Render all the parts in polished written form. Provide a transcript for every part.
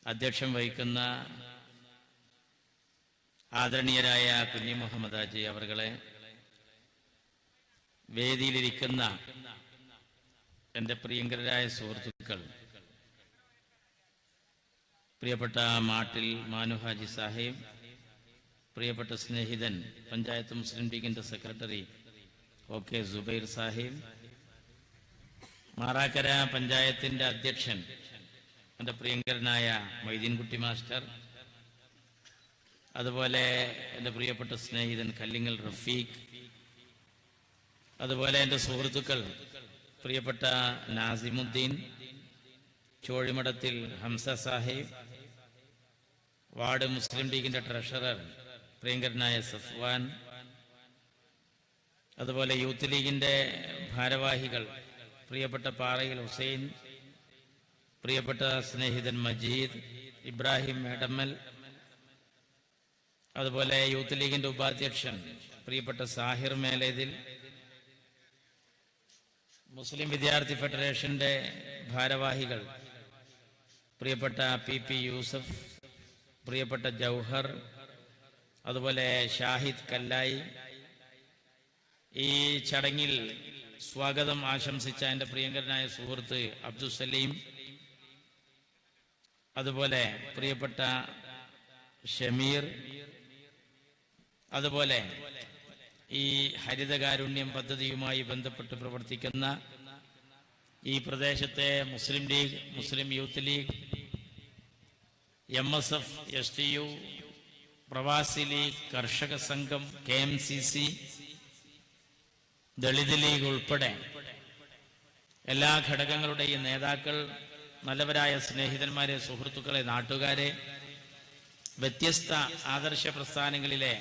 അധ്യക്ഷം വഹിക്കുന്ന ആദരണീയരായ കുഞ്ഞി മുഹമ്മദ് ഹാജി അവർകളെ, വേദിയിലിരിക്കുന്ന എൻ്റെ പ്രിയങ്കരായ സുഹൃത്തുക്കൾ, പ്രിയപ്പെട്ട മാട്ടിൽ മാനു ഹാജി സാഹിബ്, പ്രിയപ്പെട്ട സ്നേഹിതൻ പഞ്ചായത്ത് മുസ്ലിം ലീഗിൻ്റെ സെക്രട്ടറി OK സുബൈർ സാഹിബ്, മാറാക്കര പഞ്ചായത്തിൻ്റെ അധ്യക്ഷൻ എൻ്റെ പ്രിയങ്കരനായ മൊയ്തീൻകുട്ടി മാസ്റ്റർ, അതുപോലെ എൻ്റെ പ്രിയപ്പെട്ട സ്നേഹിതൻ കല്ലിങ്ങൽ റഫീഖ്, അതുപോലെ എൻ്റെ സുഹൃത്തുക്കൾ പ്രിയപ്പെട്ട നാസിമുദ്ദീൻ, ചോഴിമഠത്തിൽ ഹംസ സാഹിബ്, വാർഡ് മുസ്ലിം ലീഗിൻ്റെ ട്രഷറർ പ്രിയങ്കരനായ സഫ്വാൻ, അതുപോലെ യൂത്ത് ലീഗിൻ്റെ ഭാരവാഹികൾ പ്രിയപ്പെട്ട പാറയിൽ ഹുസൈൻ, പ്രിയപ്പെട്ട സ്നേഹിതൻ മജീദ്, ഇബ്രാഹിം മേടമ്മൽ, അതുപോലെ യൂത്ത് ലീഗിൻ്റെ ഉപാധ്യക്ഷൻ പ്രിയപ്പെട്ട സാഹിർ മേലേതിൽ, മുസ്ലിം വിദ്യാർത്ഥി ഫെഡറേഷൻ്റെ ഭാരവാഹികൾ പ്രിയപ്പെട്ട PP യൂസഫ്, പ്രിയപ്പെട്ട ജൗഹർ, അതുപോലെ ഷാഹിദ് കല്ലായി, ഈ ചടങ്ങിൽ സ്വാഗതം ആശംസിച്ച എൻ്റെ പ്രിയങ്കരനായ സുഹൃത്ത് അബ്ദുസലീം, അതുപോലെ പ്രിയപ്പെട്ട ഷമീർ, അതുപോലെ ഈ ഹരിതകാരുണ്യം പദ്ധതിയുമായി ബന്ധപ്പെട്ട് പ്രവർത്തിക്കുന്ന ഈ പ്രദേശത്തെ മുസ്ലിം ലീഗ്, മുസ്ലിം യൂത്ത് ലീഗ്, MSF, STU, പ്രവാസി ലീഗ്, കർഷക സംഘം, KMCC, ദളിത് ലീഗ് ഉൾപ്പെടെ എല്ലാ ഘടകങ്ങളുടെയും നേതാക്കൾ, നല്ലവരായ സ്നേഹിതന്മാരെ, സുഹൃത്തുക്കളെ, നാട്ടുകാരെ, വ്യത്യസ്ത ആദർശ പ്രസ്ഥാനങ്ങളിലെ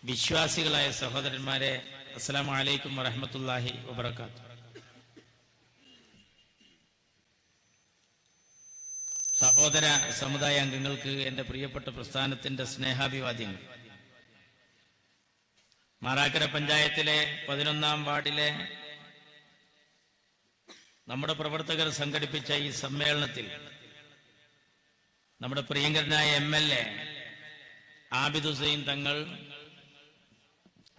വിശ്വാസികളായ സഹോദരന്മാരെ, അസ്സലാമു അലൈക്കും വറഹ്മത്തുള്ളാഹി വബറകാതുഹു. സഹോദര സമുദായ അംഗങ്ങൾക്ക് എൻ്റെ പ്രിയപ്പെട്ട പ്രസ്ഥാനത്തിൻ്റെ സ്നേഹാഭിവാദ്യങ്ങൾ. മാറാക്കര പഞ്ചായത്തിലെ 11-ാം വാർഡിലെ നമ്മുടെ പ്രവർത്തകർ സംഘടിപ്പിച്ച ഈ സമ്മേളനത്തിൽ നമ്മുടെ പ്രിയങ്കരനായ MLA ആബിദ് ഹുസൈൻ തങ്ങൾ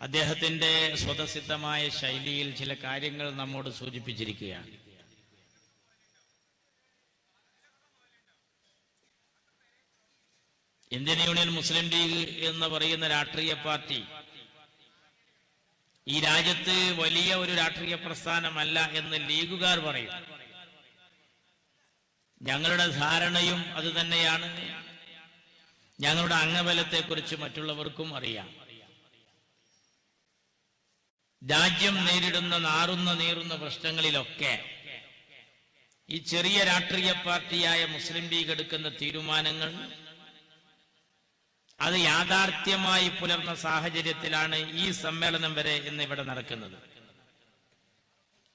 അദ്ദേഹത്തിൻ്റെ സ്വതസിദ്ധമായ ശൈലിയിൽ ചില കാര്യങ്ങൾ നമ്മോട് സൂചിപ്പിച്ചിരിക്കുകയാണ്. ഇന്ത്യൻ യൂണിയൻ മുസ്ലിം ലീഗ് എന്ന് പറയുന്ന രാഷ്ട്രീയ പാർട്ടി ഈ രാജ്യത്ത് വലിയ ഒരു രാഷ്ട്രീയ പ്രസ്ഥാനമല്ല എന്ന് ലീഗുകാർ പറയും. ഞങ്ങളുടെ ധാരണയും അത് തന്നെയാണ്. ഞങ്ങളുടെ അംഗബലത്തെക്കുറിച്ച് മറ്റുള്ളവർക്കും അറിയാം. രാജ്യം നേരിടുന്ന നീറുന്ന പ്രശ്നങ്ങളിലൊക്കെ ഈ ചെറിയ രാഷ്ട്രീയ പാർട്ടിയായ മുസ്ലിം ലീഗ് എടുക്കുന്ന തീരുമാനങ്ങൾ അത് യാഥാർത്ഥ്യമായി പുലർന്ന സാഹചര്യത്തിലാണ് ഈ സമ്മേളനം വരെ ഇന്ന് ഇവിടെ നടക്കുന്നത്.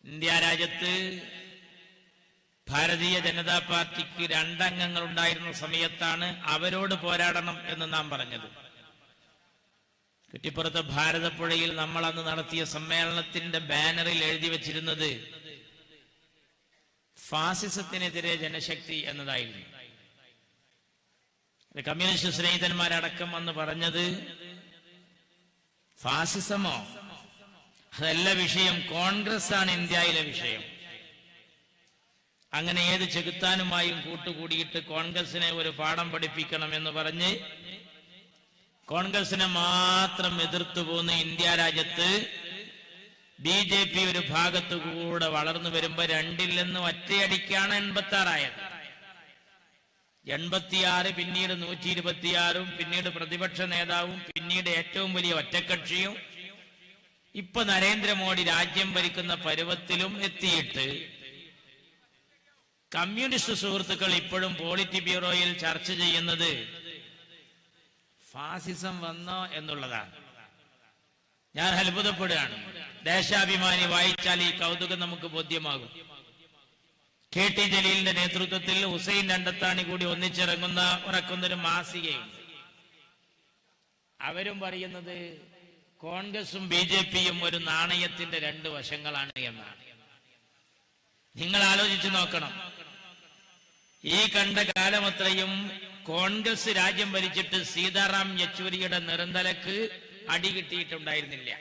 ഇന്ത്യ രാജ്യത്ത് ഭാരതീയ ജനതാ പാർട്ടിക്ക് 2 അംഗങ്ങൾ ഉണ്ടായിരുന്ന സമയത്താണ് അവരോട് പോരാടണം എന്ന് നാം പറഞ്ഞത്. കുറ്റിപ്പുറത്ത് ഭാരതപ്പുഴയിൽ നമ്മൾ അന്ന് നടത്തിയ സമ്മേളനത്തിന്റെ ബാനറിൽ എഴുതി വച്ചിരുന്നത് ഫാസിസത്തിനെതിരെ ജനശക്തി എന്നതായിരുന്നു. കമ്മ്യൂണിസ്റ്റ് സ്നേഹിതന്മാരടക്കം എന്ന് പറഞ്ഞത് ഫാസിസമോ അതല്ല വിഷയം, കോൺഗ്രസ് ആണ് ഇന്ത്യയിലെ വിഷയം. അങ്ങനെ ഏത് ചെകുത്താനുമായും കൂട്ടുകൂടിയിട്ട് കോൺഗ്രസിനെ ഒരു പാഠം പഠിപ്പിക്കണം എന്ന് പറഞ്ഞ് കോൺഗ്രസിനെ മാത്രം എതിർത്തു പോന്ന ഇന്ത്യ രാജ്യത്ത് BJP ഒരു ഭാഗത്തു കൂടെ വളർന്നു വരുമ്പോ 2-ൽ നിന്ന് ഒറ്റയടിക്കാണ് 86 ആയത്. 86 പിന്നീട് 126, പിന്നീട് പ്രതിപക്ഷ നേതാവും, പിന്നീട് ഏറ്റവും വലിയ ഒറ്റക്കക്ഷിയും, ഇപ്പൊ നരേന്ദ്രമോദി രാജ്യം ഭരിക്കുന്ന പരുവത്തിലും എത്തിയിട്ട് കമ്മ്യൂണിസ്റ്റ് സുഹൃത്തുക്കൾ ഇപ്പോഴും പോളിറ്റ് ബ്യൂറോയിൽ ചർച്ച ചെയ്യുന്നത് ഫാസിസം വന്നോ എന്നുള്ളതാണ്. ഞാൻ അത്ഭുതപ്പെടുകയാണ്. ദേശാഭിമാനി വായിച്ചാൽ ഈ കൗതുകം നമുക്ക് ബോധ്യമാകും. KT ജലീലിന്റെ നേതൃത്വത്തിൽ ഹുസൈൻ രണ്ടത്താണി കൂടി ഇറക്കുന്നൊരു മാസികയുണ്ട്. അവരും പറയുന്നത് കോൺഗ്രസും BJPയും ഒരു നാണയത്തിന്റെ 2 വശങ്ങളാണ് എന്നാണ്. നിങ്ങൾ ആലോചിച്ചു നോക്കണം. ഈ കണ്ട കാലമത്രയും കോൺഗ്രസ് രാജ്യം ഭരിച്ചിട്ട് സീതാറാം യെച്ചൂരിയുടെ നിറന്തലക്ക് അടി കിട്ടിയിട്ടുണ്ടായിരുന്നില്ല.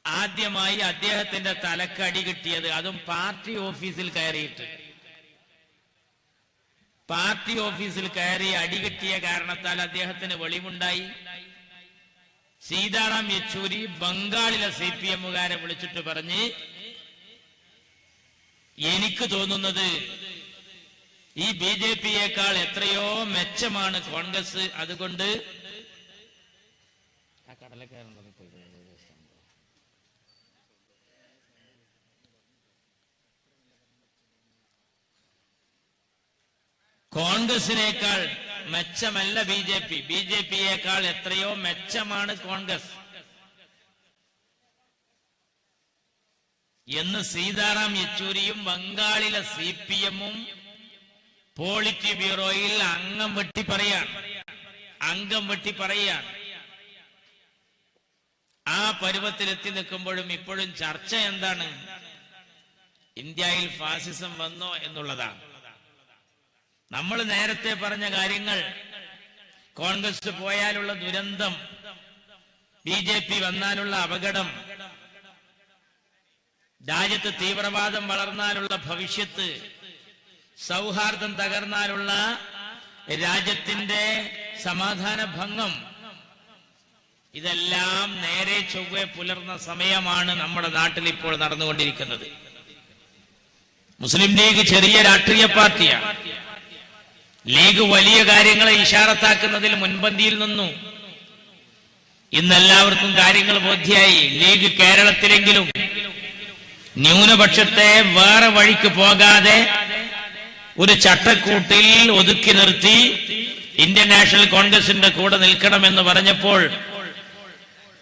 ആദ്യമായി അദ്ദേഹത്തിന്റെ തലക്ക് അടി കിട്ടിയത് അതും പാർട്ടി ഓഫീസിൽ കയറിയിട്ട്. പാർട്ടി ഓഫീസിൽ കയറി അടി കിട്ടിയ കാരണത്താൽ അദ്ദേഹത്തിന് വെളിവുണ്ടായി. സീതാറാം യെച്ചൂരി ബംഗാളിലെ CPM-കാരെ വിളിച്ചിട്ട് പറഞ്ഞ്, എനിക്ക് തോന്നുന്നത് ഈ BJP-യേക്കാൾ എത്രയോ മെച്ചമാണ് കോൺഗ്രസ്, അതുകൊണ്ട് കോൺഗ്രസിനേക്കാൾ മെച്ചമല്ല BJP-യേക്കാൾ എത്രയോ മെച്ചമാണ് കോൺഗ്രസ് എന്ന് സീതാറാം യെച്ചൂരിയും ബംഗാളിലെ CPM-ഉം പോളിറ്റ് ബ്യൂറോയിൽ അംഗം വെട്ടി പറയാണ്. ആ പരുവത്തിലെത്തി നിൽക്കുമ്പോഴും ഇപ്പോഴും ചർച്ച എന്താണ്? ഇന്ത്യയിൽ ഫാസിസം വന്നോ എന്നുള്ളതാണ്. നമ്മൾ നേരത്തെ പറഞ്ഞ കാര്യങ്ങൾ, കോൺഗ്രസ് പോയാലുള്ള ദുരന്തം, BJP വന്നാലുള്ള അപകടം, രാജ്യത്ത് തീവ്രവാദം വളർന്നാലുള്ള ഭവിഷ്യത്ത്, സൗഹാർദ്ദം തകർന്നാലുള്ള രാജ്യത്തിന്റെ സമാധാന ഭംഗം, ഇതെല്ലാം നേരെ ചൊവ്വെ പുലർന്ന സമയമാണ് നമ്മുടെ നാട്ടിൽ ഇപ്പോൾ നടന്നുകൊണ്ടിരിക്കുന്നത്. മുസ്ലിം ലീഗ് ചെറിയ രാഷ്ട്രീയ പാർട്ടിയാണ്. ലീഗ് വലിയ കാര്യങ്ങളെ ഇഷാറത്താക്കുന്നതിൽ മുൻപന്തിയിൽ നിന്നു. ഇന്നെല്ലാവർക്കും കാര്യങ്ങൾ ബോധ്യായി. ലീഗ് കേരളത്തിലെങ്കിലും ന്യൂനപക്ഷത്തെ വേറെ വഴിക്ക് പോകാതെ ഒരു ചട്ടക്കൂട്ടിൽ ഒതുക്കി നിർത്തി ഇന്ത്യൻ നാഷണൽ കോൺഗ്രസിന്റെ കൂടെ നിൽക്കണമെന്ന് പറഞ്ഞപ്പോൾ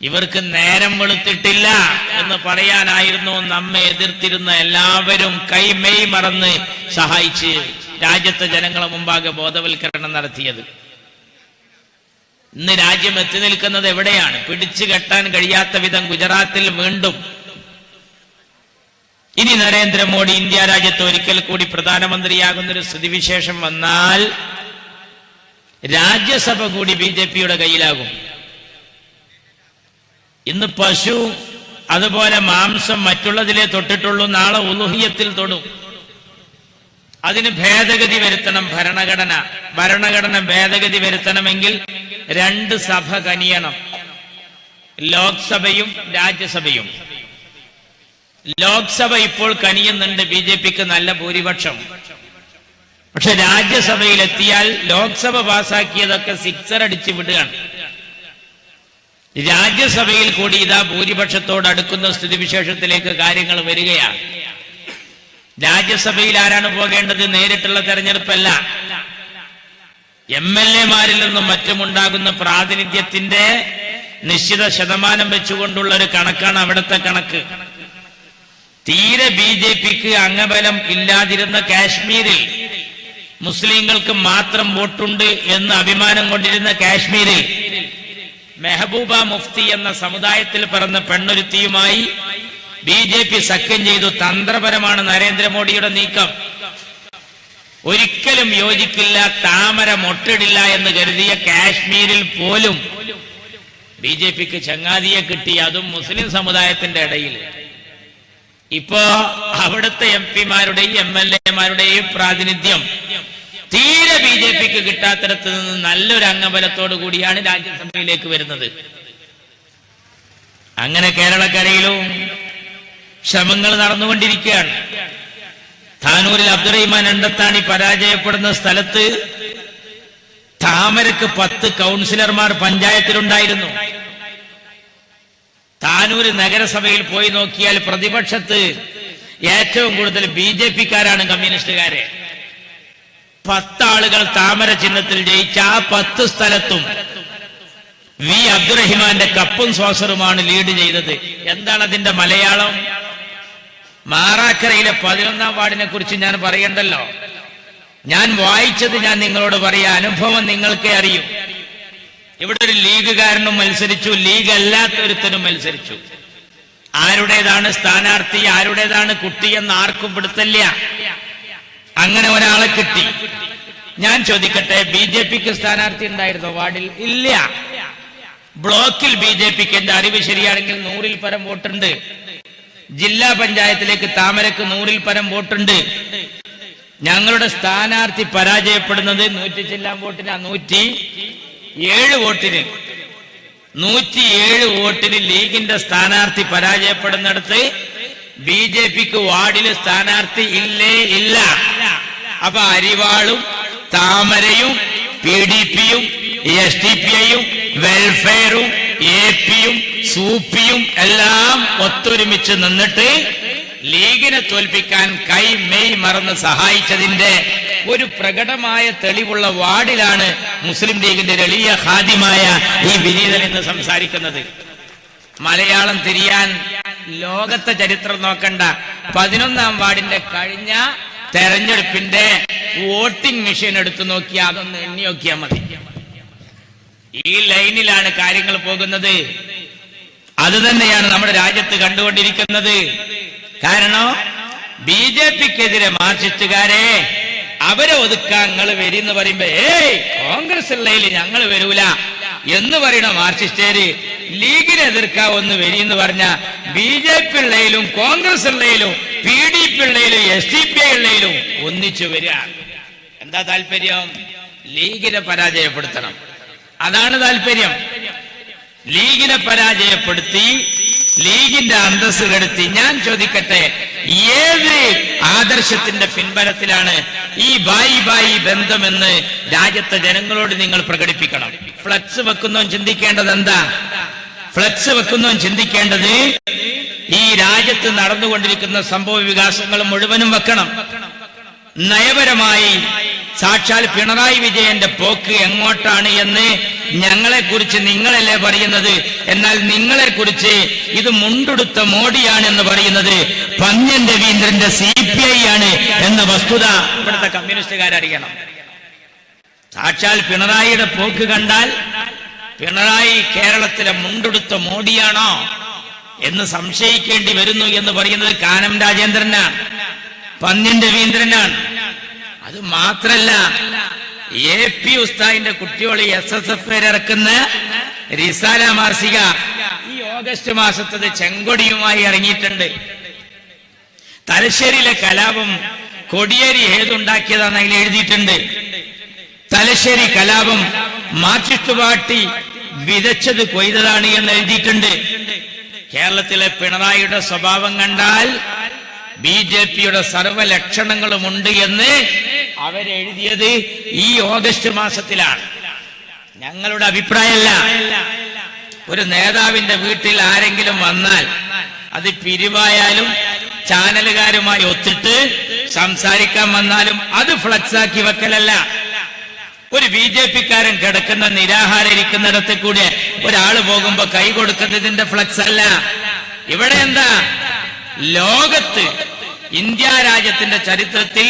ഇവർക്ക് നേരം വെളുത്തിട്ടില്ല എന്ന് പറയാനായിരുന്നു നമ്മെ എതിർത്തിരുന്ന എല്ലാവരും കൈമെയ് മറന്ന് സഹായിച്ച് രാജ്യത്തെ ജനങ്ങളെ മുമ്പാകെ ബോധവൽക്കരണം നടത്തിയത്. ഇന്ന് രാജ്യം എത്തി നിൽക്കുന്നത് എവിടെയാണ്? പിടിച്ചു കെട്ടാൻ കഴിയാത്ത വിധം ഗുജറാത്തിൽ വീണ്ടും. ഇനി നരേന്ദ്രമോദി ഇന്ത്യ രാജ്യത്ത് ഒരിക്കൽ കൂടി പ്രധാനമന്ത്രിയാകുന്നൊരു സ്ഥിതിവിശേഷം വന്നാൽ രാജ്യസഭ കൂടി BJP-യുടെ കയ്യിലാകും. ഇന്ന് പശു അതുപോലെ മാംസം മറ്റുള്ളതിലെ തൊട്ടിട്ടുള്ളൂ, നാളെ ഉലുഹിയത്തിൽ തൊടും. അതിന് ഭേദഗതി വരുത്തണം. ഭരണഘടന ഭേദഗതി വരുത്തണമെങ്കിൽ 2 സഭ കനിയണം, ലോക്സഭയും രാജ്യസഭയും. ലോക്സഭ ഇപ്പോൾ കനിയുന്നുണ്ട്, BJP-ക്ക് നല്ല ഭൂരിപക്ഷം. പക്ഷെ രാജ്യസഭയിലെത്തിയാൽ ലോക്സഭ പാസാക്കിയതൊക്കെ സിക്സർ അടിച്ചു വിടുകയാണ്. രാജ്യസഭയിൽ കൂടി ഇതാ ഭൂരിപക്ഷത്തോട് അടുക്കുന്ന സ്ഥിതിവിശേഷത്തിലേക്ക് കാര്യങ്ങൾ വരികയാണ്. രാജ്യസഭയിൽ ആരാണ് പോകേണ്ടത്? നേരിട്ടുള്ള തെരഞ്ഞെടുപ്പല്ല, MLA-മാരിൽ നിന്നും മറ്റുമുണ്ടാകുന്ന പ്രാതിനിധ്യത്തിന്റെ നിശ്ചിത ശതമാനം വെച്ചുകൊണ്ടുള്ള ഒരു കണക്കാണ് അവിടുത്തെ കണക്ക്. തീരെ BJP-ക്ക് അംഗബലം ഇല്ലാതിരുന്ന കാശ്മീരിൽ, മുസ്ലിങ്ങൾക്ക് മാത്രം വോട്ടുണ്ട് എന്ന് അഭിമാനം കൊണ്ടിരുന്ന കാശ്മീരിൽ മെഹബൂബ മുഫ്തി എന്ന സമുദായത്തിൽ പിറന്ന പെണ്ണൊരുത്തിയുമായി BJP സഖ്യം ചെയ്തു. തന്ത്രപരമാണ് നരേന്ദ്രമോദിയുടെ നീക്കം. ഒരിക്കലും യോജിക്കില്ല, താമര മൊട്ടിടില്ല എന്ന് കരുതിയ കാശ്മീരിൽ പോലും BJP-ക്ക് ചങ്ങാതിയെ കിട്ടി, അതും മുസ്ലിം സമുദായത്തിന്റെ ഇടയിൽ. ഇപ്പോ അവിടുത്തെ MP-മാരുടെയും MLA-മാരുടെയും പ്രാതിനിധ്യം തീരെ BJP-ക്ക് കിട്ടാത്തിടത്ത് നിന്ന് നല്ലൊരു അംഗബലത്തോടു കൂടിയാണ് രാജ്യസഭയിലേക്ക് വരുന്നത്. അങ്ങനെ കേരളക്കരയിലും ശ്രമങ്ങൾ നടന്നുകൊണ്ടിരിക്കുകയാണ്. താനൂരിൽ അബ്ദുറഹിമാൻ അണ്ടത്താണി പരാജയപ്പെടുന്ന സ്ഥലത്ത് താമരക്ക് 10 കൗൺസിലർമാർ പഞ്ചായത്തിലുണ്ടായിരുന്നു. താനൂര് നഗരസഭയിൽ പോയി നോക്കിയാൽ പ്രതിപക്ഷത്ത് ഏറ്റവും കൂടുതൽ BJP-ക്കാരാണ്, കമ്മ്യൂണിസ്റ്റുകാരെ. 10 ആളുകൾ താമര ചിഹ്നത്തിൽ ജയിച്ച ആ 10 സ്ഥലത്തും വി അബ്ദുറഹിമാന്റെ കപ്പും സോസറുമാണ് ലീഡ് ചെയ്തത്. എന്താണ് അതിന്റെ മലയാളം? മാറാക്കരയിലെ 11-ാം വാർഡിനെ കുറിച്ച് ഞാൻ പറയണ്ടല്ലോ. ഞാൻ വായിച്ചത് ഞാൻ നിങ്ങളോട് പറയാ, അനുഭവം നിങ്ങൾക്കേ അറിയൂ. ഇവിടെ ഒരു ലീഗുകാരനും മത്സരിച്ചു, ലീഗ് അല്ലാത്തൊരുത്തനും മത്സരിച്ചു. ആരുടേതാണ് സ്ഥാനാർത്ഥി, ആരുടേതാണ് കുട്ടി എന്ന് ആർക്കും പിടുത്തല്ല. അങ്ങനെ ഒരാളെ കിട്ടി. ഞാൻ ചോദിക്കട്ടെ, BJPക്ക് സ്ഥാനാർത്ഥി ഉണ്ടായിരുന്നോ വാർഡിൽ? ഇല്ല. ബ്ലോക്കിൽ BJPക്ക് എന്റെ അറിവ് ശരിയാണെങ്കിൽ 100-ൽ പരം വോട്ടുണ്ട്. ജില്ലാ പഞ്ചായത്തിലേക്ക് താമരക്ക് 100-ൽ പരം വോട്ടുണ്ട്. ഞങ്ങളുടെ സ്ഥാനാർത്ഥി പരാജയപ്പെടുന്നത് 100 ചില്ലാൻ വോട്ടിന് 107 വോട്ടിന് 107 വോട്ടിന് ലീഗിന്റെ സ്ഥാനാർത്ഥി പരാജയപ്പെടുന്നിടത്ത് BJPക്ക് വാർഡില് സ്ഥാനാർത്ഥി ഇല്ല. അപ്പൊ അരിവാളും താമരയും PDPയും SDPIയും വെൽഫെയറും APയും സൂപ്പിയും എല്ലാം ഒത്തൊരുമിച്ച് നിന്നിട്ട് ലീഗിനെ തോൽപ്പിക്കാൻ കൈ മെയ് മറന്ന് സഹായിച്ചതിന്റെ ഒരു പ്രകടമായ തെളിവുള്ള വാർഡിലാണ് മുസ്ലിം ലീഗിന്റെ എളിയ ഖാദിമായ ഈ വിനീതൻ എന്ന് സംസാരിക്കുന്നത്. മലയാളം തിരിയാൻ ലോകത്തെ ചരിത്രം നോക്കണ്ട. 11-ാം വാർഡിന്റെ കഴിഞ്ഞ തെരഞ്ഞെടുപ്പിന്റെ വോട്ടിംഗ് മെഷീൻ എടുത്തു നോക്കിയാൽ അതൊന്ന് എണ്ണി നോക്കിയാൽ മതി. ഈ ലൈനിലാണ് കാര്യങ്ങൾ പോകുന്നത്. അത് തന്നെയാണ് നമ്മുടെ രാജ്യത്ത് കണ്ടുകൊണ്ടിരിക്കുന്നത്. കാരണം BJPക്കെതിരെ മാർക്സിസ്റ്റുകാരെ അവരെ ഒതുക്കാൻ നിങ്ങൾ വരിന്ന് പറയുമ്പോ കോൺഗ്രസ് ഉള്ളതിൽ ഞങ്ങൾ വരൂല എന്ന് പറയുന്ന മാർക്സിസ്റ്റേര് ലീഗിനെ എതിർക്കാവൊന്ന് വരിന്ന് പറഞ്ഞ BJP ഉള്ളതിലും കോൺഗ്രസ് ഉള്ളതിലും PDP ഉള്ളതിലും SDPI ഉള്ളതിലും ഒന്നിച്ചു വരിക. എന്താ താല്പര്യം? ലീഗിനെ പരാജയപ്പെടുത്തണം. അതാണ് താല്പര്യം. ലീഗിനെ പരാജയപ്പെടുത്തി ലീഗിന്റെ അന്തസ് കെടുത്തി. ഞാൻ ചോദിക്കട്ടെ, ഏത് ആദർശത്തിന്റെ പിൻബലത്തിലാണ് ഈ ബായി ബന്ധമെന്ന് രാജ്യത്തെ ജനങ്ങളോട് നിങ്ങൾ പ്രകടിപ്പിക്കണം. ഫ്ലക്സ് വെക്കുന്നവൻ ചിന്തിക്കേണ്ടത് എന്താ? ഫ്ലക്സ് വെക്കുന്നവൻ ചിന്തിക്കേണ്ടത് ഈ രാജ്യത്ത് നടന്നുകൊണ്ടിരിക്കുന്ന സംഭവ വികാസങ്ങൾ മുഴുവനും വെക്കണം. നയപരമായി സാക്ഷാൽ പിണറായി വിജയന്റെ പോക്ക് എങ്ങോട്ടാണ് എന്ന് ഞങ്ങളെ കുറിച്ച് നിങ്ങളല്ലേ പറയുന്നത്. എന്നാൽ നിങ്ങളെ കുറിച്ച് ഇത് മുണ്ടെടുത്ത മോഡിയാണ് എന്ന് പറയുന്നത് പന്ന്യൻ രവീന്ദ്രന്റെ CPI ആണ് എന്ന വസ്തുത ഇവിടുത്തെ കമ്മ്യൂണിസ്റ്റുകാരറിയണം. സാക്ഷാൽ പിണറായിയുടെ പോക്ക് കണ്ടാൽ പിണറായി കേരളത്തിലെ മുണ്ടെടുത്ത മോഡിയാണോ എന്ന് സംശയിക്കേണ്ടി വരുന്നു എന്ന് പറയുന്നത് കാനം രാജേന്ദ്രനാണ്, പന്ന്യൻ രവീന്ദ്രനാണ്. അത് മാത്രല്ല, AP ഉസ്താദിന്റെ കുട്ടിയോളി SSF ഇറക്കുന്ന റിസാല മാസിക ഈ ഓഗസ്റ്റ് മാസത്തത് ചെങ്കൊടിയുമായി ഇറങ്ങിയിട്ടുണ്ട്. തലശ്ശേരിയിലെ കലാപം കൊടിയേരി ഏതുണ്ടാക്കിയതാണെന്ന് അതിൽ എഴുതിയിട്ടുണ്ട്. തലശ്ശേരി കലാപം മാർക്സിസ്റ്റ് പാർട്ടി വിതച്ചത് കൊയ്തതാണ് എന്ന് എഴുതിയിട്ടുണ്ട്. കേരളത്തിലെ പിണറായിയുടെ സ്വഭാവം കണ്ടാൽ BJPയുടെ സർവ്വ ലക്ഷണങ്ങളുമുണ്ട് എന്ന് അവരെഴുതിയത് ഈ ഓഗസ്റ്റ് മാസത്തിലാണ്. ഞങ്ങളുടെ അഭിപ്രായമല്ല. ഒരു നേതാവിന്റെ വീട്ടിൽ ആരെങ്കിലും വന്നാൽ അത് പിരിവായാലും ചാനലുകാരുമായി ഒത്തിട്ട് സംസാരിക്കാൻ വന്നാലും അത് ഫ്ലക്സാക്കി വെക്കലല്ല. ഒരു BJPക്കാരൻ കിടക്കുന്ന നിരാഹാരം ഇരിക്കുന്നിടത്ത് കൂടെ ഒരാൾ പോകുമ്പോ കൈ കൊടുക്കുന്നതിന്റെ ഫ്ലക്സ് അല്ല. ഇവിടെ എന്താ? ലോകത്ത് ഇന്ത്യ രാജ്യത്തിന്റെ ചരിത്രത്തിൽ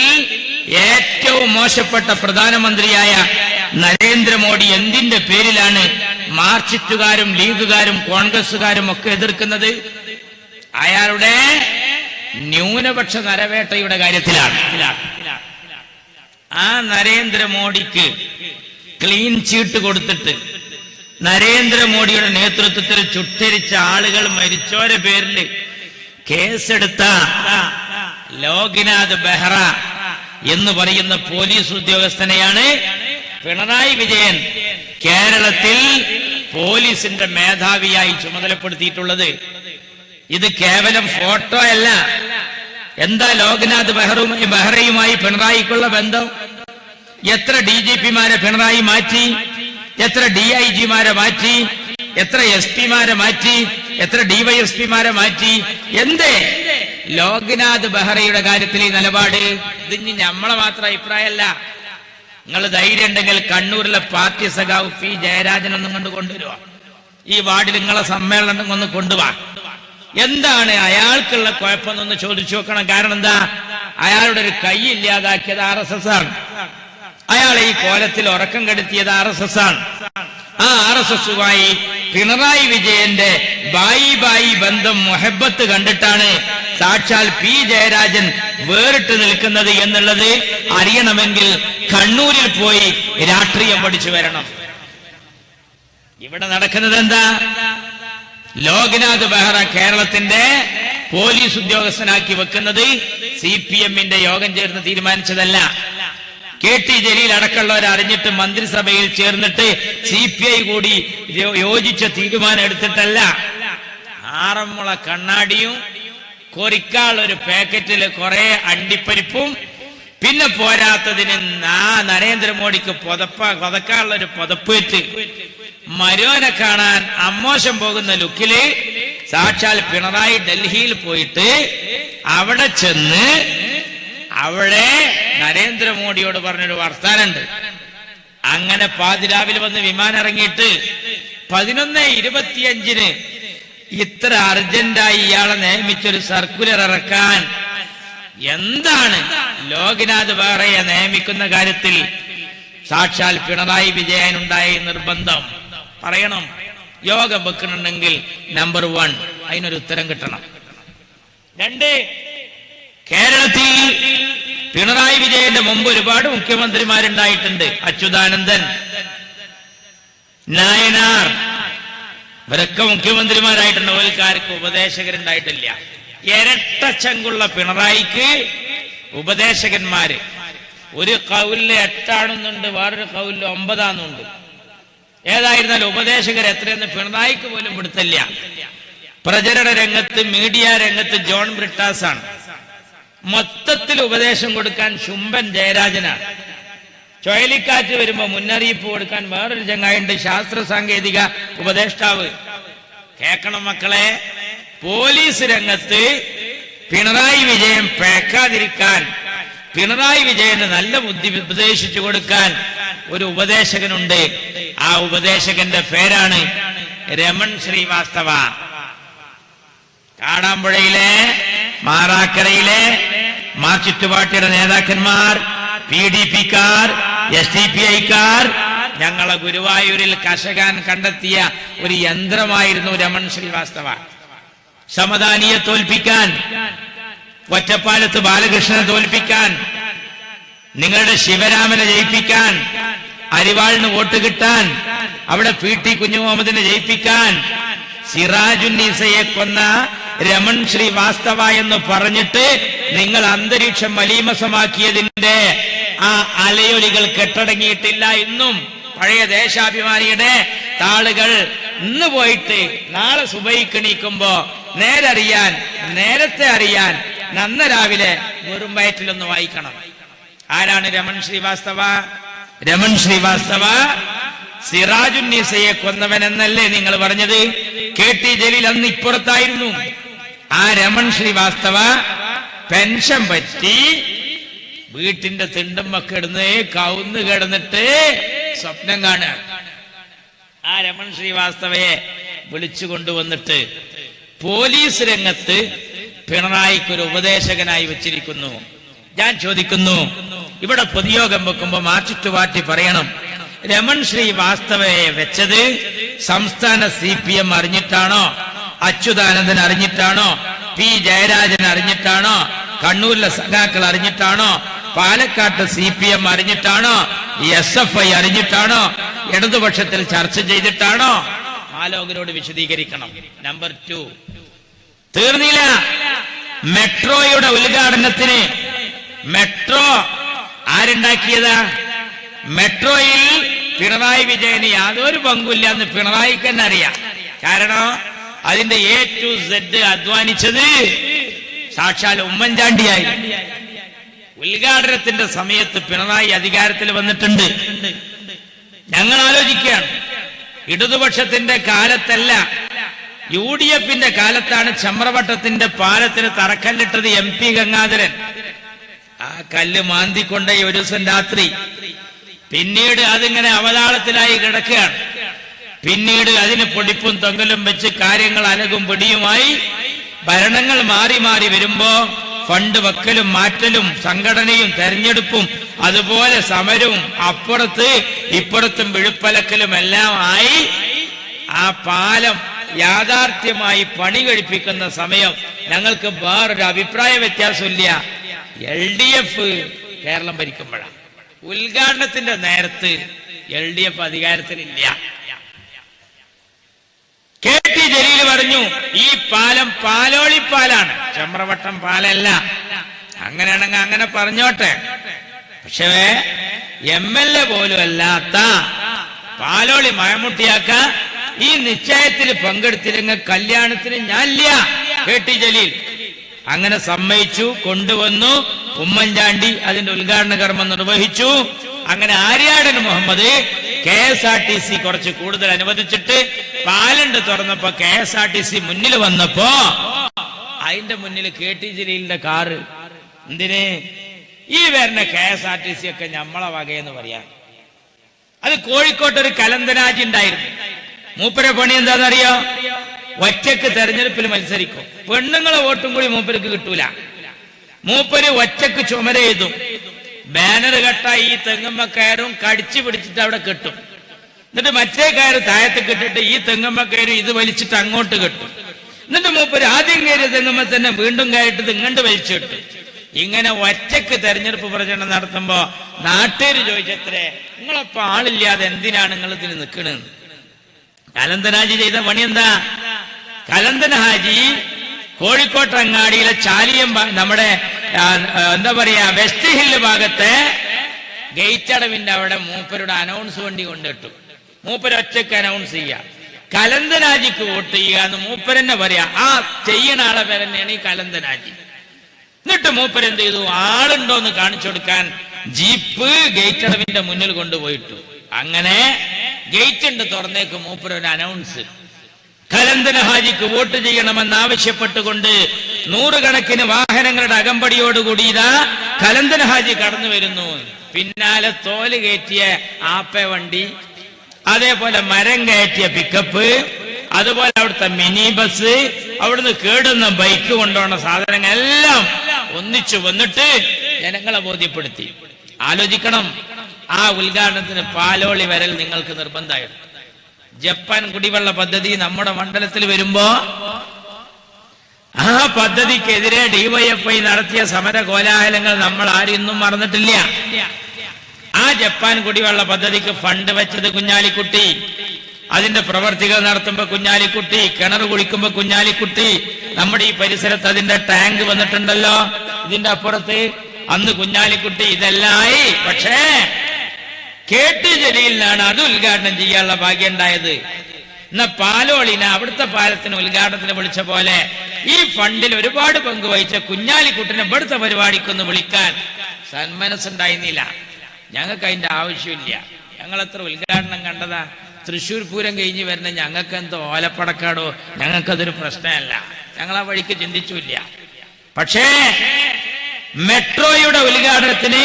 ഏറ്റവും മോശപ്പെട്ട പ്രധാനമന്ത്രിയായ നരേന്ദ്രമോദി എന്തിന്റെ പേരിലാണ് മാർക്സിസ്റ്റുകാരും ലീഗുകാരും കോൺഗ്രസുകാരും ഒക്കെ എതിർക്കുന്നത്? അയാളുടെ ന്യൂനപക്ഷ നരവേട്ടയുടെ കാര്യത്തിലാണ്. ആ നരേന്ദ്രമോദിക്ക് ക്ലീൻ ചീട്ട് കൊടുത്തിട്ട് നരേന്ദ്രമോദിയുടെ നേതൃത്വത്തിൽ ചുട്ടരിച്ച ആളുകൾ മരിച്ചോരെ പേരിൽ കേസെടുത്ത ലോക്നാഥ് ബെഹ്റ എന്ന് പറയുന്ന പോലീസ് ഉദ്യോഗസ്ഥനെയാണ് പിണറായി വിജയൻ കേരളത്തിൽ പോലീസിന്റെ മേധാവിയായി ചുമതലപ്പെടുത്തിയിട്ടുള്ളത്. ഇത് കേവലം ഫോട്ടോ അല്ല. എന്താ ലോക്നാഥ് ബെഹ്റയുമായി പിണറായിക്കുള്ള ബന്ധം? എത്ര DGPമാരെ പിണറായി മാറ്റി, എത്ര DIGമാരെ മാറ്റി, എത്ര SP-മാരെ മാറ്റി, എത്ര DYSPമാരെ മാറ്റി. എന്തേ ലോക്നാഥ് ബെഹ്റയുടെ കാര്യത്തിൽ ഈ നിലപാട്? ഇതിന് നമ്മളെ മാത്രം അഭിപ്രായമല്ല. നിങ്ങൾ ധൈര്യം ഉണ്ടെങ്കിൽ കണ്ണൂരിലെ പാർട്ടി സഖാവ് P. ജയരാജനൊന്നും കൊണ്ട് കൊണ്ടുവരുക. ഈ വാർഡിൽ നിങ്ങളെ സമ്മേളനം ഒന്ന് കൊണ്ടുപോവാ. എന്താണ് അയാൾക്കുള്ള കുഴപ്പമെന്നൊന്ന് ചോദിച്ചു നോക്കണം. കാരണം എന്താ? അയാളുടെ ഒരു കൈ ഇല്ലാതാക്കിയത് RSS ആണ്. അയാളെ ഈ കോലത്തിൽ ഉറക്കം കെടുത്തിയത് RSS ആണ്. ആ RSSുമായി പിണറായി വിജയന്റെ ബായി ബന്ധം മൊഹബത്ത് കണ്ടിട്ടാണ് സാക്ഷാൽ പി ജയരാജൻ വേറിട്ട് നിൽക്കുന്നത് എന്നുള്ളത് അറിയണമെങ്കിൽ കണ്ണൂരിൽ പോയി രാഷ്ട്രീയം പഠിച്ചു വരണം. ഇവിടെ നടക്കുന്നത് എന്താ? ലോക്നാഥ് ബെഹ്റ കേരളത്തിന്റെ പോലീസ് ഉദ്യോഗസ്ഥനാക്കി വെക്കുന്നത് CPM-ന്റെ യോഗം ചേർന്ന് തീരുമാനിച്ചതല്ല. KT ജലീൽ അടക്കമുള്ളവർ അറിഞ്ഞിട്ട് മന്ത്രിസഭയിൽ ചേർന്നിട്ട് CPI കൂടി യോജിച്ച തീരുമാനം എടുത്തിട്ടല്ല. ആറന്മുള കണ്ണാടിയും കൊറിക്കാൾ ഒരു പാക്കറ്റില് കുറെ അണ്ടിപ്പരിപ്പും പിന്നെ പോരാത്തതിന് നരേന്ദ്രമോദിക്ക് പുതക്കാനുള്ള ഒരു പുതപ്പേറ്റ് മരോനെ കാണാൻ അമ്മോശം പോകുന്ന ലുക്കില് സാക്ഷാൽ പിണറായി ഡൽഹിയിൽ പോയിട്ട് അവിടെ ചെന്ന് അവിടെ നരേന്ദ്രമോദിയോട് പറഞ്ഞൊരു വർത്താനുണ്ട്. അങ്ങനെ പാതിരാവിലെ വന്ന് വിമാനം ഇറങ്ങിയിട്ട് 11:25 ഇത്ര അർജന്റായി ഇയാളെ നിയമിച്ചൊരു സർക്കുലർ ഇറക്കാൻ എന്താണ് ലോക്നാഥ് ബെഹ്റയെ നിയമിക്കുന്ന കാര്യത്തിൽ സാക്ഷാൽ പിണറായി വിജയനുണ്ടായ നിർബന്ധം പറയണം. യോഗം വെക്കണമെങ്കിൽ നമ്പർ 1 അതിനൊരു ഉത്തരം കിട്ടണം. 2, കേരളത്തിൽ പിണറായി വിജയന്റെ മുമ്പ് ഒരുപാട് മുഖ്യമന്ത്രിമാരുണ്ടായിട്ടുണ്ട്. അച്യുതാനന്ദൻ, നായനാർ, ഇവരൊക്കെ മുഖ്യമന്ത്രിമാരായിട്ടുണ്ട്. ഓൽക്കാർക്ക് ഉപദേശകരുണ്ടായിട്ടില്ല. ഇരട്ടച്ചങ്കുള്ള പിണറായിക്ക് ഉപദേശകന്മാര് ഒരു കൗലില് 8 ആണെന്നുണ്ട്, വേറൊരു കൗലില് 9 ആണെന്നുണ്ട്. ഏതായിരുന്നാലും ഉപദേശകർ എത്രയെന്ന് പിണറായിക്ക് പോലും പിടുത്തില്ല. പ്രചരണ രംഗത്ത്, മീഡിയ രംഗത്ത് ജോൺ ബ്രിട്ടാസ് ആണ്. മൊത്തത്തിൽ ഉപദേശം കൊടുക്കാൻ ശുംഭൻ ജയരാജനാണ്. ചുഴലിക്കാറ്റ് വരുമ്പോ മുന്നറിയിപ്പ് കൊടുക്കാൻ വേറൊരു ചങ്ങായുണ്ട്, ശാസ്ത്ര സാങ്കേതിക ഉപദേഷ്ടാവ്. കേക്കണം മക്കളെ, പോലീസ് രംഗത്ത് പിണറായി വിജയൻ പേക്കാതിരിക്കാൻ, പിണറായി വിജയന് നല്ല ബുദ്ധി ഉപദേശിച്ചു കൊടുക്കാൻ ഒരു ഉപദേശകനുണ്ട്. ആ ഉപദേശകന്റെ പേരാണ് രമൺ ശ്രീവാസ്തവ. കാടാമ്പുഴയിലെ, മാറാക്കരയിലെ മാർക്സിസ്റ്റ് പാർട്ടിയുടെ നേതാക്കന്മാർ, PDP-ക്കാർ, SDPI-ക്കാർ ഞങ്ങളെ ഗുരുവായൂരിൽ കശകാൻ കണ്ടെത്തിയ ഒരു യന്ത്രമായിരുന്നു രമൺ ശ്രീവാസ്തവ. സമദാനിയെ തോൽപ്പിക്കാൻ, ഒറ്റപ്പാലത്ത് ബാലകൃഷ്ണനെ തോൽപ്പിക്കാൻ, നിങ്ങളുടെ ശിവരാമനെ ജയിപ്പിക്കാൻ, അരിവാളിന് വോട്ട് കിട്ടാൻ, അവിടെ PT കുഞ്ഞുമുഹമ്മദിനെ ജയിപ്പിക്കാൻ, സിറാജുന്നീസയെ കൊന്ന രമൺ ശ്രീവാസ്തവ എന്ന് പറഞ്ഞിട്ട് നിങ്ങൾ അന്തരീക്ഷം മലീമസമാക്കിയതിന്റെ ആ അലയൊലികൾ കെട്ടടങ്ങിയിട്ടില്ല. ഇന്നും പഴയ ദേശാഭിമാനിയുടെ താളുകൾ ഇന്ന് പോയിട്ട് നാളെ സുബഹിക്ക് എണീക്കുമ്പോ നേരത്തെ അറിയാൻ നന്ന രാവിലെ വെറും വയറ്റിലൊന്ന് വായിക്കണം. ആരാണ് രമൺ ശ്രീവാസ്തവ? രമൺ ശ്രീവാസ്തവ സിറാജുന്നീസയെ കൊന്നവൻ എന്നല്ലേ നിങ്ങൾ പറഞ്ഞത്? KT ജലീൽ അന്ന് ഇപ്പുറത്തായിരുന്നു. ആ രമൺ ശ്രീവാസ്തവ പെൻഷൻ പറ്റി വീട്ടിന്റെ തിണ്ടുമ്പൊക്കെ ഇടുന്ന് കവുന്ന് കിടന്നിട്ട് സ്വപ്നം കാണുക. ആ രമൺ ശ്രീവാസ്തവയെ വിളിച്ചു കൊണ്ടുവന്നിട്ട് പോലീസ് രംഗത്ത് പിണറായിക്കൊരു ഉപദേശകനായി വെച്ചിരിക്കുന്നു. ഞാൻ ചോദിക്കുന്നു, ഇവിടെ പൊതുയോഗം വെക്കുമ്പോ മാർക്സിസ്റ്റ് പാർട്ടി പറയണം, രമൺ ശ്രീവാസ്തവയെ വെച്ചത് സംസ്ഥാന CPM അറിഞ്ഞിട്ടാണോ, അച്യുതാനന്ദൻ അറിഞ്ഞിട്ടാണോ, P ജയരാജൻ അറിഞ്ഞിട്ടാണോ, കണ്ണൂരിലെ സഖാക്കൾ അറിഞ്ഞിട്ടാണോ, പാലക്കാട്ട് CPM അറിഞ്ഞിട്ടാണോ, SFI അറിഞ്ഞിട്ടാണോ, ഇടതുപക്ഷത്തിൽ ചർച്ച ചെയ്തിട്ടാണോ? ആലോകരോട് വിശദീകരിക്കണം. നമ്പർ 2, തീർന്നില്ല. മെട്രോയുടെ ഉദ്ഘാടനത്തിന് മെട്രോ ആരുണ്ടാക്കിയതാ? മെട്രോയിൽ പിണറായി വിജയന് യാതൊരു പങ്കുമില്ല എന്ന് പിണറായിക്ക് തന്നെ അറിയാം. കാരണം അതിന്റെ A to Z അധ്വാനിച്ചത് സാക്ഷാൽ ഉമ്മൻചാണ്ടിയായി. ഉദ്ഘാടനത്തിന്റെ സമയത്ത് പിണറായി അധികാരത്തിൽ വന്നിട്ടുണ്ട്. ഞങ്ങൾ ആലോചിക്കുകയാണ്, ഇടതുപക്ഷത്തിന്റെ കാലത്തല്ല, UDF-ന്റെ കാലത്താണ് ചമ്രവട്ടത്തിന്റെ പാലത്തിന് തറക്കല്ലിട്ടത് MP ഗംഗാധരൻ. ആ കല്ല് മാന്തിക്കൊണ്ട ഒരു ദിവസം രാത്രി. പിന്നീട് അതിങ്ങനെ അവതാളത്തിലായി കിടക്കുകയാണ്. പിന്നീട് അതിന് പൊടിപ്പും തൊങ്ങലും വെച്ച് കാര്യങ്ങൾ അലകും പിടിയുമായി ഭരണങ്ങൾ മാറി മാറി വരുമ്പോ ഫണ്ട് വെക്കലും മാറ്റലും സംഘടനയും തെരഞ്ഞെടുപ്പും അതുപോലെ സമരവും അപ്പുറത്ത് ഇപ്പുറത്തും വിഴുപ്പലക്കലും എല്ലാം ആയി ആ പാലം യാഥാർത്ഥ്യമായി പണി കഴിപ്പിക്കുന്ന സമയം ഞങ്ങൾക്ക് വേറൊരു അഭിപ്രായ വ്യത്യാസമില്ല. LDF കേരളം ഭരിക്കുമ്പോഴാണ്. ഉദ്ഘാടനത്തിന്റെ നേരത്ത് LDF അധികാരത്തിലില്ല. KT ജലീൽ പറഞ്ഞു ഈ പാലം പാലോളിപ്പാലാണ്, ചമ്രവട്ടം പാലല്ല. അങ്ങനെയാണെങ്കിൽ അങ്ങനെ പറഞ്ഞോട്ടെ. പക്ഷേ MLA പോലും അല്ലാത്ത പാലോളി മഴമുട്ടിയാക്ക ഈ നിശ്ചയത്തിൽ പങ്കെടുത്തില്ലെങ്കിൽ കല്യാണത്തിന് ഞാനില്ല. KT ജലീൽ അങ്ങനെ സമ്മതിച്ചു, കൊണ്ടുവന്നു. ഉമ്മൻചാണ്ടി അതിന്റെ ഉദ്ഘാടന കർമ്മം നിർവഹിച്ചു. അങ്ങനെ ആര്യാടൻ മുഹമ്മദ് KSRTC കുറച്ച് കൂടുതൽ അനുവദിച്ചിട്ട് പാലണ്ട് തുറന്നപ്പോ KSRTC മുന്നിൽ വന്നപ്പോ അതിന്റെ മുന്നിൽ KT ജലീലിന്റെ കാറ്. എന്തിന്? ഈ വരുന്ന KSRTC ഒക്കെ നമ്മളെ വകയെന്ന് പറയാൻ. അത് കോഴിക്കോട്ട് ഒരു കലന്തനാജി ഉണ്ടായിരുന്നു. മൂപ്പരെ പണി എന്താണെന്നറിയോ? ഒറ്റക്ക് തെരഞ്ഞെടുപ്പിൽ മത്സരിക്കും. പെണ്ണുങ്ങളെ വോട്ടും കൂടി മൂപ്പർക്ക് കിട്ടൂല. മൂപ്പര് ഒറ്റക്ക് ചുമര എഴുതും. ബാനർ കെട്ട ഈ തെങ്ങമ്മക്കയറും കടിച്ചു പിടിച്ചിട്ട് അവിടെ കെട്ടും. എന്നിട്ട് മറ്റേ കയറ് താഴത്ത് കെട്ടിട്ട് ഈ തെങ്ങമ്മക്കയറും ഇത് വലിച്ചിട്ട് അങ്ങോട്ട് കെട്ടും. എന്നിട്ട് മൂപ്പര് ആദ്യം കയറിയ തെങ്ങമ്മ തന്നെ വീണ്ടും കയറിട്ട് ഇങ്ങോട്ട് വലിച്ചു കെട്ടും. ഇങ്ങനെ ഒറ്റക്ക് തെരഞ്ഞെടുപ്പ് പ്രചരണം നടത്തുമ്പോ നാട്ടുകാർ ചോദിച്ചത്രേ, നിങ്ങളപ്പോ ആളില്ലാതെ എന്തിനാണ് നിങ്ങൾ ഇതിന് നിൽക്കണെന്ന്. കലന്തനാജി ചെയ്ത പണി എന്താ? കലന്തൻ ഹാജി കോഴിക്കോട്ട് അങ്ങാടിയിലെ ചാലിയം നമ്മുടെ എന്താ പറയാ വെസ്റ്റ് ഹില്ല് ഭാഗത്തെ ഗേറ്റ് അടവിന്റെ അവിടെ മൂപ്പരുടെ അനൗൺസ് വണ്ടി കൊണ്ടിട്ടു. മൂപ്പര് ഒറ്റക്ക് അനൗൺസ് ചെയ്യുക, കലന്തനാജിക്ക് വോട്ട് ചെയ്യുക എന്ന് മൂപ്പരെന്നെ പറയാ. ആ ചെയ്യണ ആളെ പേരെന്നെയാണ് ഈ കലന്തനാജി. എന്നിട്ട് മൂപ്പര് എന്ത് ചെയ്തു? ആളുണ്ടോന്ന് കാണിച്ചു കൊടുക്കാൻ ജീപ്പ് ഗേറ്റ് അടവിന്റെ മുന്നിൽ കൊണ്ടുപോയിട്ടു. അങ്ങനെ ഗേറ്റ് ഉണ്ട് തുറന്നേക്ക് മൂപ്പര് ഒരു അനൗൺസ്, കലന്തൻ ഹാജിക്ക് വോട്ട് ചെയ്യണമെന്ന് ആവശ്യപ്പെട്ടുകൊണ്ട് നൂറുകണക്കിന് വാഹനങ്ങളുടെ അകമ്പടിയോടുകൂടി ഇതാ കലന്തൻ ഹാജി കടന്നു വരുന്നു. പിന്നാലെ തോല് കയറ്റിയ ആപ്പ വണ്ടി, അതേപോലെ മരം കയറ്റിയ പിക്കപ്പ്, അതുപോലെ അവിടുത്തെ മിനി ബസ്, അവിടുന്ന് കേടുന്ന ബൈക്ക് കൊണ്ടുപോകുന്ന സാധനങ്ങൾ എല്ലാം ഒന്നിച്ചു വന്നിട്ട് ജനങ്ങളെ ബോധ്യപ്പെടുത്തി. ആലോചിക്കണം, ആ ഉദ്ഘാടനത്തിന് പാലോളി വരൽ നിങ്ങൾക്ക് നിർബന്ധമായിരുന്നു. ജപ്പാൻ കുടിവെള്ള പദ്ധതി നമ്മുടെ മണ്ഡലത്തിൽ വരുമ്പോ ആ പദ്ധതിക്കെതിരെ DYFI നടത്തിയ സമര കോലാഹലങ്ങൾ നമ്മൾ ആരും ഇന്നും മറന്നിട്ടില്ല. ആ ജപ്പാൻ കുടിവെള്ള പദ്ധതിക്ക് ഫണ്ട് വെച്ചത് കുഞ്ഞാലിക്കുട്ടി, അതിന്റെ പ്രവർത്തികൾ നടത്തുമ്പോ കുഞ്ഞാലിക്കുട്ടി, കിണർ കുഴിക്കുമ്പോ കുഞ്ഞാലിക്കുട്ടി, നമ്മുടെ ഈ പരിസരത്ത് അതിന്റെ ടാങ്ക് വന്നിട്ടുണ്ടല്ലോ ഇതിന്റെ അപ്പുറത്ത്, അന്ന് കുഞ്ഞാലിക്കുട്ടി. ഇതെല്ലായി. പക്ഷേ KT ജലീലിനാണ് അത് ഉദ്ഘാടനം ചെയ്യാനുള്ള ഭാഗ്യം ഉണ്ടായത്. എന്നാ പാലോളിനെ അവിടുത്തെ പാലത്തിന് ഉദ്ഘാടനത്തിന് വിളിച്ച പോലെ ഈ ഫണ്ടിൽ ഒരുപാട് പങ്ക് വഹിച്ച കുഞ്ഞാലിക്കുട്ടിനെ ഇവിടുത്തെ പരിപാടിക്കൊന്ന് വിളിക്കാൻ സന്മനസ്സുണ്ടായിരുന്നില്ല. ഞങ്ങൾക്ക് അതിന്റെ ആവശ്യമില്ല. ഞങ്ങൾ എത്ര ഉദ്ഘാടനം കണ്ടതാ. തൃശ്ശൂർ പൂരം കഴിഞ്ഞ് വരുന്ന ഞങ്ങൾക്ക് എന്തോ ഓലപ്പടക്കാടോ, ഞങ്ങൾക്കതൊരു പ്രശ്നമല്ല. ഞങ്ങൾ ആ വഴിക്ക് ചിന്തിച്ചില്ല. പക്ഷേ മെട്രോയുടെ ഉദ്ഘാടനത്തിന്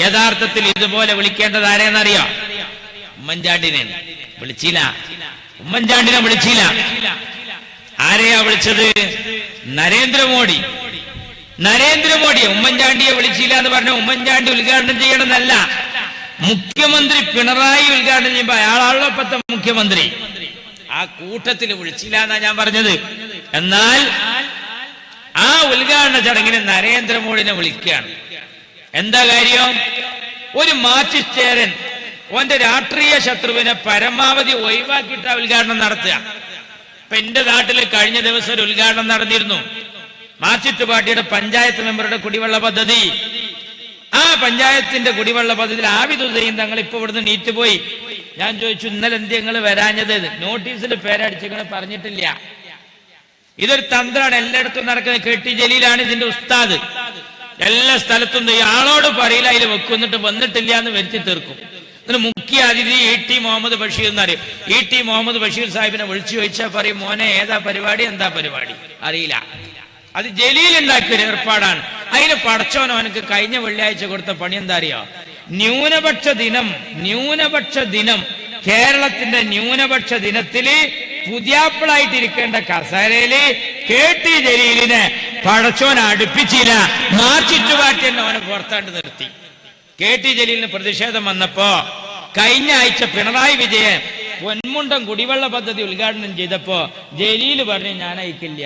യഥാർത്ഥത്തിൽ ഇതുപോലെ വിളിക്കേണ്ടത് ആരെയെന്നറിയോ? ഉമ്മൻചാണ്ടിനെ വിളിച്ചില്ല. ഉമ്മൻചാണ്ടിനെ വിളിച്ചില്ല. ആരെയാ വിളിച്ചത്? നരേന്ദ്രമോദി. ഉമ്മൻചാണ്ടിയെ വിളിച്ചില്ല എന്ന് പറഞ്ഞ ഉമ്മൻചാണ്ടി ഉദ്ഘാടനം ചെയ്യണമെന്നല്ല. മുഖ്യമന്ത്രി പിണറായി ഉദ്ഘാടനം ചെയ്യുമ്പോ അയാളാണല്ലോ ഇപ്പത്തെ മുഖ്യമന്ത്രി. ആ കൂട്ടത്തിൽ വിളിച്ചില്ല എന്നാ ഞാൻ പറഞ്ഞത്. എന്നാൽ ആ ഉദ്ഘാടന ചടങ്ങിന് നരേന്ദ്രമോദിനെ വിളിക്കുകയാണ്. എന്താ കാര്യം? ഒരു മാർക്സിസ്റ്റുകാരൻ ഓന്റെ രാഷ്ട്രീയ ശത്രുവിനെ പരമാവധി ഒഴിവാക്കിയിട്ട് ഉദ്ഘാടനം നടത്തുക. ഇപ്പൊ എന്റെ നാട്ടിൽ കഴിഞ്ഞ ദിവസം ഒരു ഉദ്ഘാടനം നടന്നിരുന്നു. മാർക്സിസ്റ്റ് പാർട്ടിയുടെ പഞ്ചായത്ത് മെമ്പറുടെ കുടിവെള്ള പദ്ധതി. ആ പഞ്ചായത്തിന്റെ കുടിവെള്ള പദ്ധതിയിൽ ആബിദുദ്ദീൻ തങ്ങൾ ഇപ്പൊ ഇവിടുന്ന് നീറ്റുപോയി. ഞാൻ ചോദിച്ചു, ഇന്നലെ എന്ത് ഞങ്ങൾ വരാഞ്ഞത്? നോട്ടീസിൽ പേരടിച്ചിങ്ങനെ പറഞ്ഞിട്ടില്ല. ഇതൊരു തന്ത്രമാണ്, എല്ലായിടത്തും നടക്കുന്നത്. KT ജലീലാണ് ഇതിന്റെ ഉസ്താദ്. എല്ലാ സ്ഥലത്തും ആളോട് പറയില്ല, അതിൽ വെക്കുന്നിട്ട് വന്നിട്ടില്ല എന്ന് വരുത്തി തീർക്കും. എന്നിട്ട് മുഖ്യ അതിഥി ET മുഹമ്മദ് ബഷീർ എന്നറിയും. ET മുഹമ്മദ് ബഷീർ സാഹിബിനെ വിളിച്ചു ചോദിച്ചാൽ പറയും, മോനെ ഏതാ പരിപാടി, എന്താ പരിപാടി അറിയില്ല. അത് ജലീൽ ഉണ്ടാക്കിയ ഒരു ഏർപ്പാടാണ്. അതിന് പടച്ചോനോ എനിക്ക് കഴിഞ്ഞ വെള്ളിയാഴ്ച കൊടുത്ത പണി എന്താ അറിയോ? ന്യൂനപക്ഷ ദിനം കേരളത്തിന്റെ ന്യൂനപക്ഷ ദിനത്തില് പുതിയാപ്പിളായിട്ടിരിക്കേണ്ട കസേരയില് KT ജലീലിനെ പടച്ചോൻ അടുപ്പിച്ചില്ല. മാർക്സിസ്റ്റ് പാർട്ടി തന്നെ അവനെ പുറത്താണ്ട് നിർത്തി. KT ജലീലിന് പ്രതിഷേധം വന്നപ്പോ കഴിഞ്ഞ ആഴ്ച പിണറായി വിജയൻ പൊന്മുണ്ടം കുടിവെള്ള പദ്ധതി ഉദ്ഘാടനം ചെയ്തപ്പോ ജലീല് പറഞ്ഞു ഞാൻ അയക്കില്ല.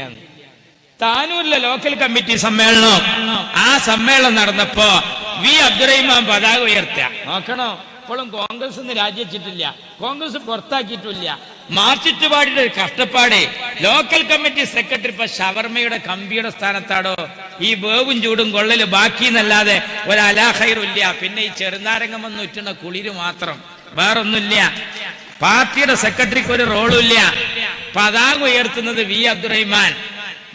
താനൂരിലെ ലോക്കൽ കമ്മിറ്റി സമ്മേളനം, ആ സമ്മേളനം നടന്നപ്പോ വി അബ്ദുറഹിമാൻ പതാക ഉയർത്തുക. നോക്കണോ, ഇപ്പോഴും കോൺഗ്രസ് ഒന്നും രാജിവെച്ചിട്ടില്ല, കോൺഗ്രസ് പുറത്താക്കിയിട്ടില്ല. മാർച്ചിട്ട് പാടിയുടെ കഷ്ടപ്പാട്. ലോക്കൽ കമ്മിറ്റി സെക്രട്ടറി ഇപ്പൊ ഷവർമയുടെ കമ്പിയുടെ സ്ഥാനത്താടോ. ഈ വേവും ചൂടും കൊള്ളല് ബാക്കി എന്നല്ലാതെ ഒരു അലാഖൈറില്ല. പിന്നെ ഈ ചെറുനാരങ്ങം വന്ന് ഉറ്റുന്ന കുളിര് മാത്രം, വേറൊന്നുമില്ല. പാർട്ടിയുടെ സെക്രട്ടറിക്ക് ഒരു റോളും ഇല്ല. പതാക ഉയർത്തുന്നത് വി അബ്ദുറഹിമാൻ.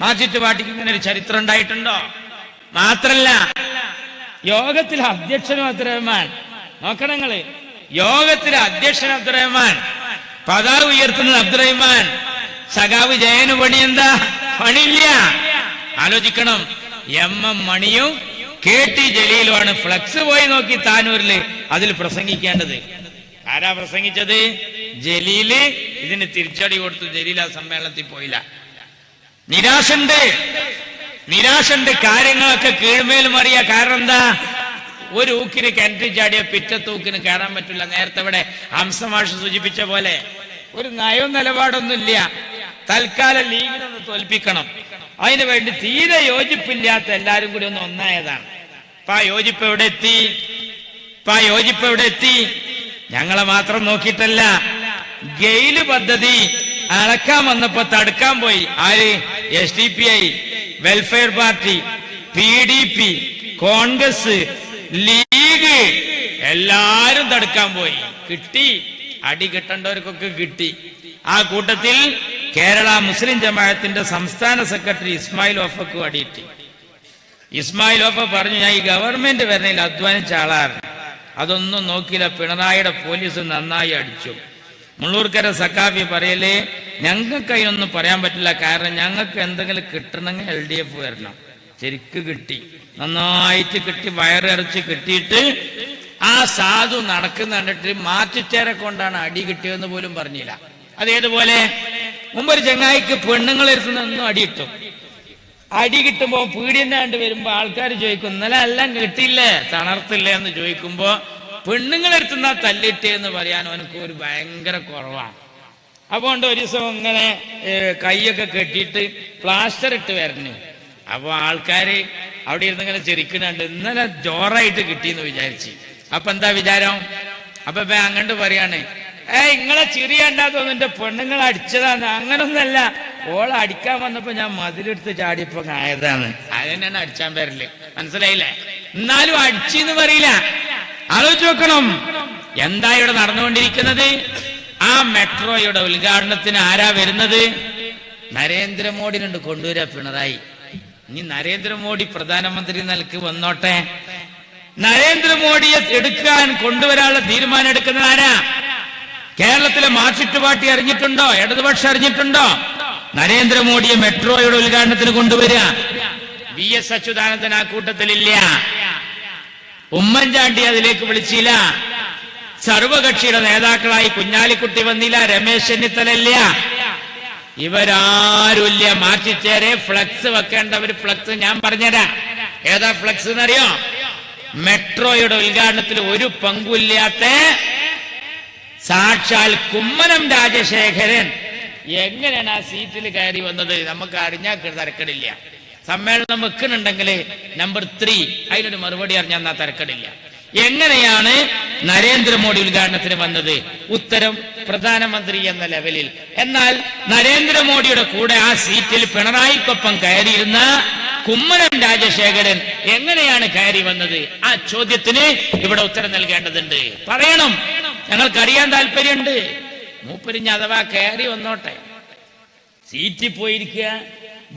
മാർച്ചിട്ട് പാർട്ടിക്ക് ഇങ്ങനെ ഒരു ചരിത്രം ഉണ്ടായിട്ടുണ്ടോ? മാത്രല്ല യോഗത്തിലെ അധ്യക്ഷനും അബ്ദുറഹിമാൻ. നോക്കണങ്ങള്, യോഗത്തിലെ അധ്യക്ഷൻ അബ്ദുറഹിമാൻ, പതാക ഉയർത്തുന്നത് അബ്ദുറഹിമാൻ. സഖാവ് ജയന് പണി എന്താ? പണിയില്ല. ആലോചിക്കണം. എം മണിയും KT ജലീലുമാണ് ഫ്ലക്സ് പോയി നോക്കി താനൂരില് അതിൽ പ്രസംഗിക്കേണ്ടത്. ആരാ പ്രസംഗിച്ചത്? ജലീല്. ഇതിന് തിരിച്ചടി കൊടുത്തു. ജലീൽ ആ സമ്മേളനത്തിൽ പോയില്ല. നിരാശണ്ട്. കാര്യങ്ങളൊക്കെ കീഴ്മേൽ മറിയ. കാരണം എന്താ? ഒരു ഊക്കിന് കിണറ്റി ചാടിയ പിറ്റത്തെ ഊക്കിന് കയറാൻ പറ്റില്ല. നേരത്തെ ഇവിടെ ഹംസമാഷ് സൂചിപ്പിച്ച പോലെ ഒരു നയവും നിലപാടൊന്നുമില്ല. തൽക്കാലം ലീഗിനൊന്ന് തോൽപ്പിക്കണം. അതിനു വേണ്ടി തീരെ യോജിപ്പില്ലാത്ത എല്ലാരും കൂടി ഒന്ന് ഒന്നായതാണ്. ആ യോജിപ്പ് എവിടെ എത്തി? ഞങ്ങളെ മാത്രം നോക്കിയിട്ടല്ല. ഗെയില് പദ്ധതി അളക്കാൻ വന്നപ്പോ തടുക്കാൻ പോയി. ആര്? SDPI, welfare party, PDP, Congress, league, എല്ലാരും തടുക്കാൻ പോയി. കിട്ടി. അടി കിട്ടേണ്ടവർക്കൊക്കെ കിട്ടി. ആ കൂട്ടത്തിൽ കേരള മുസ്ലിം ജമാഅത്തിന്റെ സംസ്ഥാന സെക്രട്ടറി ഇസ്മായിൽ ഓഫക്ക് അടിയിട്ടി. ഇസ്മായിൽ ഓഫ പറഞ്ഞു, ഞാൻ ഈ ഗവൺമെന്റ് വരുന്നതിൽ അധ്വാനിച്ച ആളാണ്. അതൊന്നും നോക്കിയില്ല. പിണറായിയുടെ പോലീസ് നന്നായി അടിച്ചു. മുള്ളൂർക്കര സഖാഫി പറയലേ, ഞങ്ങൾക്ക് അതിനൊന്നും പറയാൻ പറ്റില്ല. കാരണം ഞങ്ങൾക്ക് എന്തെങ്കിലും കിട്ടണമെങ്കിൽ LDF വരണം. ശരിക്ക് കിട്ടി, നന്നായിട്ട് കിട്ടി, വയറിറച്ച് കിട്ടിയിട്ട് ആ സാധു നടക്കുന്ന കണ്ടിട്ട് മാറ്റിച്ചേരെ കൊണ്ടാണ് അടി കിട്ടിയതെന്ന് പോലും പറഞ്ഞില്ല. അതേതുപോലെ മുമ്പൊരു ചങ്ങായിക്ക് പെണ്ണുങ്ങളെടുത്തുനിന്നും അടി കിട്ടും. അടി കിട്ടുമ്പോ പീഡിയന്റെ കണ്ട് വരുമ്പോ ആൾക്കാർ ചോദിക്കും, ഇന്നലെ എല്ലാം കിട്ടിയില്ലേ, തണർത്തില്ലേ എന്ന് ചോദിക്കുമ്പോ പെണ്ണുങ്ങളെടുത്തുന്ന തല്ലിട്ടേന്ന് പറയാൻ അവനക്ക് ഒരു ഭയങ്കര കുറവാണ്. അതുകൊണ്ട് ഒരു ദിവസം ഇങ്ങനെ കൈയൊക്കെ കെട്ടിയിട്ട് പ്ലാസ്റ്റർ ഇട്ട് വരണു. അപ്പൊ ആൾക്കാര് അവിടെ ഇരുന്ന് ഇങ്ങനെ ചിരിക്കുന്നുണ്ട്. ഇന്നലെ ജോറായിട്ട് കിട്ടിയെന്ന് വിചാരിച്ചു. അപ്പൊ എന്താ വിചാരം? അപ്പൊ അങ്ങോട്ട് പറയാണ്, ഇങ്ങളെ ചിരി കണ്ടാത്തോന്നും എന്റെ പെണ്ണുങ്ങൾ അടിച്ചതാണ്. അങ്ങനൊന്നല്ല, ഓളെ അടിക്കാൻ വന്നപ്പോ ഞാൻ മതിലെടുത്ത് ചാടിയപ്പോ ആയതാണ്. അതിനാണ് അടിച്ചാൻ വരല്. മനസ്സിലായില്ലേ? എന്നാലും അടിച്ചെന്ന് പറയില്ല. ആലോചിച്ച് നോക്കണം എന്താ ഇവിടെ നടന്നുകൊണ്ടിരിക്കുന്നത്. ആ മെട്രോയുടെ ഉദ്ഘാടനത്തിന് ആരാ വരുന്നത്? നരേന്ദ്രമോദിനുണ്ട് കൊണ്ടുവരാ പിണറായി. ഇനി നരേന്ദ്രമോദി പ്രധാനമന്ത്രി നിലക്ക് വന്നോട്ടെ. നരേന്ദ്രമോദിയെ എടുക്കാൻ കൊണ്ടുവരാനുള്ള തീരുമാനം എടുക്കുന്നത് ആരാ? കേരളത്തിലെ മാർക്സിസ്റ്റ് പാർട്ടി അറിഞ്ഞിട്ടുണ്ടോ? ഇടതുപക്ഷം അറിഞ്ഞിട്ടുണ്ടോ? നരേന്ദ്രമോദിയെ മെട്രോയുടെ ഉദ്ഘാടനത്തിന് കൊണ്ടുവരിക. VS അച്യുതാനന്ദൻ ആ കൂട്ടത്തിലില്ല. ഉമ്മൻചാണ്ടി അതിലേക്ക് വിളിച്ചില്ല. സർവകക്ഷിയുടെ നേതാക്കളായി കുഞ്ഞാലിക്കുട്ടി വന്നില്ല. രമേശ് ചെന്നിത്തല ഇല്ല. ഇവരാരുമില്ല. മാറ്റിച്ചേരെ ഫ്ലക്സ് വെക്കേണ്ടവർ ഫ്ലക്സ് ഞാൻ പറഞ്ഞുതരാം. ഏതാ ഫ്ലക്സ് എന്നറിയോ? മെട്രോയുടെ ഉദ്ഘാടനത്തിൽ ഒരു പങ്കുമില്ലാത്ത സാക്ഷാൽ കുമ്മനം രാജശേഖരൻ എങ്ങനെയാണ് ആ സീറ്റിൽ കയറി വന്നത്? നമുക്ക് അറിഞ്ഞാൽ തരക്കടില്ല. സമ്മേളനം വെക്കുന്നുണ്ടെങ്കിൽ നമ്പർ 3 അതിനൊരു മറുപടി അറിഞ്ഞാൽ തരക്കടില്ല. എങ്ങനെയാണ് നരേന്ദ്രമോദി ഉദ്ഘാടനത്തിന് വന്നത്? ഉത്തരം പ്രധാനമന്ത്രി എന്ന ലെവലിൽ. എന്നാൽ നരേന്ദ്രമോദിയുടെ കൂടെ ആ സീറ്റിൽ പിണറായിക്കൊപ്പം കയറിയിരുന്ന കുമ്മനം രാജശേഖരൻ എങ്ങനെയാണ് കയറി വന്നത്? ആ ചോദ്യത്തിന് ഇവിടെ ഉത്തരം നൽകേണ്ടതുണ്ട്. പറയണം, ഞങ്ങൾക്കറിയാൻ താല്പര്യമുണ്ട്. മൂപ്പരിഞ്ഞ് അഥവാ കയറി വന്നോട്ടെ. സീറ്റിൽ പോയിരിക്കുക,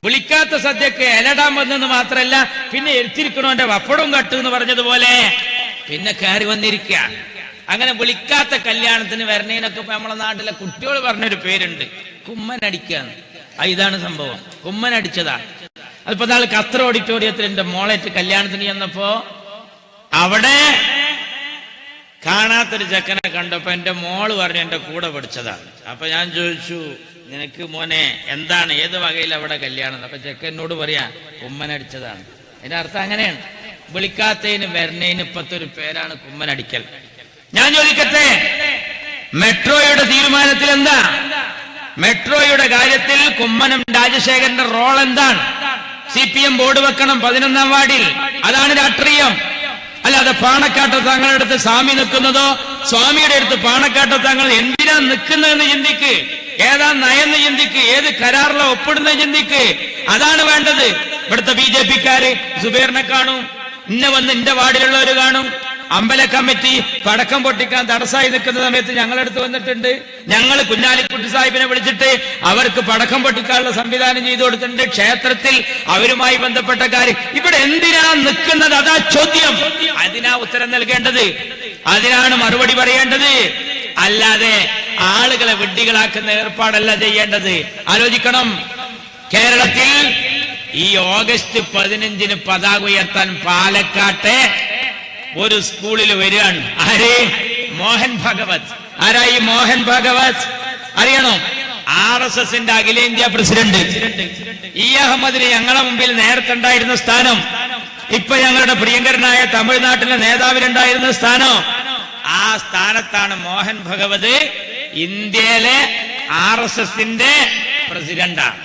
വിളിക്കാത്ത സദ്യക്ക് ഇലടാൻ വന്നെന്ന് മാത്രല്ല, പിന്നെ എരിച്ചിരിക്കണോന്റെ വപ്പടവും കട്ടു എന്ന് പറഞ്ഞതുപോലെ പിന്നെ കയറി വന്നിരിക്കുക. അങ്ങനെ വിളിക്കാത്ത കല്യാണത്തിന് വരണേനൊക്കെ ഇപ്പൊ നമ്മളെ നാട്ടിലെ കുട്ടികൾ പറഞ്ഞൊരു പേരുണ്ട്, കുമ്മനടിക്കാന്ന്. ഇതാണ് സംഭവം, കുമ്മനടിച്ചതാണ്. അതിപ്പോ നാളെ ഖത്തർ ഓഡിറ്റോറിയത്തിൽ എന്റെ മോളേറ്റ് കല്യാണത്തിന് ചെന്നപ്പോ അവിടെ കാണാത്തൊരു ചെക്കനെ കണ്ടപ്പോ എന്റെ മോള് പറഞ്ഞു എന്റെ കൂടെ പഠിച്ചതാണ്. അപ്പൊ ഞാൻ ചോദിച്ചു, നിനക്ക് മോനെ എന്താണ്, ഏത് വകയിൽ അവിടെ കല്യാണം? അപ്പൊ ചെക്കനോട് പറയാ കുമ്മനടിച്ചതാണ്. അതിന്റെ അർത്ഥം അങ്ങനെയാണ്, വിളിക്കാത്തതിന് വരണേന് ഇപ്പത്തെ ഒരു പേരാണ് കുമ്മനടിക്കൽ. ഞാൻ ചോദിക്കട്ടെ, മെട്രോയുടെ തീരുമാനത്തിൽ എന്താ? മെട്രോയുടെ കാര്യത്തിൽ കുമ്മനം രാജശേഖരന്റെ റോൾ എന്താണ്? CPM ബോർഡ് വെക്കണം 11ാം വാർഡിൽ. അതാണ് രാഷ്ട്രീയം. അല്ലാതെ പാണക്കാട്ട് തങ്ങളുടെ അടുത്ത് സ്വാമി നിൽക്കുന്നതോ സ്വാമിയുടെ അടുത്ത് പാണക്കാട്ട് തങ്ങൾ എന്തിനാ നിൽക്കുന്നതെന്ന് ചിന്തിക്ക്, ഏതാ നയെന്ന് ചിന്തിക്ക്, ഏത് കരാറിലോ ഒപ്പിടുന്ന ചിന്തിക്ക്. അതാണ് വേണ്ടത്. ഇവിടുത്തെ BJP-ക്കാര് സുബൈറിനെ കാണും, ഇന്നെ വന്ന് എന്റെ വാർഡിലുള്ളവർ കാണും. അമ്പല കമ്മിറ്റി പടക്കം പൊട്ടിക്കാൻ തടസ്സമായി നിൽക്കുന്ന സമയത്ത് ഞങ്ങളടുത്ത് വന്നിട്ടുണ്ട്. ഞങ്ങൾ കുഞ്ഞാലിക്കുട്ടി സാഹിബിനെ വിളിച്ചിട്ട് അവർക്ക് പടക്കം പൊട്ടിക്കാനുള്ള സംവിധാനം ചെയ്തു കൊടുത്തിട്ടുണ്ട്. ക്ഷേത്രത്തിൽ അവരുമായി ബന്ധപ്പെട്ട കാര്യം. ഇവിടെ എന്തിനാ നിൽക്കുന്നത്? അതാ ചോദ്യം. അതിനാ ഉത്തരം നൽകേണ്ടത്, അതിനാണ് മറുപടി പറയേണ്ടത്. അല്ലാതെ ആളുകളെ വിഡ്ഢികളാക്കുന്ന ഏർപ്പാടല്ല ചെയ്യേണ്ടത്. ആലോചിക്കണം. കേരളത്തിൽ ഈ ഓഗസ്റ്റ് 15 പതാക ഉയർത്താൻ പാലക്കാട്ടെ ഒരു സ്കൂളിൽ വരികയാണ്. ആര്? മോഹൻ ഭഗവത്. ആരായി മോഹൻ ഭഗവത്? അറിയണോ? RSSന്റെ അഖിലേന്ത്യാ പ്രസിഡന്റ്. അഹമ്മദിന് ഞങ്ങളുടെ മുമ്പിൽ നേരത്തെ ഉണ്ടായിരുന്ന സ്ഥാനം, ഇപ്പൊ ഞങ്ങളുടെ പ്രിയങ്കരനായ തമിഴ്നാട്ടിലെ നേതാവിനുണ്ടായിരുന്ന സ്ഥാനം, ആ സ്ഥാനത്താണ് മോഹൻ ഭഗവത് ഇന്ത്യയിലെ RSSന്റെ പ്രസിഡന്റാണ്.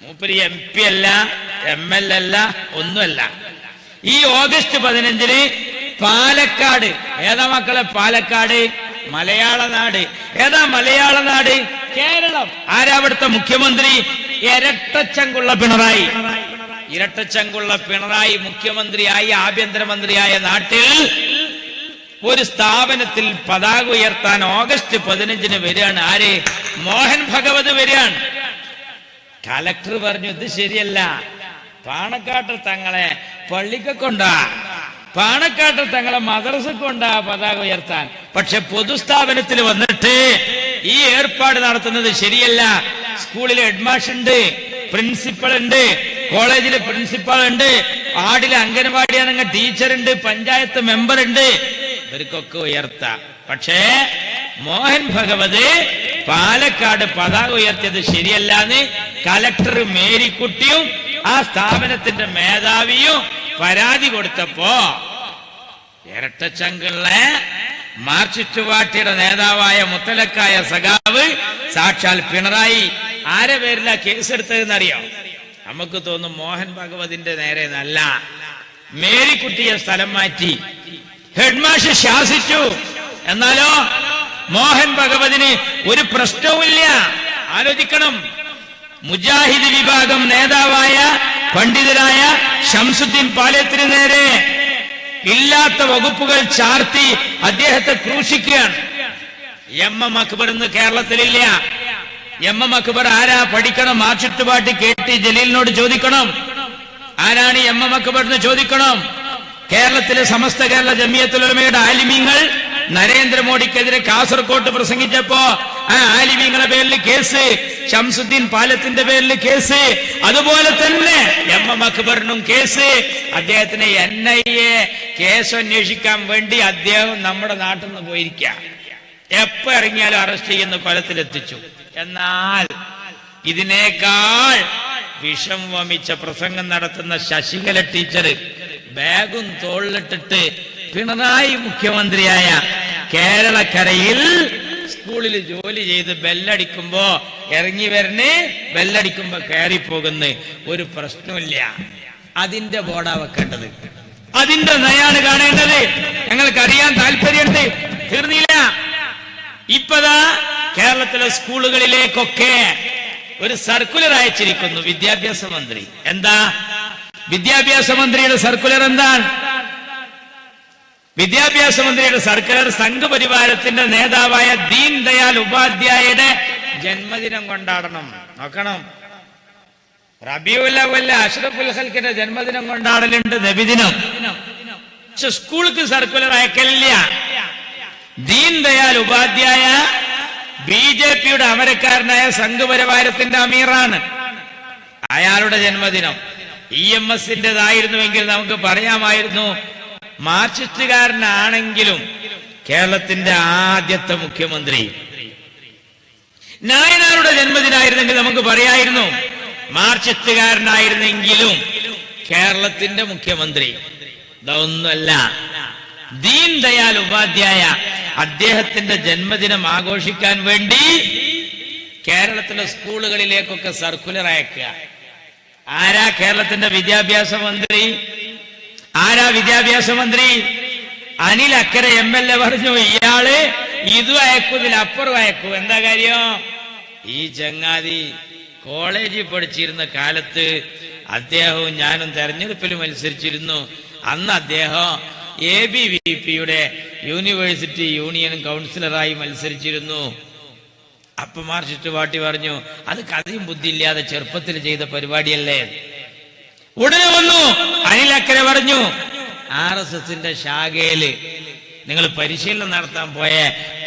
മൂപ്പര് MP അല്ല, ML അല്ല, ഒന്നുമല്ല. ഈ ഓഗസ്റ്റ് 15 പാലക്കാട്, ഏതാ മക്കളെ പാലക്കാട്? മലയാള നാട്. ഏതാ മലയാള നാട്? കേരളം. ആരാ അവിടുത്തെ മുഖ്യമന്ത്രി? ഇരട്ടച്ചങ്കുള്ള പിണറായി. ഇരട്ടച്ചങ്കുള്ള പിണറായി മുഖ്യമന്ത്രിയായി ആഭ്യന്തരമന്ത്രിയായ നാട്ടിൽ ഒരു സ്ഥാപനത്തിൽ പതാക ഉയർത്താൻ ഓഗസ്റ്റ് 15 വരികയാണ്. ആര്? മോഹൻ ഭഗവത് വരികയാണ്. കലക്ടർ പറഞ്ഞു ഇത് ശരിയല്ല, പാണക്കാട്ട് തങ്ങളെ പള്ളിക്ക് കൊണ്ടാ, പാണക്കാട്ട് തങ്ങളെ മദ്രസ കൊണ്ടാ പതാക ഉയർത്താൻ. പക്ഷെ പൊതുസ്ഥാപനത്തിൽ വന്നിട്ട് ഈ ഏർപ്പാട് നടത്തുന്നത് ശരിയല്ല. സ്കൂളിലെ ഹെഡ്മാസ്റ്റർ ഉണ്ട്, പ്രിൻസിപ്പൾ ഉണ്ട്, കോളേജിലെ പ്രിൻസിപ്പൾ ഉണ്ട്, വാർഡിലെ അംഗനവാടിയാണെങ്കിൽ ടീച്ചറുണ്ട്, പഞ്ചായത്ത് മെമ്പർ ഉണ്ട്. ഇവർക്കൊക്കെ ഉയർത്താം. പക്ഷേ മോഹൻ ഭഗവത് പാലക്കാട് പതാക ഉയർത്തിയത് ശരിയല്ലാന്ന് കലക്ടർ മേരിക്കുട്ടിയും ആ സ്ഥാപനത്തിന്റെ മേധാവിയും പരാതി കൊടുത്തപ്പോ ഇരട്ടച്ചങ്കുള്ള മാർക്സിസ്റ്റ് പാർട്ടിയുടെ നേതാവായ മുത്തലക്കായ സഖാവ് സാക്ഷാൽ പിണറായി ആരെ പേരിലാ കേസെടുത്തതെന്നറിയോ? നമുക്ക് തോന്നും മോഹൻ ഭഗവതിന്റെ നേരെ നല്ല. മേരിക്കുട്ടിയെ സ്ഥലം മാറ്റി, ഹെഡ്മാസ്റ്റർ ശാസിച്ചു. എന്നാലോ മോഹൻ ഭഗവതിന് ഒരു പ്രശ്നവുമില്ല. ആലോചിക്കണം. മുജാഹിദ് വിഭാഗം നേതാവായ പണ്ഡിതനായ ശംസുദ്ദീൻ പാലത്തിന് നേരെ ഇല്ലാത്ത വകുപ്പുകൾ ചാർത്തി അദ്ദേഹത്തെ ക്രൂശിക്കുകയാണ്. MM അക്ബർ ഇന്ന് കേരളത്തിലില്ല. MM അക്ബർ ആരാ? പഠിക്കണം. മാർക്സിസ്റ്റ് പാർട്ടി KT ജലീലിനോട് ചോദിക്കണം. ആരാണ് MM അക്ബർ എന്ന് ചോദിക്കണം. കേരളത്തിലെ സമസ്ത കേരള ജമിയത്തുൽ ഉലമയുടെ ആലിമീങ്ങൾ നരേന്ദ്രമോദിക്കെതിരെ കാസർകോട്ട് പ്രസംഗിച്ചപ്പോ ആ ആലിമീങ്ങളുടെ പേരിൽ കേസ്, ശംസുദ്ദീൻ പാലത്തിന്റെ പേരിൽ കേസ്, അതുപോലെ തന്നെ MM അക്ബറിനും കേസ്. അദ്ദേഹത്തിന് NIA കേസ് അന്വേഷിക്കാൻ വേണ്ടി അദ്ദേഹം നമ്മുടെ നാട്ടിൽ നിന്ന് പോയിരിക്കുക. എപ്പോ ഇറങ്ങിയാലും അറസ്റ്റ് ചെയ്യുന്ന കൊലത്തിലെത്തിച്ചു. എന്നാൽ ഇതിനേക്കാൾ വിഷം വമിച്ച പ്രസംഗം നടത്തുന്ന ശശികല ടീച്ചർ ബാഗും തോളിലിട്ടിട്ട് പിണറായി മുഖ്യമന്ത്രിയായ കേരളക്കരയിൽ സ്കൂളിൽ ജോലി ചെയ്ത് ബെല്ലടിക്കുമ്പോ ഇറങ്ങി വരണേ, ബെല്ലടിക്കുമ്പോ കയറി പോകുന്ന ഒരു പ്രശ്നമില്ല. അതിന്റെ ബോർഡാ വെക്കേണ്ടത്, അതിന്റെ നയാണ് കാണേണ്ടത്. ഞങ്ങൾക്ക് അറിയാൻ താല്പര്യമുണ്ട്. തീർന്നില്ല. ഇപ്പതാ കേരളത്തിലെ സ്കൂളുകളിലേക്കൊക്കെ ഒരു സർക്കുലർ അയച്ചിരിക്കുന്നു വിദ്യാഭ്യാസ മന്ത്രി. എന്താ വിദ്യാഭ്യാസ മന്ത്രിയുടെ സർക്കുലർ? എന്താണ് വിദ്യാഭ്യാസ മന്ത്രിയുടെ സർക്കുലർ? സംഘപരിവാരത്തിന്റെ നേതാവായ ദീൻ ദയാൽ ഉപാധ്യായയുടെ ജന്മദിനം കൊണ്ടാടണം. നോക്കണം, റബീഉൽ അവ്വൽ അഷ്റഫുൽ ഖൽഖിന്റെ ജന്മദിനം കൊണ്ടാടലുണ്ട്, നബിദിനം. പക്ഷെ സ്കൂൾക്ക് സർക്കുലർ അയക്കലില്ല. ദീൻ ദയാൽ ഉപാധ്യായ BJPയുടെ അമരക്കാരനായ സംഘപരിവാരത്തിന്റെ അമീറാണ്. അയാളുടെ ജന്മദിനം EMSന്റേതായിരുന്നുവെങ്കിൽ നമുക്ക് പറയാമായിരുന്നു. മാർക്സിസ്റ്റുകാരനാണെങ്കിലും കേരളത്തിന്റെ ആദ്യത്തെ മുഖ്യമന്ത്രി. നായനാരുടെ ജന്മദിനായിരുന്നെങ്കിൽ നമുക്ക് പറയായിരുന്നു. മാർക്സിസ്റ്റുകാരനായിരുന്നെങ്കിലും കേരളത്തിന്റെ മുഖ്യമന്ത്രി. ഇതൊന്നുമല്ല. ദീൻ ദയാൽ ഉപാധ്യായ അദ്ദേഹത്തിന്റെ ജന്മദിനം ആഘോഷിക്കാൻ വേണ്ടി കേരളത്തിലെ സ്കൂളുകളിലേക്കൊക്കെ സർക്കുലർ അയക്കുക. ആരാ കേരളത്തിന്റെ വിദ്യാഭ്യാസ മന്ത്രി? ആരാ വിദ്യാഭ്യാസ മന്ത്രി? അനിൽ അക്കരെ MLA പറഞ്ഞു, ഇയാള് ഇതും അയക്കും ഇതിലപ്പുറം അയക്കും. എന്താ കാര്യം? ഈ ചങ്ങാതി കോളേജിൽ പഠിച്ചിരുന്ന കാലത്ത് അദ്ദേഹവും ഞാനും തെരഞ്ഞെടുപ്പിൽ മത്സരിച്ചിരുന്നു. അന്ന് അദ്ദേഹം ABVP യൂണിവേഴ്സിറ്റി യൂണിയൻ കൗൺസിലറായി മത്സരിച്ചിരുന്നു. അപ്പൊ മാർക്സിസ്റ്റ് പാർട്ടി പറഞ്ഞു, അത് കഥയും ബുദ്ധിയില്ലാതെ ചെറുപ്പത്തിൽ ചെയ്ത പരിപാടിയല്ലേ. ഉടനെ വന്നു അനിൽ അക്കരെ പറഞ്ഞു, RSSന്റെ ശാഖയില് നിങ്ങൾ പരിശീലനം നടത്താൻ പോയ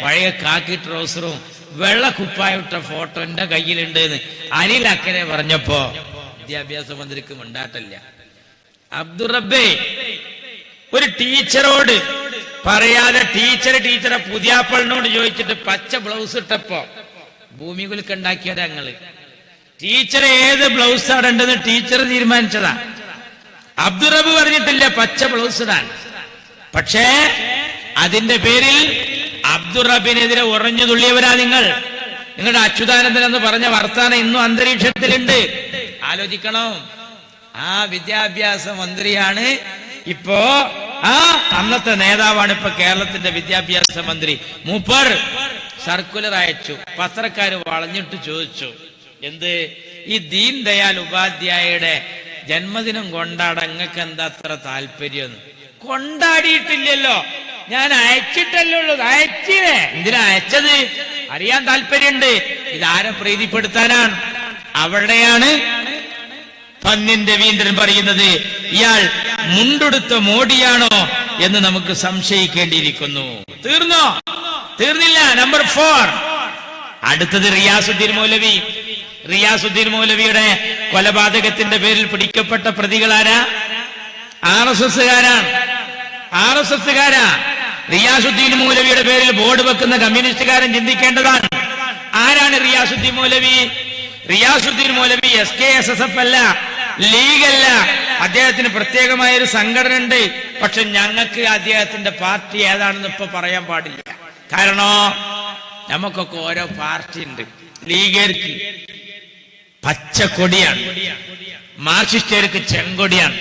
പഴയ കാക്കി ട്രൗസറും വെള്ള കുപ്പായിട്ട ഫോട്ടോ എന്റെ കയ്യിലുണ്ട് എന്ന് അനിൽ അക്കരെ പറഞ്ഞപ്പോ വിദ്യാഭ്യാസ മന്ത്രിക്ക് മിണ്ടാട്ടില്ല. അബ്ദുറബ്ബേ ഒരു ടീച്ചറോട് പറയാതെ ടീച്ചറെ പുതിയാപ്പളിനോട് ചോദിച്ചിട്ട് പച്ച ബ്ലൗസ് ഇട്ടപ്പോ ഭൂമി കുലുക്കുണ്ടാക്കിയതാ ഞങ്ങള്. ടീച്ചർ ഏത് ബ്ലൗസ് ഇടേണ്ടത് ടീച്ചർ തീരുമാനിച്ചതാ. അബ്ദുറബ്ബ് പറഞ്ഞിട്ടില്ല പച്ച ബ്ലൗസ് ഇടാൻ. പക്ഷേ അതിന്റെ പേരിൽ അബ്ദുറബ്ബിനെതിരെ ഉറഞ്ഞു തുള്ളിയവരാ നിങ്ങൾ. നിങ്ങളുടെ അച്യുതാനന്ദൻ എന്ന് പറഞ്ഞ വർത്താനം ഇന്നും അന്തരീക്ഷത്തിലുണ്ട്. ആലോചിക്കണം. ആ വിദ്യാഭ്യാസ മന്ത്രിയാണ് ഇപ്പോ, ആ അന്നത്തെ നേതാവാണ് ഇപ്പൊ കേരളത്തിന്റെ വിദ്യാഭ്യാസ മന്ത്രി. മൂപ്പർ സർക്കുലർ അയച്ചു. പത്രക്കാര് വളഞ്ഞിട്ട് ചോദിച്ചു, എന്ത് ഈ ദീൻ ദയാൽ ഉപാധ്യായയുടെ ജന്മദിനം കൊണ്ടാടാൻ നിങ്ങൾക്ക് എന്താ അത്ര താല്പര്യം? കൊണ്ടാടിയിട്ടില്ലല്ലോ, ഞാൻ അയച്ചിട്ടല്ലേ ഉള്ളൂ. അയച്ചില്ലേ? എന്തിനാ അയച്ചത്? അറിയാൻ താല്പര്യമുണ്ട്. ഇതാരെ പ്രീതിപ്പെടുത്താനാണ്? അവിടെയാണ് പന്ന്യൻ രവീന്ദ്രൻ പറയുന്നത്, ഇയാൾ മുണ്ടെടുത്ത മോഡിയാണോ എന്ന് നമുക്ക് സംശയിക്കേണ്ടിയിരിക്കുന്നു. തീർന്നോ? തീർന്നില്ല. നമ്പർ 4. അടുത്തത് റിയാസുദ്ദീൻ മൗലവി. റിയാസുദ്ദീൻ മൗലവിയുടെ കൊലപാതകത്തിന്റെ പേരിൽ പിടിക്കപ്പെട്ട പ്രതികളാരാ? RSSകാരാണ്. RSSകാരാ. റിയാസുദ്ദീൻ മൗലവിയുടെ പേരിൽ ബോർഡ് വെക്കുന്ന കമ്മ്യൂണിസ്റ്റുകാരൻ ചിന്തിക്കേണ്ടതാണ്. ആരാണ് റിയാസുദ്ദീൻ മൗലവി? റിയാസുദ്ദീൻ മൗലവി SKSSF അല്ല, ലീഗല്ല. അദ്ദേഹത്തിന് പ്രത്യേകമായ ഒരു സംഘടന ഉണ്ട്. പക്ഷെ ഞങ്ങൾക്ക് അദ്ദേഹത്തിന്റെ പാർട്ടി ഏതാണെന്ന് ഇപ്പൊ പറയാൻ പാടില്ല. കാരണം നമുക്കൊക്കെ ഓരോ പാർട്ടി ഉണ്ട്. ലീഗർക്ക് പച്ചക്കൊടിയാണ്, മാർക്സിസ്റ്റുകാർക്ക് ചെങ്കൊടിയാണ്,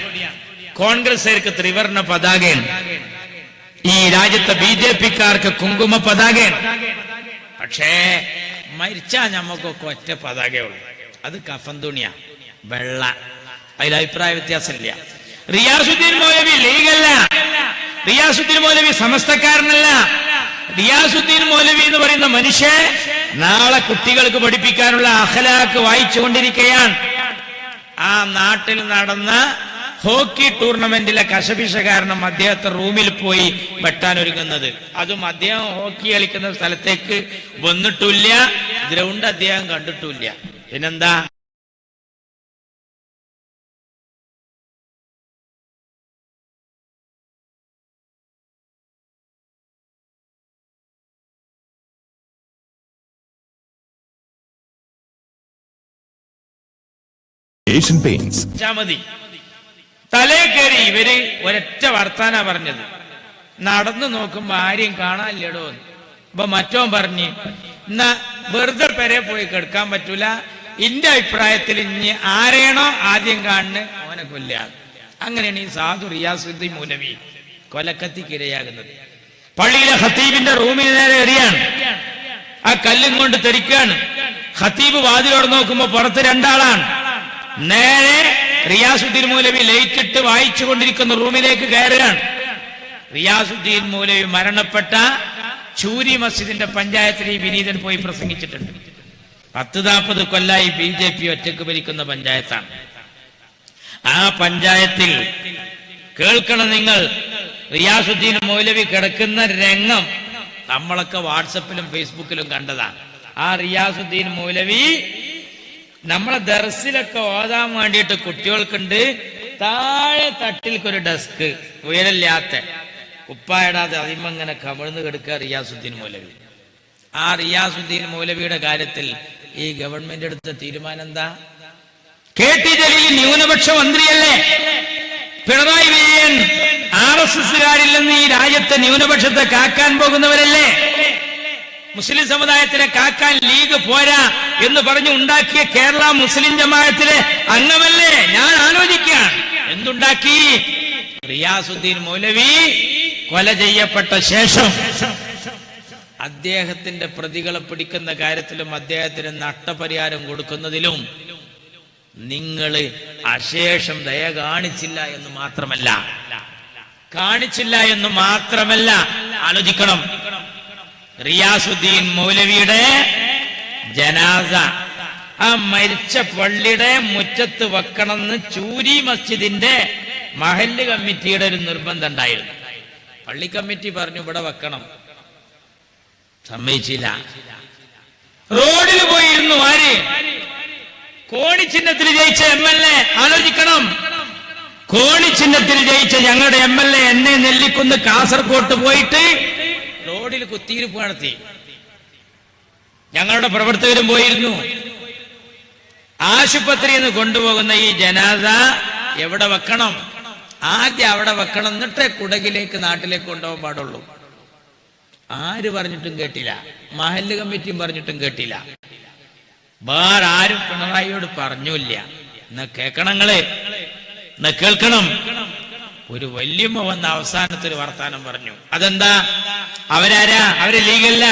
കോൺഗ്രസുകാർക്ക് ത്രിവർണ പതാകയാണ്, ഈ രാജ്യത്തെ BJPക്കാർക്ക് കുങ്കുമ പതാകയാണ്. പക്ഷേ മരിച്ചാ നമുക്കൊക്കെ ഒറ്റ പതാകയുള്ളൂ. അത് കഫൻ തുണിയാ, വെള്ള. അതിൽ അഭിപ്രായ വ്യത്യാസമില്ല. റിയാസുദ്ദീൻ മൗലവി ലീഗല്ല, റിയാസുദ്ദീൻ മൗലവി സമസ്തക്കാരനല്ല. റിയാസുദ്ദീൻ മൗലവി എന്ന് പറയുന്ന മനുഷ്യൻ നാളെ കുട്ടികൾക്ക് പഠിപ്പിക്കാനുള്ള അഖ്ലാഖ് വായിച്ചുകൊണ്ടിരിക്കുകയാണ്. ആ നാട്ടിൽ നടന്ന ഹോക്കി ടൂർണമെന്റിലെ കശപിശ കാരണം അദ്ദേഹത്തെ റൂമിൽ പോയി വെട്ടാനൊരുങ്ങുന്നത്. അതും അദ്ദേഹം ഹോക്കി കളിക്കുന്ന സ്ഥലത്തേക്ക് വന്നിട്ടില്ല, ഗ്രൗണ്ട് അദ്ദേഹം കണ്ടിട്ടില്ല. പിന്നെന്താ? Asian paints. തലേ കയറി ഇവര് ഒരൊറ്റ വർത്താനാ പറഞ്ഞത്. നടന്നു നോക്കുമ്പോ ആരെയും കാണാനില്ലടോ. അപ്പൊ മറ്റോൻ പറഞ്ഞ്, എന്നാ വെറുതെ പെരെ പോയി കിടക്കാൻ പറ്റൂല, എന്റെ അഭിപ്രായത്തിൽ ഇനി ആരെയാണോ ആദ്യം കാണുന്നത് അവനെ കൊല്ലാണ്. അങ്ങനെയാണ് ഈ സാധു റിയാസുദ്ദീൻ മൗലവി കൊലക്കത്തിക്കിരയാകുന്നത്. പള്ളിയിലെ ഖത്തീബിന്റെ റൂമിന് നേരെ എറിയാണ്. ആ കല്ലും കൊണ്ട് തെറിക്കാണ്. ഖത്തീബ് വാതിലോട് നോക്കുമ്പോ പുറത്ത് 2 ആളാണ്. നേരെ റിയാസുദ്ദീൻ മൗലവി ലൈറ്റ് ഇട്ട് വായിച്ചു കൊണ്ടിരിക്കുന്ന റൂമിലേക്ക് കയറുകയാണ്. റിയാസുദ്ദീൻ മൗലവി മരണപ്പെട്ട ചൂരി മസ്ജിദിന്റെ പഞ്ചായത്തിൽ ഈ വിനീതൻ പോയി പ്രസംഗിച്ചിട്ടുണ്ട്. 10-40 കൊല്ലായി BJP ഒറ്റക്ക് ഭരിക്കുന്ന പഞ്ചായത്താണ്. ആ പഞ്ചായത്തിൽ കേൾക്കണം നിങ്ങൾ, റിയാസുദ്ദീൻ മൗലവി കിടക്കുന്ന രംഗം നമ്മളൊക്കെ വാട്സപ്പിലും ഫേസ്ബുക്കിലും കണ്ടതാണ്. ആ റിയാസുദ്ദീൻ മൗലവി നമ്മളെ ദർസിലൊക്കെ ഓതാൻ വേണ്ടിയിട്ട് കുട്ടികൾക്കുണ്ട് താഴെ തട്ടിൽക്കൊരു ഡെസ്ക്, ഉയരല്ലാത്ത, ഉപ്പായിടാതെ അതിമങ്ങനെ കമിഴ്ന്ന് കിടക്കുക റിയാസുദ്ദീൻ മൗലവി. ആ റിയാസുദ്ദീൻ മൗലവിയുടെ കാര്യത്തിൽ ഈ ഗവൺമെന്റ് എടുത്ത തീരുമാനം എന്താ? KT ജലീൽ ന്യൂനപക്ഷ മന്ത്രിയല്ലേ? പിണറായി വിജയൻ RSSകാരിൽ നിന്ന് ഈ രാജ്യത്തെ ന്യൂനപക്ഷത്തെ കാക്കാൻ പോകുന്നവരല്ലേ? മുസ്ലിം സമുദായത്തിനെ കാക്കാൻ ലീഗ് പോരാ എന്ന് പറഞ്ഞു ഉണ്ടാക്കിയ കേരള മുസ്ലിം ജമാഅത്തിലെ അംഗമല്ലേ? ഞാൻ ആലോചിക്കുകയാണ്, എന്തുണ്ടാക്കി? റിയാസുദ്ദീൻ മൗലവി കൊല ചെയ്യപ്പെട്ട ശേഷം അദ്ദേഹത്തിന്റെ പ്രതികളെ പിടിക്കുന്ന കാര്യത്തിലും അദ്ദേഹത്തിന് നഷ്ടപരിഹാരം കൊടുക്കുന്നതിലും നിങ്ങൾ അശേഷം ദയ കാണിച്ചില്ല എന്ന് മാത്രമല്ല, ആലോചിക്കണം. റിയാസുദ്ദീൻ മൗലവിയുടെ ജനാസ ആ മരിച്ച പള്ളിയുടെ മുറ്റത്ത് വെക്കണമെന്ന് ചൂരി മസ്ജിദിന്റെ മഹല്ല് കമ്മിറ്റിയുടെ ഒരു നിർബന്ധം ഉണ്ടായിരുന്നു. പള്ളി കമ്മിറ്റി പറഞ്ഞു ഇവിടെ വെക്കണം, സമ്മതിച്ചില്ല. റോഡിൽ പോയിരുന്നു ആര്? കോണി ചിഹ്നത്തിൽ ജയിച്ച MLA. ആലോചിക്കണം, കോണി ചിഹ്നത്തിൽ ജയിച്ച ഞങ്ങളുടെ MLA എന്നെ നെല്ലിക്കുന്ന് കാസർകോട്ട് പോയിട്ട് റോഡിൽ കുത്തിയിരിപ്പ് നടത്തി. ഞങ്ങളുടെ പ്രവർത്തകരും പോയിരുന്നു. ആശുപത്രിയിൽ നിന്ന് കൊണ്ടുപോകുന്ന ഈ ജനാസ എവിടെ വെക്കണം? ആദ്യം അവിടെ വെക്കണം, എന്നിട്ടേ കുടകിലേക്ക് നാട്ടിലേക്ക് കൊണ്ടുപോകാൻ പാടുള്ളൂ. ആര് പറഞ്ഞിട്ടും കേട്ടില്ല, മഹല്ല് കമ്മിറ്റിയും പറഞ്ഞിട്ടും കേട്ടില്ല, വേറെ ആരും പിണറായിയോട് പറഞ്ഞില്ല. എന്നാ കേൾക്കണങ്ങള്, എന്നാ കേൾക്കണം. ഒരു വല്യമ്മ വന്ന അവസാനത്തൊരു വർത്താനം പറഞ്ഞു. അതെന്താ? അവരാരാ? അവര് ലീഗല്ല,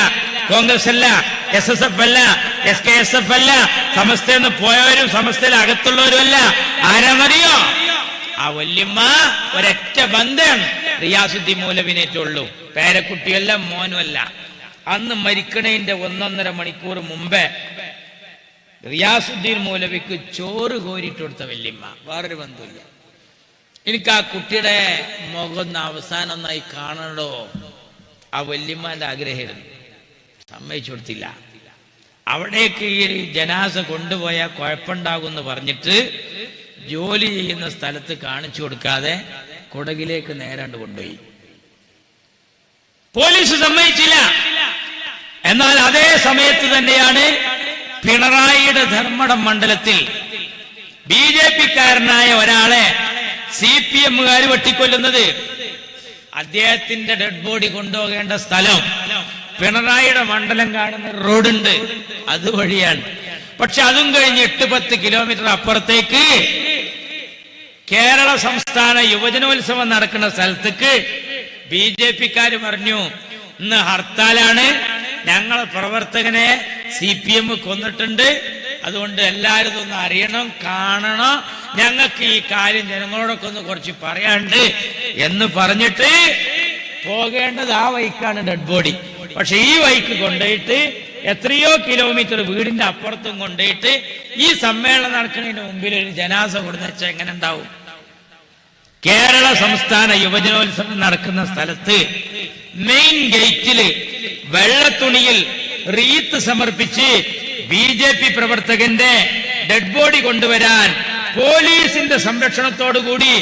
കോൺഗ്രസ് അല്ല, SSF അല്ല, SKSF അല്ല, സമസ്തയെന്ന് പോയവരും സമസ്തയിൽ അകത്തുള്ളവരും അല്ല. ആരാന്നറിയോ? ആ വല്യമ്മ ഒരൊറ്റ ബന്ധം റിയാസുദ്ദീൻ മൗലവിനേറ്റുള്ളൂ. പേരക്കുട്ടിയല്ല, മോനുമല്ല. അന്ന് മരിക്കണേന്റെ 1.5 മണിക്കൂർ മുമ്പേ റിയാസുദ്ദീൻ മൗലവിക്ക് ചോറ് കോരിട്ട് കൊടുത്ത വല്യമ്മ, വേറൊരു ബന്ധമില്ല. എനിക്ക് ആ കുട്ടിയുടെ മുഖം അവസാനം ഒന്നായി കാണണോ, ആ വല്യമ്മന്റെ ആഗ്രഹമായിരുന്നു. സമ്മതിച്ചു കൊടുത്തില്ല. അവിടേക്ക് ഈ ജനാസ കൊണ്ടുപോയാൽ കുഴപ്പമുണ്ടാകുമെന്ന് പറഞ്ഞിട്ട് ജോലി ചെയ്യുന്ന സ്ഥലത്ത് കാണിച്ചു കൊടുക്കാതെ കുടകിലേക്ക് നേരാണ്ട് കൊണ്ടുപോയി. പോലീസ് സമ്മതിച്ചില്ല. എന്നാൽ അതേ സമയത്ത് തന്നെയാണ് പിണറായിയുടെ ധർമ്മടം മണ്ഡലത്തിൽ BJP-കാരനായ ഒരാളെ CPM-കാർ വെട്ടിക്കൊല്ലുന്നത്. അദ്ദേഹത്തിന്റെ ഡെഡ് ബോഡി കൊണ്ടുപോകേണ്ട സ്ഥലം പിണറായിയുടെ മണ്ഡലം കാണുന്ന റോഡുണ്ട്, അതുവഴിയാണ്. പക്ഷെ അതും കഴിഞ്ഞ് 8-10 കിലോമീറ്റർ അപ്പുറത്തേക്ക് കേരള സംസ്ഥാന യുവജനോത്സവം നടക്കുന്ന സ്ഥലത്തേക്ക് BJP-കാർ പറഞ്ഞു, ഇന്ന് ഹർത്താലാണ്, ഞങ്ങളെ പ്രവർത്തകനെ CPM കൊന്നിട്ടുണ്ട്, അതുകൊണ്ട് എല്ലാവരും ഒന്ന് അറിയണം, കാണണം, ഞങ്ങൾക്ക് ഈ കാര്യം ജനങ്ങളോടൊക്കെ ഒന്ന് കുറച്ച് പറയാണ്ട് എന്ന് പറഞ്ഞിട്ട് പോകേണ്ടത് ആ വഴിക്കാണ് ഡെഡ് ബോഡി. പക്ഷെ ഈ വഴിക്ക് കൊണ്ടുപോയിട്ട് എത്രയോ കിലോമീറ്റർ വീടിന്റെ അപ്പുറത്തും കൊണ്ടുപോയിട്ട് ഈ സമ്മേളനം നടക്കുന്നതിന് മുമ്പിൽ ഒരു ജനാസ കൊടുന്ന് വെച്ചാൽ എങ്ങനെ ഉണ്ടാവും? കേരള സംസ്ഥാന യുവജനോത്സവം നടക്കുന്ന സ്ഥലത്ത് മെയിൻ ഗേറ്റില് വെള്ളത്തുണിയിൽ റീത്ത് സമർപ്പിച്ച് BJP പ്രവർത്തകന്റെ ഡെഡ് ബോഡി കൊണ്ടുവരാൻ പോലീസിന്റെ സംരക്ഷണത്തോടുകൂടി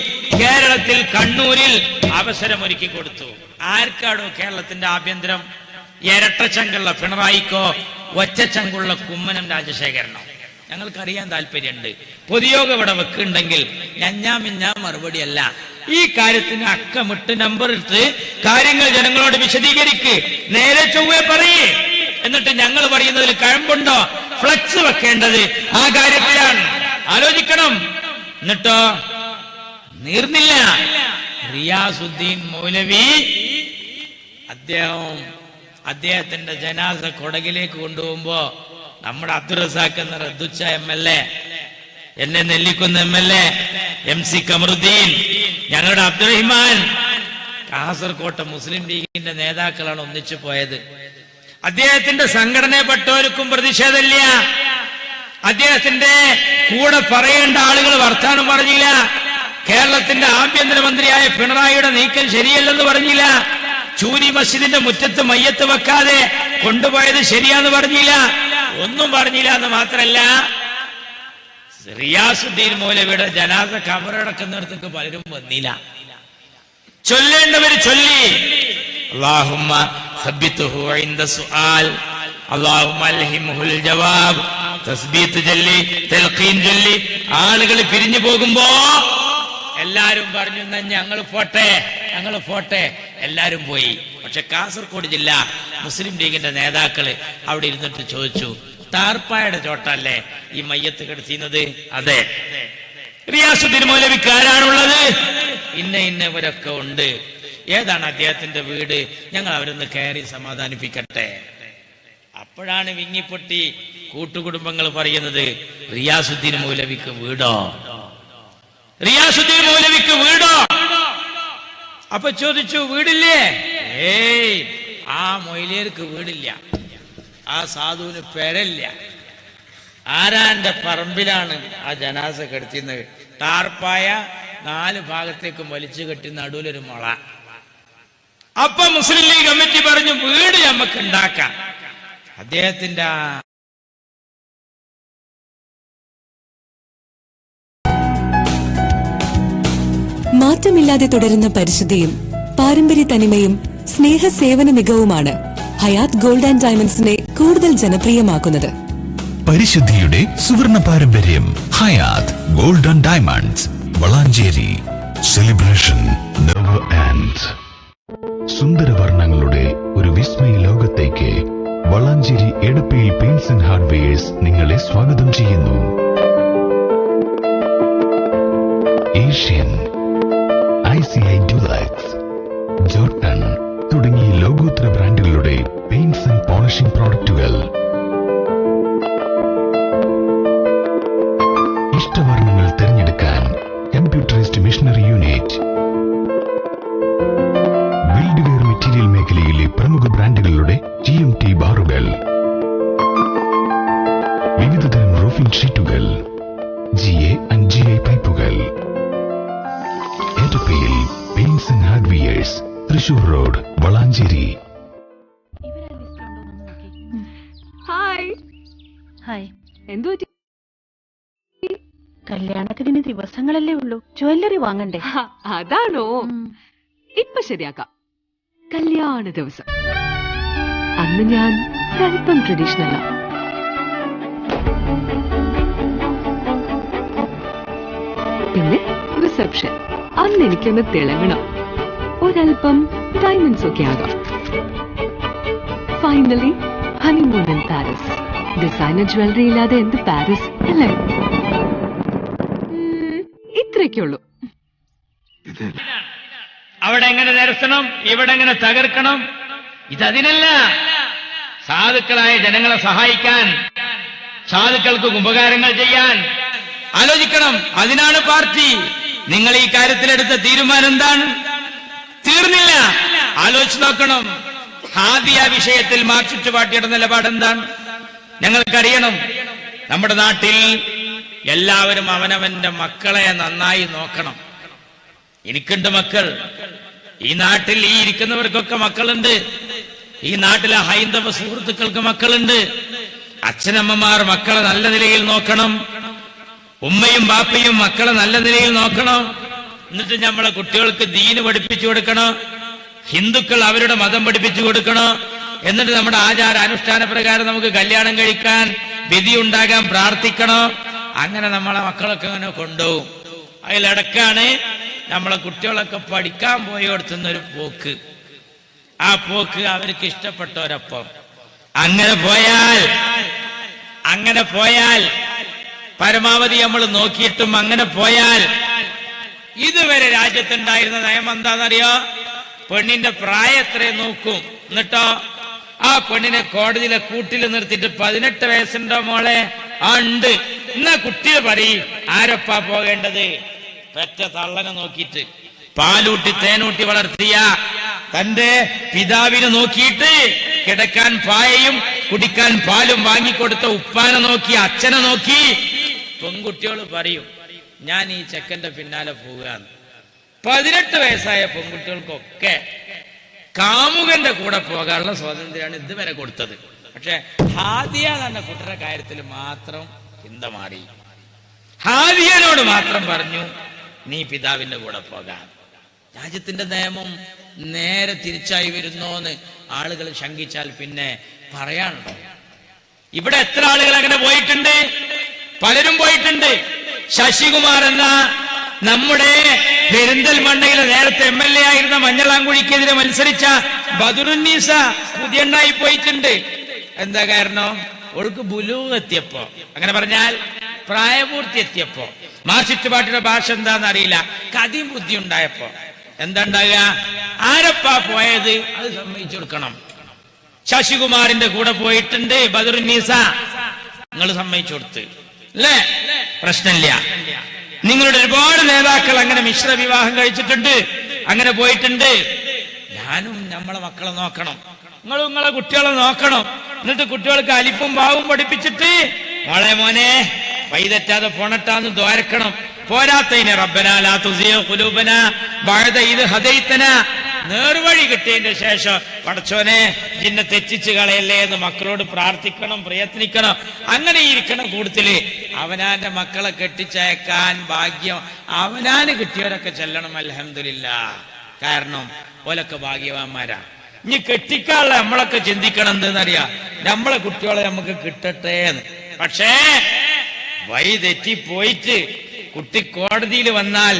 കേരളത്തിൽ കണ്ണൂരിൽ അവസരമൊരുക്കി കൊടുത്തു. ആർക്കാണോ കേരളത്തിന്റെ ആഭ്യന്തരം? ഇരട്ടച്ചങ്കുള്ള പിണറായിക്കോ ഒറ്റച്ചങ്കുള്ള കുമ്മനം രാജശേഖരനോ? ഞങ്ങൾക്കറിയാൻ താല്പര്യമുണ്ട്. പൊതുയോഗം ഇവിടെ വെക്കുന്നുണ്ടെങ്കിൽ ഞാൻ മറുപടിയല്ല. ഈ കാര്യത്തിന് അക്കമിട്ട് നമ്പർ ഇട്ട് കാര്യങ്ങൾ ജനങ്ങളോട് വിശദീകരിക്ക്, നേരെ ചൊവ്വേ പറയേ. എന്നിട്ട് ഞങ്ങൾ പറയുന്നതിൽ കഴമ്പുണ്ടോ? ഫ്ലക്സ് വെക്കേണ്ടത് ആ കാര്യത്തിലാണ്. ആലോചിക്കണം. എന്നിട്ടോ നീർന്നില്ല. റിയാസുദ്ദീൻ മൗലവി അദ്ദേഹത്തിന്റെ ജനാസ കൊടകിലേക്ക് കൊണ്ടുപോകുമ്പോ നമ്മുടെ അബ്ദുൾ റസാഖ് എന്ന റദ്ദുച്ച MLA, എന്നെ നെല്ലിക്കുന്ന MLA, MC കമറുദ്ദീൻ, ഞങ്ങളുടെ അബ്ദുറഹിമാൻ, കാസർകോട്ടെ മുസ്ലിം ലീഗിന്റെ നേതാക്കളാണ് ഒന്നിച്ചു പോയത്. അദ്ദേഹത്തിന്റെ സംഘടനപ്പെട്ടവർക്കും പ്രതിഷേധമില്ല. അദ്ദേഹത്തിന്റെ കൂടെ പറയേണ്ട ആളുകൾ വർത്താനം പറഞ്ഞില്ല. കേരളത്തിന്റെ ആഭ്യന്തരമന്ത്രിയായ പിണറായിയുടെ നീക്കം ശരിയല്ലെന്ന് പറഞ്ഞില്ല. ചൂരി മസ്ജിദിന്റെ മുറ്റത്ത് മയ്യത്ത് വെക്കാതെ കൊണ്ടുപോയത് ശരിയാന്ന് പറഞ്ഞില്ല. ഒന്നും പറഞ്ഞില്ല എന്ന് മാത്രല്ല, റിയാസുദ്ദീൻ മൗലവിയുടെ ജനാസ ഖബറടക്കുന്നിടത്തേക്ക് പലരും വന്നില്ല. ചൊല്ലേണ്ടവര് ചൊല്ലി, അല്ലാഹുമ്മ സബ്ബിത്ഹു ഇൻദ സുആൽ, അല്ലാഹുമ്മ അൽഹിംഹുൽ ജവാബ്, തസ്ബീത്ത് ചൊല്ലി, തൽഖീൻ ചൊല്ലി. ആളുകൾ പിരിഞ്ഞു പോകുമ്പോ എല്ലാരും പറഞ്ഞു, ഞങ്ങൾ പോട്ടെ. എല്ലാരും പോയി. പക്ഷെ കാസർഗോഡ് ജില്ല മുസ്ലിം ലീഗിന്റെ നേതാക്കള് അവിടെ ഇരുന്നിട്ട് ചോദിച്ചു, താർപ്പായുടെ ചോട്ടല്ലേ ഈ മയ്യത്ത് കിടത്തിയത്? അതെ. റിയാസുദ്ദീൻ മൗലവിക്ക് ആരാണുള്ളത്? ഇന്നവരൊക്കെ ഉണ്ട്. ഏതാണ് അദ്ദേഹത്തിന്റെ വീട്? ഞങ്ങൾ അവരൊന്ന് കയറി സമാധാനിപ്പിക്കട്ടെ. അപ്പോഴാണ് വിങ്ങിപ്പൊട്ടി കൂട്ടുകുടുംബങ്ങൾ പറയുന്നത്, റിയാസുദ്ദീൻ മൗലവിക്ക് വീടോ? റിയാസുദ്ദീൻ മൗലവിക്ക് വീടോ? അപ്പൊ ചോദിച്ചു, വീടില്ലേ? ഏയ്, ആ മൊയ്ലിയർക്ക് വീടില്ല, ആ സാധുവിന് പെരല്ല. ആരാന്റെ പറമ്പിലാണ് ആ ജനാസ കെടുത്തിരുന്നത്. ടാർപ്പായ 4 ഭാഗത്തേക്കും വലിച്ചു കെട്ടി നടുവിലൊരു മുള. അപ്പൊ മുസ്ലിം ലീഗ് കമ്മിറ്റി പറഞ്ഞു, വീട് നമുക്ക് ഉണ്ടാക്കാം. അദ്ദേഹത്തിന്റെ മാറ്റമില്ലാതെ തുടരുന്ന പരിശുദ്ധിയും പാരമ്പര്യ തനിമയും സ്നേഹസേവന മികവുമാണ് ഹയാത്ത് ഗോൾഡ് ആൻഡ് ഡയമണ്ട്സിനെ കൂടുതൽ ജനപ്രിയമാക്കുന്നത്. പരിശുദ്ധിയുടെ സുവർണ പാരമ്പര്യം Hayath gold and diamonds, Valanchery. Celebration never ends. സുന്ദരവർണ്ണങ്ങളുടെ ഒരു വിസ്മയ ലോകത്തേക്ക് Valanchery Edappayil paints and hardwares നിങ്ങളെ സ്വാഗതം ചെയ്യുന്നു. ഏഷ്യൻ, ICI ഡ്യുലക്സ്, ജോർട്ടൺ തുടങ്ങിയ ലോകോത്തര ബ്രാൻഡുകളുടെ പെയിന്റ്സ് ആൻഡ് പോളിഷിംഗ് പ്രോഡക്റ്റുകൾ. ഇഷ്ടവർണ്ണങ്ങൾ തിരഞ്ഞെടുക്കാൻ computerised machinery unit. Build ware material മേഖലയിലെ പ്രമുഖ ബ്രാൻഡുകളുടെ TMT ബാറുകൾ, വിവിധതരം റൂഫിംഗ് ഷീറ്റുകൾ, GA and GI പൈപ്പുകൾ. Edappayil paints and hardwares, Thrissur road, Valanchery. Hi hi. എന്തു പറ്റി? കല്യാണത്തിന് ദിവസങ്ങളല്ലേ ഉള്ളൂ, ജ്വല്ലറി വാങ്ങണ്ടേ? അതാണോ? ഇപ്പൊ ശരിയാക്കാം. കല്യാണ ദിവസം അന്ന് ഞാൻ അല്പം ട്രഡീഷണലാ. പിന്നെ റിസപ്ഷൻ അന്ന് എനിക്കൊന്ന് തിളങ്ങണം, ഒരൽപ്പം ഡയമണ്ട്സ് ഒക്കെ ആകാം. Finally honeymoon in Paris. Designer jewellery ഇല്ലാതെ എന്ത് പാരീസ് അല്ലേ? ഇത്രയൊക്കെയുള്ളൂ. അവിടെ എങ്ങനെ നിരത്തണം, ഇവിടെ എങ്ങനെ തകർക്കണം, ഇതതിനല്ല. സാധുക്കളായ ജനങ്ങളെ സഹായിക്കാൻ, സാധുക്കൾക്ക് ഉപകാരങ്ങൾ ചെയ്യാൻ ആലോചിക്കണം. അതിനാണ് പാർട്ടി. നിങ്ങൾ ഈ കാര്യത്തിലെടുത്ത തീരുമാനം എന്താണ്? തീർന്നില്ല, ആലോചിച്ച് നോക്കണം. ഹാദിയ വിഷയത്തിൽ മാർക്സിസ്റ്റ് പാർട്ടിയുടെ നിലപാട് എന്താണ്? ഞങ്ങൾക്കറിയണം. നമ്മുടെ നാട്ടിൽ എല്ലാവരും അവനവന്റെ മക്കളെ നന്നായി നോക്കണം. എനിക്കുണ്ട് മക്കൾ, ഈ നാട്ടിൽ ഈ ഇരിക്കുന്നവർക്കൊക്കെ മക്കളുണ്ട്, ഈ നാട്ടിലെ ഹൈന്ദവ സുഹൃത്തുക്കൾക്ക് മക്കളുണ്ട്. അച്ഛനമ്മമാർ മക്കളെ നല്ല നിലയിൽ നോക്കണം, ഉമ്മയും ബാപ്പയും മക്കളെ നല്ല നിലയിൽ നോക്കണം. എന്നിട്ട് നമ്മളെ കുട്ടികൾക്ക് ദീന് പഠിപ്പിച്ചു കൊടുക്കണം, ഹിന്ദുക്കൾ അവരുടെ മതം പഠിപ്പിച്ചു കൊടുക്കണം. എന്നിട്ട് നമ്മുടെ ആചാര അനുഷ്ഠാന പ്രകാരം നമുക്ക് കല്യാണം കഴിക്കാൻ വിധിയുണ്ടാകാൻ പ്രാർത്ഥിക്കണം. അങ്ങനെ നമ്മളെ മക്കളൊക്കെ അങ്ങനെ കൊണ്ടുപോകും. അതിലിടക്കാണ് നമ്മളെ കുട്ടികളൊക്കെ പഠിക്കാൻ പോയോടുത്തുന്നൊരു പോക്ക്. ആ പോക്ക് അവർക്ക് ഇഷ്ടപ്പെട്ടവരൊപ്പം. അങ്ങനെ പോയാൽ പരമാവധി നമ്മൾ നോക്കിയിട്ടും അങ്ങനെ പോയാൽ, ഇതുവരെ രാജ്യത്തുണ്ടായിരുന്ന നയം എന്താണെന്നറിയോ? പെണ്ണിന്റെ പ്രായം എത്രയും നോക്കും, എന്നിട്ടോ ആ പെണ്ണിനെ കോടതിയിലെ കൂട്ടിൽ നിർത്തിയിട്ട് 18 വയസ്സുണ്ടോ മോളെ? ആ ഉണ്ട്. എന്നാ കുട്ടിയെ പറയും ആരപ്പാ പോകേണ്ടത്? പെറ്റ തള്ളനെ നോക്കിയിട്ട്, പാലൂട്ടി തേനൂട്ടി വളർത്തിയ തന്റെ പിതാവിനെ നോക്കിയിട്ട്, കിടക്കാൻ പായയും കുടിക്കാൻ പാലും വാങ്ങിക്കൊടുത്ത ഉപ്പാനെ നോക്കി, അച്ഛനെ നോക്കി പെൺകുട്ടികൾ പറയും ഞാൻ ഈ ചെക്കന്റെ പിന്നാലെ പോവുകയാണ്. 18 വയസ്സായ പെൺകുട്ടികൾക്കൊക്കെ കാമുകന്റെ കൂടെ പോകാനുള്ള സ്വാതന്ത്ര്യമാണ് ഇതുവരെ കൊടുത്തത്. പക്ഷെ ഹാദിയ എന്ന കുട്ടിയുടെ കാര്യത്തിൽ മാത്രം ചിന്ത മാറി. ഹാദിയനോട് മാത്രം പറഞ്ഞു നീ പിതാവിന്റെ കൂടെ പോകാൻ. രാജ്യത്തിന്റെ നിയമം നേരെ തിരിച്ചായി വരുന്നോന്ന് ആളുകൾ ശങ്കിച്ചാൽ പിന്നെ പറയാനുണ്ടോ? ഇവിടെ എത്ര ആളുകൾ അങ്ങനെ പോയിട്ടുണ്ട്? പലരും പോയിട്ടുണ്ട്. ശശികുമാർ എന്ന നമ്മുടെ പെരിന്തൽമണ്ണയിലെ നേരത്തെ MLA ആയിരുന്ന മഞ്ഞളാംകുഴിക്കെതിരെ മത്സരിച്ച ബദറുന്നീസ പുതിയണ്ണായി പോയിട്ടുണ്ട്. എന്താ കാരണം? ഓൾക്ക് ബുലൂഗ് എത്തിയപ്പോ, അങ്ങനെ പറഞ്ഞാൽ പ്രായപൂർത്തി എത്തിയപ്പോ, ചുറ്റുപാട്ടിയുടെ ഭാഷ എന്താന്ന് അറിയില്ല, കഥയും ബുദ്ധി ഉണ്ടായപ്പോ എന്താ ഉണ്ടാകുക? ആരപ്പാ പോയത്? അത് സമ്മതിച്ചു കൊടുക്കണം. ശശികുമാറിന്റെ കൂടെ പോയിട്ടുണ്ട് ബദറുന്നീസ, നിങ്ങൾ സമ്മതിച്ചു കൊടുത്ത് അല്ലേ? പ്രശ്നമില്ല. നിങ്ങളുടെ ഒരുപാട് നേതാക്കൾ അങ്ങനെ മിശ്ര വിവാഹം കഴിച്ചിട്ടുണ്ട്, അങ്ങനെ പോയിട്ടുണ്ട്. ഞാനും നമ്മളെ മക്കളെ നോക്കണം, നിങ്ങളും നിങ്ങളെ കുട്ടികളെ നോക്കണം. എന്നിട്ട് കുട്ടികൾക്ക് അലിപ്പും ഭാവും പഠിപ്പിച്ചിട്ട് മോനെ വൈതെറ്റാതെ പോണട്ടാന്ന് ദ്വാരക്കണം. പോരാത്തതിന് റബ്ബനാ ലാ തുസിഗ ഖുലൂബനാ ബഅദ ഇദ് ഹദൈതനാ, നേർവഴി കിട്ടിയതിന്റെ ശേഷം പടച്ചോനെ ജിന്നെ തെറ്റിച്ച് കളയല്ലേ എന്ന് മക്കളോട് പ്രാർത്ഥിക്കണം, പ്രയത്നിക്കണം. അങ്ങനെ ഇരിക്കണ കൂട്ടത്തില് അവനാന്റെ മക്കളെ കെട്ടിച്ചയക്കാൻ ഭാഗ്യം അവനാന് കിട്ടിയവരൊക്കെ ചെല്ലണം. അൽഹംദുലില്ലാഹ്. കാരണം ഓലൊക്കെ ഭാഗ്യവാന്മാരാ. ഇനി കെട്ടിക്കാനുള്ള നമ്മളൊക്കെ ചിന്തിക്കണം എന്തെന്നറിയാം, നമ്മളെ കുട്ടികളെ നമുക്ക് കിട്ടട്ടെ എന്ന്. പക്ഷേ വഴി തെറ്റിപ്പോയിട്ട് കുട്ടി കോടതിയിൽ വന്നാൽ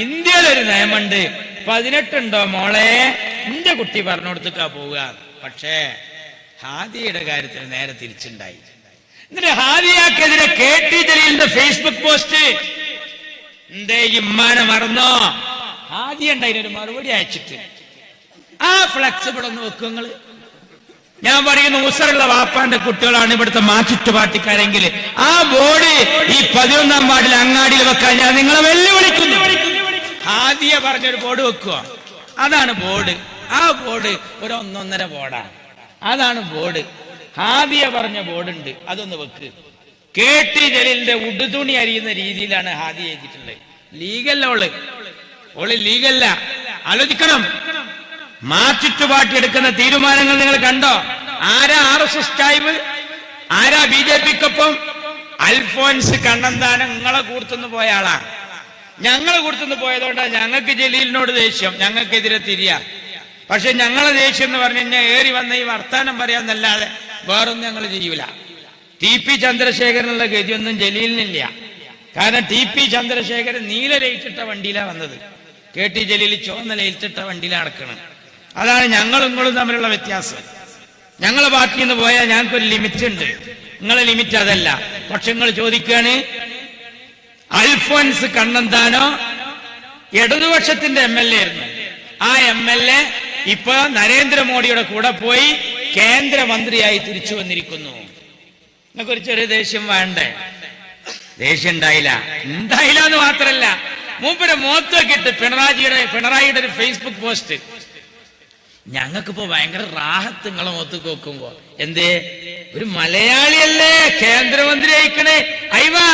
ഇന്ത്യയിലൊരു നിയമമുണ്ട്, 18 ഉണ്ടോ മോളെ, എന്റെ കുട്ടി പറഞ്ഞു കൊടുത്തേക്കാ പോവുക. പക്ഷേ ഹാദിയയുടെ കാര്യത്തിൽ നേരെ തിരിച്ചുണ്ടായി. എന്നിട്ട് ഹാദിയാക്കെതിരെ KT ജലീലിന്റെ ഫേസ്ബുക്ക് പോസ്റ്റ്, എന്തേ ഇമ്മാനെ മറന്നോ? ഹാദിയ ഉണ്ടായിനൊരു മറുപടി അയച്ചിട്ട് ആ ഫ്ലെക്സിബിൾ ഒന്ന് വെക്കും നിങ്ങള്. ഞാൻ പറയുന്നു, ഉസറുള്ള വാപ്പാന്റെ കുട്ടികളാണ് ഇവിടുത്തെ ചുറ്റുപാട്ടിക്കാരെങ്കിൽ ആ ബോർഡ് ഈ 11-ാം വാർഡിൽ അങ്ങാടിയിൽ വെക്കാൻ ഞാൻ നിങ്ങളെ വെല്ലുവിളിക്കുന്നു. ഹാദിയ പറഞ്ഞൊരു ബോർഡ് വെക്കുക, അതാണ് ബോർഡ്. ആ ബോർഡ് ഒരു 1.5 ബോർഡാണ്, അതാണ് ബോർഡ്. ഹാദിയ പറഞ്ഞ ബോർഡ് ഉണ്ട്, അതൊന്ന് വെക്ക്. KT ജലീലിന്റെ ഉടുതുണി അരിയുന്ന രീതിയിലാണ് ഹാദിയ എഴുതിയിട്ടുള്ളത്. ലീഗല്ല ഓള് ലീഗല്ല. ആലോചിക്കണം. ചുറ്റുപാട്ടി എടുക്കുന്ന തീരുമാനങ്ങൾ നിങ്ങൾ കണ്ടോ? ആരാ RSS ടൈം, ആരാ BJPക്കൊപ്പം? അൽഫോൻസ് കണ്ണന്താനം നിങ്ങളെ കൂർത്തുനിന്ന് പോയ ആളാ. ഞങ്ങളെ കൂർത്തുനിന്ന് പോയതുകൊണ്ടാണ് ഞങ്ങൾക്ക് ജലീലിനോട് ദേഷ്യം, ഞങ്ങൾക്കെതിരെ തിരിയാ. പക്ഷെ ഞങ്ങളെ ദേഷ്യം എന്ന് പറഞ്ഞു കഴിഞ്ഞാൽ ഏറി വന്ന ഈ വർത്താനം പറയാന്നല്ലാതെ വേറൊന്നും ഞങ്ങൾ ചെയ്യൂല. TP ചന്ദ്രശേഖരനുള്ള ഗതിയൊന്നും ജലീലിനില്ല. കാരണം TP ചന്ദ്രശേഖരൻ നീല ലൈറ്റിട്ട വണ്ടിയിലാണ് വന്നത്, KT ജലീൽ ചുവന്ന ലൈറ്റിട്ട വണ്ടിയിലാണ് നടക്കണം. അതാണ് ഞങ്ങളും നിങ്ങളും തമ്മിലുള്ള വ്യത്യാസം. ഞങ്ങളെ പാർട്ടിയിൽ നിന്ന് പോയാൽ ഞങ്ങൾക്കൊരു ലിമിറ്റ് ഉണ്ട്, നിങ്ങളെ ലിമിറ്റ് അതല്ല. പക്ഷെ നിങ്ങൾ ചോദിക്കുകയാണ്, അൽഫോൻസ് കണ്ണന്താനോ ഇടതുപക്ഷത്തിന്റെ MLA ആയിരുന്നു. ആ MLA ഇപ്പൊ നരേന്ദ്രമോദിയുടെ കൂടെ പോയി കേന്ദ്രമന്ത്രിയായി തിരിച്ചു വന്നിരിക്കുന്നു. നിങ്ങൾക്കൊരു ചെറിയ ദേഷ്യം വേണ്ടേ? ദേഷ്യം ഉണ്ടായില്ല എന്ന് മാത്രല്ല, മൂപ്പരെ മുഖത്തൊക്കെ ഇട്ട് പിണറായിയുടെ ഒരു ഫേസ്ബുക്ക് പോസ്റ്റ്, ഞങ്ങൾക്കിപ്പോ ഭയങ്കര റാഹത്ത് നിങ്ങളെ മുഖത്ത് നോക്കുമ്പോ. എന്തേ? ഒരു മലയാളിയല്ലേ കേന്ദ്രമന്ത്രി അയക്കണേ, അയ്വാ.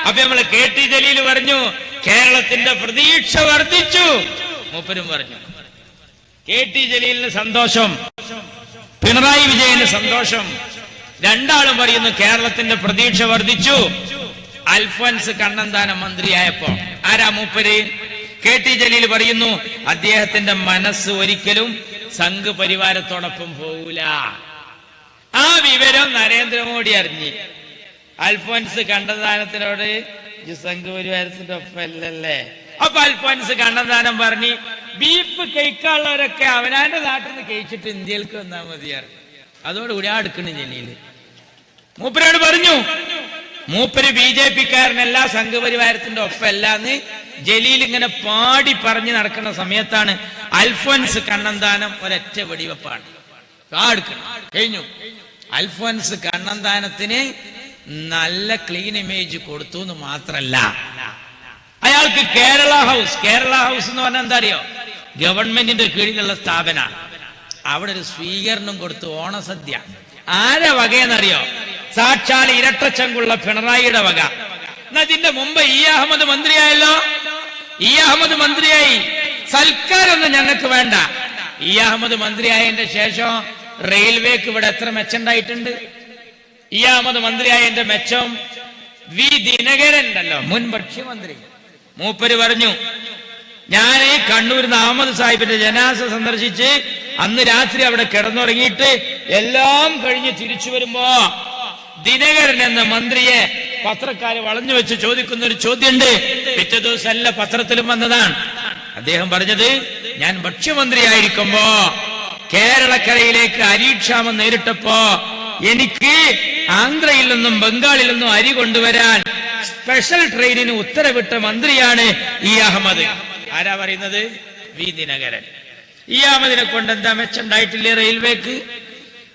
അപ്പൊ നമ്മള് KT ജലീൽ പറഞ്ഞു കേരളത്തിന്റെ പ്രതീക്ഷ വർദ്ധിച്ചു. മൂപ്പരും പറഞ്ഞു. KT ജലീലിന് സന്തോഷം, പിണറായി വിജയന് സന്തോഷം. രണ്ടാളും പറയുന്നു കേരളത്തിന്റെ പ്രതീക്ഷ വർദ്ധിച്ചു. അൽഫോൻസ് കണ്ണന്താനം മന്ത്രിയായപ്പോ ആരാ മൂപ്പര്? KT ജലീൽ പറയുന്നു അദ്ദേഹത്തിന്റെ മനസ്സ് ഒരിക്കലും സംഘ് പരിവാരത്തോടൊപ്പം പോകൂല. ആ വിവരം നരേന്ദ്രമോദി അറിഞ്ഞ് അൽഫോൻസ് കണ്ണന്താനത്തിനോട് സംഘ് പരിവാരത്തിന്റെ ഒപ്പം അല്ലല്ലേ. അപ്പൊ അൽഫോൻസ് കണ്ണന്താനം പറഞ്ഞ് ബീഫ് കഴിക്കാനുള്ളവരൊക്കെ അവനാന്റെ നാട്ടിൽ നിന്ന് കഴിച്ചിട്ട് ഇന്ത്യയിലേക്ക് വന്നാൽ മതിയാറ്. അതോടുകൂടി ആ എടുക്കണ ജലീല് മൂപ്പരോട് പറഞ്ഞു. മൂപ്പര് BJPക്കാരനല്ല, സംഘപരിവാരത്തിന്റെ ഒപ്പമല്ലാന്ന് ജലീൽ ഇങ്ങനെ പാടി പറഞ്ഞ് നടക്കുന്ന സമയത്താണ് അൽഫോൻസ് കണ്ണന്താനം ഒരൊറ്റ വെടിവെപ്പാണ്. കഴിഞ്ഞു. അൽഫോൻസ് കണ്ണന്താനത്തിന് നല്ല ക്ലീൻ ഇമേജ് കൊടുത്തു എന്ന് മാത്രല്ല, അയാൾക്ക് കേരള ഹൗസ് എന്ന് പറഞ്ഞാൽ എന്താ അറിയോ? ഗവൺമെന്റിന്റെ കീഴിലുള്ള സ്ഥാപന. അവിടെ ഒരു സ്വീകരണം കൊടുത്തു, ഓണസദ്യ. ആരെ വകയെന്നറിയോ? സാക്ഷാൽ ഇരട്ടച്ചങ്കുള്ള പിണറായിയുടെ വക. ഇതിന്റെ മുമ്പ് അഹമ്മദ് മന്ത്രിയായല്ലോ. അഹമ്മദ് മന്ത്രിയായി. സൽക്കാരൊന്നും ഞങ്ങൾക്ക് വേണ്ട. അഹമ്മദ് മന്ത്രിയായതിന്റെ ശേഷം റെയിൽവേക്ക് ഇവിടെ എത്ര മെച്ചുണ്ടായിട്ടുണ്ട്? അഹമ്മദ് മന്ത്രിയായതിന്റെ മെച്ചം വി ദിനകരൻ ഉണ്ടല്ലോ, മുൻ ഭക്ഷ്യമന്ത്രി. മൂപ്പര് പറഞ്ഞു, ഞാൻ കണ്ണൂരിന്ന് അഹമ്മദ് സാഹിബിന്റെ ജനാസ സന്ദർശിച്ച് അന്ന് രാത്രി അവിടെ കിടന്നുറങ്ങിയിട്ട് എല്ലാം കഴിഞ്ഞ് തിരിച്ചു വരുമ്പോ ദിനകരൻ എന്ന മന്ത്രിയെ പത്രക്കാര് വളഞ്ഞു വെച്ച് ചോദിക്കുന്ന ഒരു ചോദ്യമുണ്ട്. പിറ്റേ ദിവസം എല്ലാ പത്രത്തിലും വന്നതാണ്. അദ്ദേഹം പറഞ്ഞത്, ഞാൻ ഭക്ഷ്യമന്ത്രിയായിരിക്കുമ്പോ കേരളക്കരയിലേക്ക് അരിക്ഷാമം നേരിട്ടപ്പോ എനിക്ക് ആന്ധ്രയിൽ നിന്നും ബംഗാളിൽ നിന്നും അരി കൊണ്ടുവരാൻ സ്പെഷ്യൽ ട്രെയിനിന് ഉത്തരവിട്ട മന്ത്രിയാണ് ഇ അഹമ്മദ്. ആരാ പറയുന്നത്? വി ദിനകരൻ. ഇ അഹമ്മദിനെ കൊണ്ട് എന്താ മെച്ചുണ്ടായിട്ടില്ലേ? റെയിൽവേക്ക്,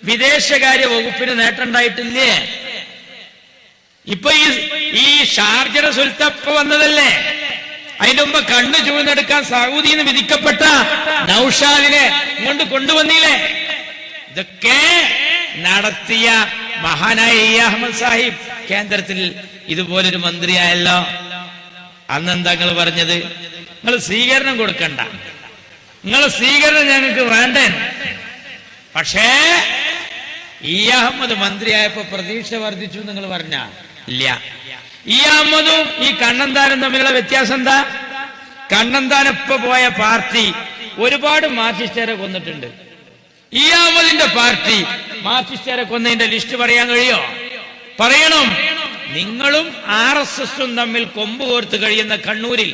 വിദേശകാര്യ വകുപ്പിന് നേട്ടമുണ്ടായിട്ടില്ലേ? ഇപ്പൊ ഈ ഷാർജ സുൽത്തപ്പ വന്നതല്ലേ? അതിന്റെ മുമ്പ് കണ്ണു ചൂഴ്ന്നെടുക്കാൻ സൗദിന്ന് വിധിക്കപ്പെട്ട നൌഷാദിനെ കൊണ്ട് കൊണ്ടുവന്നില്ലേ? ഇതൊക്കെ നടത്തിയ മഹാനായ ഇ അഹമ്മദ് സാഹിബ് കേന്ദ്രത്തിൽ ഇതുപോലൊരു മന്ത്രിയായല്ലോ. അന്നെന്താ നിങ്ങൾ പറഞ്ഞത്? നിങ്ങൾ സ്വീകരണം കൊടുക്കണ്ട, നിങ്ങൾ സ്വീകരണം ഞങ്ങൾക്ക് വേണ്ടേ. പക്ഷേ ഇ അഹമ്മദ് മന്ത്രിയായപ്പോ പ്രതീക്ഷ വർദ്ധിച്ചു നിങ്ങൾ പറഞ്ഞ ഇല്ല. ഇ അഹമ്മദും ഈ കണ്ണന്താനും തമ്മിലുള്ള വ്യത്യാസം എന്താ? കണ്ണന്താനം ഇപ്പൊ പോയ പാർട്ടി ഒരുപാട് മാർക്സിസ്റ്റുകാരെ കൊന്നിട്ടുണ്ട്. ഇ അഹമ്മദിന്റെ പാർട്ടി മാർക്സിസ്റ്റുകാരെ കൊന്നതിന്റെ ലിസ്റ്റ് പറയാൻ കഴിയോ? പറയണം. നിങ്ങളും RSSും തമ്മിൽ കൊമ്പ് കോർത്ത് കഴിയുന്ന കണ്ണൂരിൽ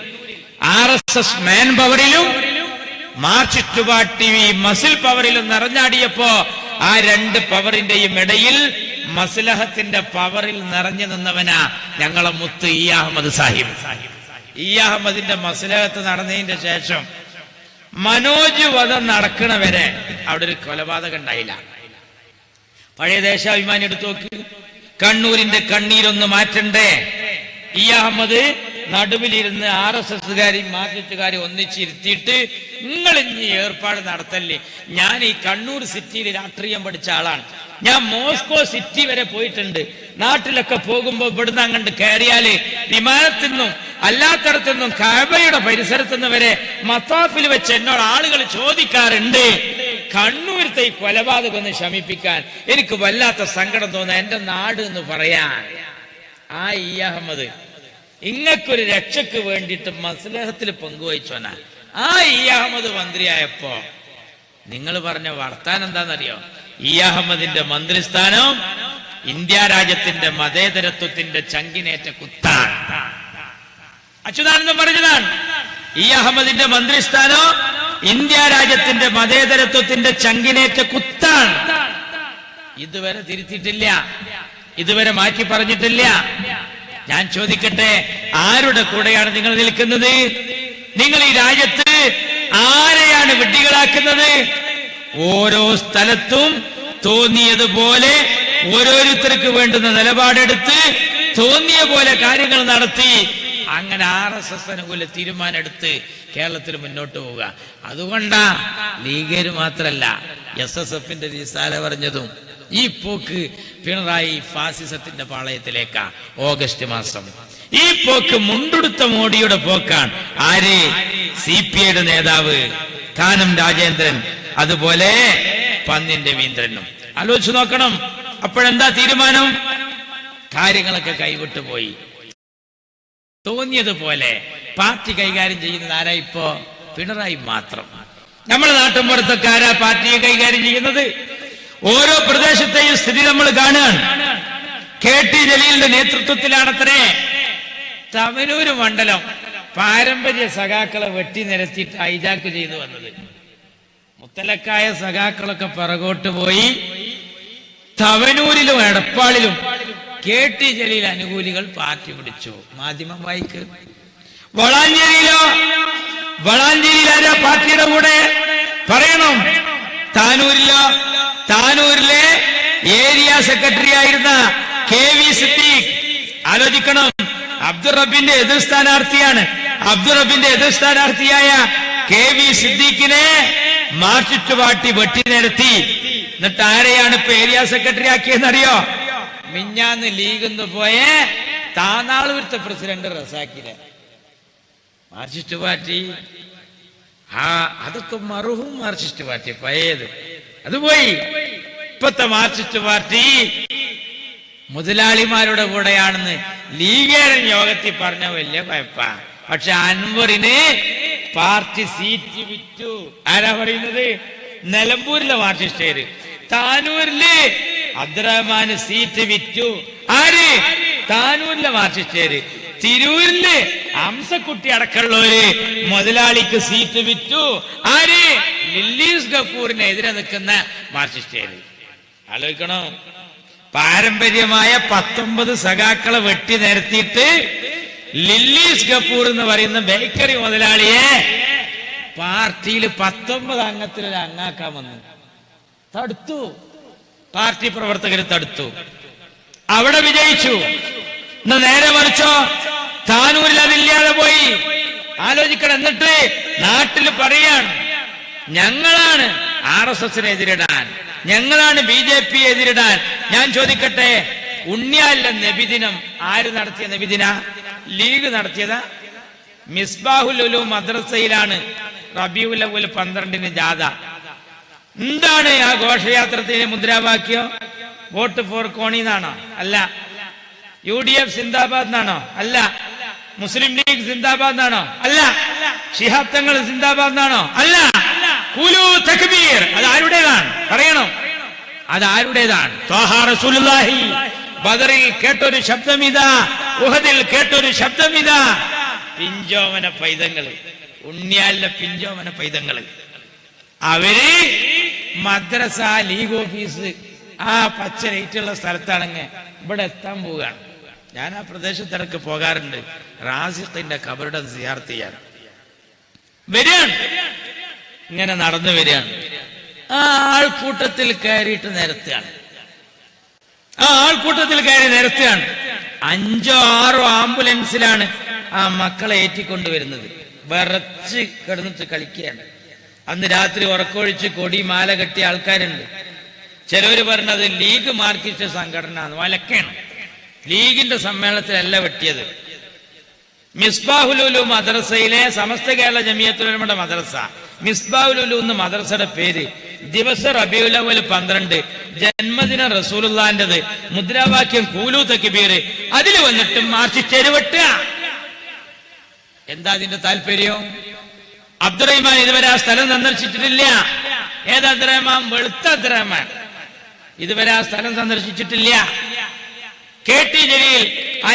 RSS മാൻ പവറിലും മാർക്സിസ്റ്റ് പാർട്ടി മസിൽ പവറിലും നിറഞ്ഞാടിയപ്പോ ആ രണ്ട് പവറിന്റെയും ഇടയിൽ മസ്ലഹത്തിന്റെ പവറിൽ നിറഞ്ഞു നിന്നവനാ ഞങ്ങളെ മുത്ത് ഇ അഹമ്മദ് സാഹിബ്. ഇ അഹമ്മദിന്റെ മസ്ലഹത്ത് നടന്നതിന്റെ ശേഷം മനോജ് വധം നടക്കണവരെ അവിടെ ഒരു കൊലപാതകം ഉണ്ടായില്ല. പഴയ ദേശാഭിമാനി എടുത്തു നോക്ക്. കണ്ണൂരിന്റെ കണ്ണീരൊന്ന് മാറ്റണ്ടേ? ഇ അഹമ്മദ് നടുവിലിരുന്ന് RSSകാരെയും മാർക്സിസ്റ്റുകാരെയും ഒന്നിച്ചിരുത്തിയിട്ട് നിങ്ങൾ ഇനി ഏർപ്പാട് നടത്തല്ലേ. ഞാൻ ഈ കണ്ണൂർ സിറ്റിയിൽ രാഷ്ട്രീയം പഠിച്ച ആളാണ്. ഞാൻ മോസ്കോ സിറ്റി വരെ പോയിട്ടുണ്ട്. നാട്ടിലൊക്കെ പോകുമ്പോ ഇവിടുന്ന് അങ്ങോട്ട് കയറിയാല് വിമാനത്തിൽ നിന്നും അല്ലാത്തടത്തു നിന്നും കഅബയുടെ പരിസരത്തു നിന്ന് വരെ മത്താഫിൽ വെച്ച് എന്നോട് ആളുകൾ ചോദിക്കാറുണ്ട്, കണ്ണൂരത്തെ ഈ കൊലപാതകം ഒന്ന് ശമിപ്പിക്കാൻ എനിക്ക് വല്ലാത്ത സങ്കടം തോന്നുക, എന്റെ നാട് എന്ന് പറയാൻ. ആ ഇ അഹമ്മദ് ഇങ്ങക്കൊരു രക്ഷക്ക് വേണ്ടിയിട്ട് മസ്ലഹത്തിൽ പങ്കുവഹിച്ചോനാ. ആ ഇ അഹമ്മദ് മന്ത്രിയായപ്പോ നിങ്ങൾ പറഞ്ഞ വർത്താനം എന്താണെന്നറിയോ? ഇ അഹമ്മദിന്റെ മന്ത്രിസ്ഥാനം ഇന്ത്യ രാജ്യത്തിന്റെ മതേതരത്വത്തിന്റെ ചങ്കിനേറ്റ കുത്താണ്. അച്യുതാനന്ദൻ പറഞ്ഞതാണ്. ഇ അഹമ്മദിന്റെ മന്ത്രിസ്ഥാനം ഇന്ത്യ രാജ്യത്തിന്റെ മതേതരത്വത്തിന്റെ ചങ്കിനേറ്റ കുത്താണ്. ഇതുവരെ തിരുത്തിയിട്ടില്ല, ഇതുവരെ മാറ്റി പറഞ്ഞിട്ടില്ല. ഞാൻ ചോദിക്കട്ടെ, ആരുടെ കൂടെയാണ് നിങ്ങൾ നിൽക്കുന്നത്? നിങ്ങൾ ഈ രാജ്യത്ത് ആരെയാണ് വിഡ്ഢികളാക്കുന്നത്? ഓരോ സ്ഥലത്തും തോന്നിയതുപോലെ ഓരോരുത്തർക്ക് വേണ്ടുന്ന നിലപാടെടുത്ത് തോന്നിയ പോലെ കാര്യങ്ങൾ നടത്തി അങ്ങനെ RSS അനുകൂല തീരുമാനം എടുത്ത് കേരളത്തിൽ മുന്നോട്ട് പോവുക. അതുകൊണ്ടാ ലീഗര് മാത്രല്ല SSFന്റെ റിസാല പറഞ്ഞതും ഈ പോക്ക് പിണറായി ഫാസിസത്തിന്റെ പാളയത്തിലേക്കാ. ഓഗസ്റ്റ് മാസം ഈ പോക്ക് മുണ്ടുടുത്ത മോഡിയുടെ പോക്കാണ്. ആര്? CPIയുടെ നേതാവ് കാനം രാജേന്ദ്രൻ, അതുപോലെ പന്ന്യൻ രവീന്ദ്രനും. ആലോചിച്ചു നോക്കണം. അപ്പോഴെന്താ തീരുമാനം? കാര്യങ്ങളൊക്കെ കൈവിട്ടു പോയി. തോന്നിയതുപോലെ പാർട്ടി കൈകാര്യം ചെയ്യുന്നത് ആരാ? ഇപ്പോ പിണറായി മാത്രം. നമ്മുടെ നാട്ടിൻപുറത്തൊക്കെ ആരാ പാർട്ടിയെ കൈകാര്യം ചെയ്യുന്നത്? ഓരോ പ്രദേശത്തെയും സ്ഥിതി നമ്മൾ കാണുകയാണ്. KT ജലീലിന്റെ നേതൃത്വത്തിലാണത്രേ തവനൂര് മണ്ഡലം പാരമ്പര്യ സഖാക്കളെ വെട്ടി നിരത്തിയിട്ട് ഹൈജാക്ക് ചെയ്തു വന്നത്. മുത്തലക്കായ സഖാക്കളൊക്കെ പിറകോട്ട് പോയി. തവനൂരിലും എടപ്പാളിലും KT ജലീൽ അനുകൂലികൾ പാർട്ടി പിടിച്ചു. മാധ്യമം വായിക്ക്. വളാഞ്ചേരിയിലോ? വളാഞ്ചേരിയിൽ ആരാ പാർട്ടിയുടെ കൂടെ? പറയണം. താനൂരിലോ? താനൂരിലെ ഏരിയ സെക്രട്ടറി ആയിരുന്ന KV സിദ്ദീഖ്. ആലോചിക്കണം. അബ്ദുൾ റബ്ബിന്റെ എതിർ സ്ഥാനാർത്ഥിയാണ്. അബ്ദുൾ റബ്ബിന്റെ എതിർ സ്ഥാനാർത്ഥിയായ KV സിദ്ദീഖിനെ മാർക്സിസ്റ്റ് പാർട്ടി വെട്ടി നിരത്തി. എന്നിട്ട് ആരെയാണ് ഇപ്പൊ ഏരിയ സെക്രട്ടറി ആക്കിയെന്നറിയോ? മിഞ്ഞാന്ന് ലീഗിന്ന് പോയ താനാളൂരത്തെ പ്രസിഡന്റ് റസാക്കിനെ. മാർക്സിസ്റ്റ് പാർട്ടി അതൊക്കെ മറുഹും മാർക്സിസ്റ്റ് പാർട്ടി പഴയത് അത് പോയി. ഇപ്പത്തെ മാർക്സിസ്റ്റ് പാർട്ടി മുതലാളിമാരുടെ കൂടെയാണെന്ന് ലീഗേരൻ യോഗത്തിൽ പറഞ്ഞ വലിയ കുഴപ്പാ. പക്ഷെ അൻവറിന് പാർട്ടി സീറ്റ് വിറ്റു. ആരാ പറയുന്നത്? നിലമ്പൂരിലെ മാർക്സിസ്റ്റുകാര്. താനൂരില് അബ്ദുറഹ്മാന് സീറ്റ് വിറ്റു. ആര്? താനൂരിലെ മാർക്സിസ്റ്റുകാര്. തിരൂരില് ഹംസക്കുട്ടി അടക്കമുള്ളവര് മുതലാളിക്ക് സീറ്റ് വിറ്റു. ആര്? ലില്ലീസ് ഗഫൂറിനെതിരെ നിൽക്കുന്ന മാർക്സിസ്റ്റുകാര്. ആലോചിക്കണോ, പാരമ്പര്യമായ 19 സഖാക്കളെ വെട്ടി നിരത്തിയിട്ട് ലില്ലീസ് ഗഫൂർ എന്ന് പറയുന്ന ബേക്കറി മുതലാളിയെ പാർട്ടിയിൽ 19 അംഗത്തിലൊരു അംഗാക്കാൻ വന്നു. തടുത്തു, പാർട്ടി പ്രവർത്തകർ തടുത്തു. അവിടെ വിജയിച്ചു. നേരെ മറിച്ചോ താനൂരിൽ അതില്ലാതെ പോയി. ആലോചിക്കണം. എന്നിട്ട് നാട്ടിൽ പറയാണ് ഞങ്ങളാണ് RSS എതിരിടാൻ, ഞങ്ങളാണ് BJP എതിരിടാൻ. ഞാൻ ചോദിക്കട്ടെ, ഉണ്ണിയാലിന്റെ നബിദിനം ആര് നടത്തിയ നബിദിന? ലീഗ് നടത്തിയതാ? മിസ്ബാഹുൽ ഉലൂം മദ്രസയിലാണ് റബീഉൽ അവ്വൽ 12 ജാഥ. എന്താണ് ആ ഘോഷയാത്രത്തിന്റെ മുദ്രാവാക്യം? വോട്ട് ഫോർ കോണി എന്നാണോ? അല്ല. UDF സിന്ദാബാദ് എന്നാണോ? അല്ല. മുസ്ലിം ലീഗ് സിന്ദാബാദ് എന്നാണോ? അല്ല. ശിഹാബ് തങ്ങൾ സിന്ദാബാദ് എന്നാണോ? അല്ല. ഖുലൂ തക്ബീർ. അത് ആരുടേതാണ്? പറയണം. അത് ആരുടേതാണ്? ത്വാഹ റസൂലുള്ളാഹി. ബദറിൽ കേട്ടൊരു ശബ്ദമിതാ, ഉഹദിൽ കേട്ടൊരു ശബ്ദമിതാ. പിഞ്ചോമന പൈതങ്ങള്, ഉണ്ണിയാലിന്റെ പിഞ്ചോമന പൈതങ്ങള്. അവര് മദ്രസ ലീഗ് ഓഫീസ് ആ പച്ച ലൈറ്റുള്ള സ്ഥലത്താണെങ്കിൽ ഇവിടെ എത്താൻ പോവുകയാണ്. ഞാൻ ആ പ്രദേശത്തിടക്ക് പോകാറുണ്ട്. റാസിഖിന്റെ ഖബറിടം സിയാറത്ത് ചെയ്യാൻ വരികയാണ്. ഇങ്ങനെ നടന്നു വരികയാണ്. ആ ആൾക്കൂട്ടത്തിൽ കയറിയിട്ട് നിരത്തുകയാണ്. ആ ആൾക്കൂട്ടത്തിൽ കയറി നിരത്തുകയാണ്. 5 or 6 ആംബുലൻസിലാണ് ആ മക്കളെ ഏറ്റിക്കൊണ്ടുവരുന്നത്. വിറച്ച് കിടന്നിട്ട് കളിക്കുകയാണ്. അന്ന് രാത്രി ഉറക്കൊഴിച്ച് കൊടി മാല കെട്ടിയ ആൾക്കാരുണ്ട്. ചിലവര് പറഞ്ഞത് ലീഗ് മാർക്സിസ്റ്റ് സംഘടന വലക്കാണ്. ലീഗിന്റെ സമ്മേളനത്തിലല്ല വെട്ടിയത്. മിസ്ബാഹുൽ ഉലൂം മദ്രസയിലെ സമസ്ത കേരള ജമിയത്തുൽ ഉലമയുടെ മദ്രസ, മിസ്ബാഹുൽ ഉലൂം എന്ന മദ്രസയുടെ പേര്, ദിവസം റബീഉൽ അവ്വൽ 12, ജന്മദിനം റസൂലുള്ളാഹിന്റേത്, മുദ്രാവാക്യം ഖൂലൂ തക്ബീർ. അതിൽ വന്നിട്ട് മാർക്സിസ്റ്റ് വെട്ടുക. എന്താ അതിന്റെ താല്പര്യം? അബ്ദുറഹ്മാൻ ഇതുവരെ ആ സ്ഥലം സന്ദർശിച്ചിട്ടില്ല. ഏത് അബ്ദുറഹ്മാൻ? വെളുത്ത അബ്ദുറഹ്മാൻ ഇതുവരെ ആ സ്ഥലം സന്ദർശിച്ചിട്ടില്ല. KT ജലീൽ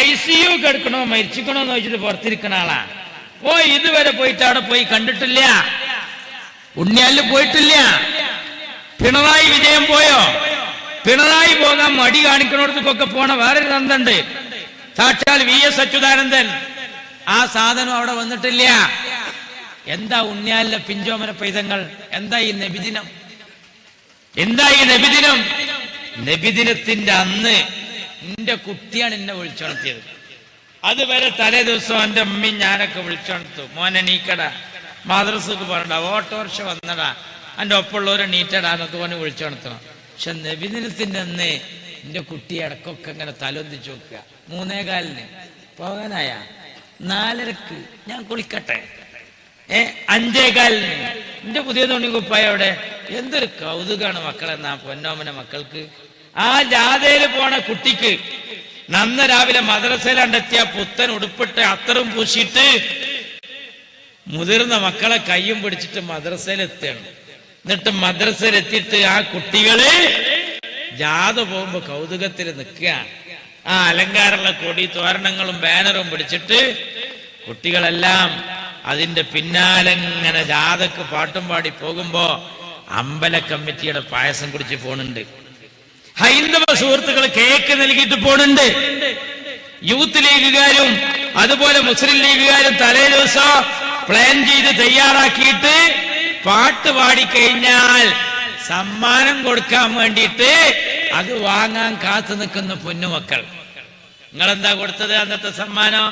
ICU കിടക്കണോ മരിച്ചിക്കണോ എന്ന് ചോദിച്ചിട്ട് പുറത്തിരിക്കണ ആളാ. ഇതുവരെ പോയിട്ട് അവിടെ പോയി കണ്ടിട്ടില്ല. ഉണ്ണിയാലിൽ പോയിട്ടില്ല. പിണറായി വിജയൻ പോയോ? പിണറായി പോകാൻ മടി കാണിക്കണോടത്തൊക്കെ പോണ വേറൊരു തന്തുണ്ട്. സാക്ഷാൽ VS അച്യുതാനന്ദൻ. ആ സാധനം അവിടെ വന്നിട്ടില്ല. എന്താ ഉണ്ണിയാലിലെ പിഞ്ചോമന പൈതങ്ങൾ? എന്താ ഈ നബിദിനം? എന്താ ഈ നബിദിനം? നബിദിനത്തിന്റെ അന്ന് എന്റെ കുട്ടിയാണ് എന്നെ വിളിച്ചുണർത്തിയത്. അതുവരെ തലേ ദിവസം എന്റെ അമ്മയും ഞാനൊക്കെ വിളിച്ചുണർത്തു. മോനെ നീക്കടാ, മദ്രസക്ക് പോരണ്ട, ഓട്ടോറിക്ഷ വന്നടാ, എൻ്റെ ഒപ്പമുള്ളവരെ നീറ്റടാന്നൊക്കെ പറഞ്ഞ് വിളിച്ചുണർത്തണം. പക്ഷെ നബിദിനത്തിന്റെ അന്ന് എന്റെ കുട്ടി ഇടക്കൊക്കെ ഇങ്ങനെ തലൊന്നിച്ച് നോക്കുക. 3:15 പോകാനായ 4:30 ഞാൻ കുളിക്കട്ടെ, 5:15 എന്റെ പുതിയ തുണി കുപ്പായ അവിടെ. എന്തൊരു കൗതുകാണ് മക്കളെന്നാ പൊന്നോമന മക്കൾക്ക്. ആ ജാഥയിൽ പോണ കുട്ടിക്ക് നന്ന് രാവിലെ മദ്രസയിലെത്തിയ പുത്തൻ ഉടുപ്പിട്ട് അത്തറും പൂശിയിട്ട് മുതിർന്ന മക്കളെ കയ്യും പിടിച്ചിട്ട് മദ്രസയിലെത്തുകയാണ്. എന്നിട്ട് മദ്രസയിലെത്തിയിട്ട് ആ കുട്ടികള് ജാഥ പോകുമ്പോ കൗതുകത്തിൽ നിൽക്കുക. ആ അലങ്കാരമുള്ള കൊടി തോരണങ്ങളും ബാനറും പിടിച്ചിട്ട് കുട്ടികളെല്ലാം അതിന്റെ പിന്നാലെ ഇങ്ങനെ ജാഥക്ക് പാട്ടും പാടി പോകുമ്പോ അമ്പല കമ്മിറ്റിയുടെ പായസം കുടിച്ച് പോണുണ്ട്. ഹൈന്ദവ സുഹൃത്തുക്കൾ കേക്ക് നൽകിയിട്ട് പോണുണ്ട്. യൂത്ത് ലീഗുകാരും അതുപോലെ മുസ്ലിം ലീഗുകാരും തലേ ദിവസം പ്ലാൻ ചെയ്ത് തയ്യാറാക്കിയിട്ട് പാട്ട് പാടിക്കഴിഞ്ഞാൽ സമ്മാനം കൊടുക്കാൻ വേണ്ടിയിട്ട് അത് വാങ്ങാൻ കാത്തു നിൽക്കുന്ന പൊന്നുമക്കൾ. നിങ്ങളെന്താ കൊടുത്തത് അന്നത്തെ സമ്മാനം?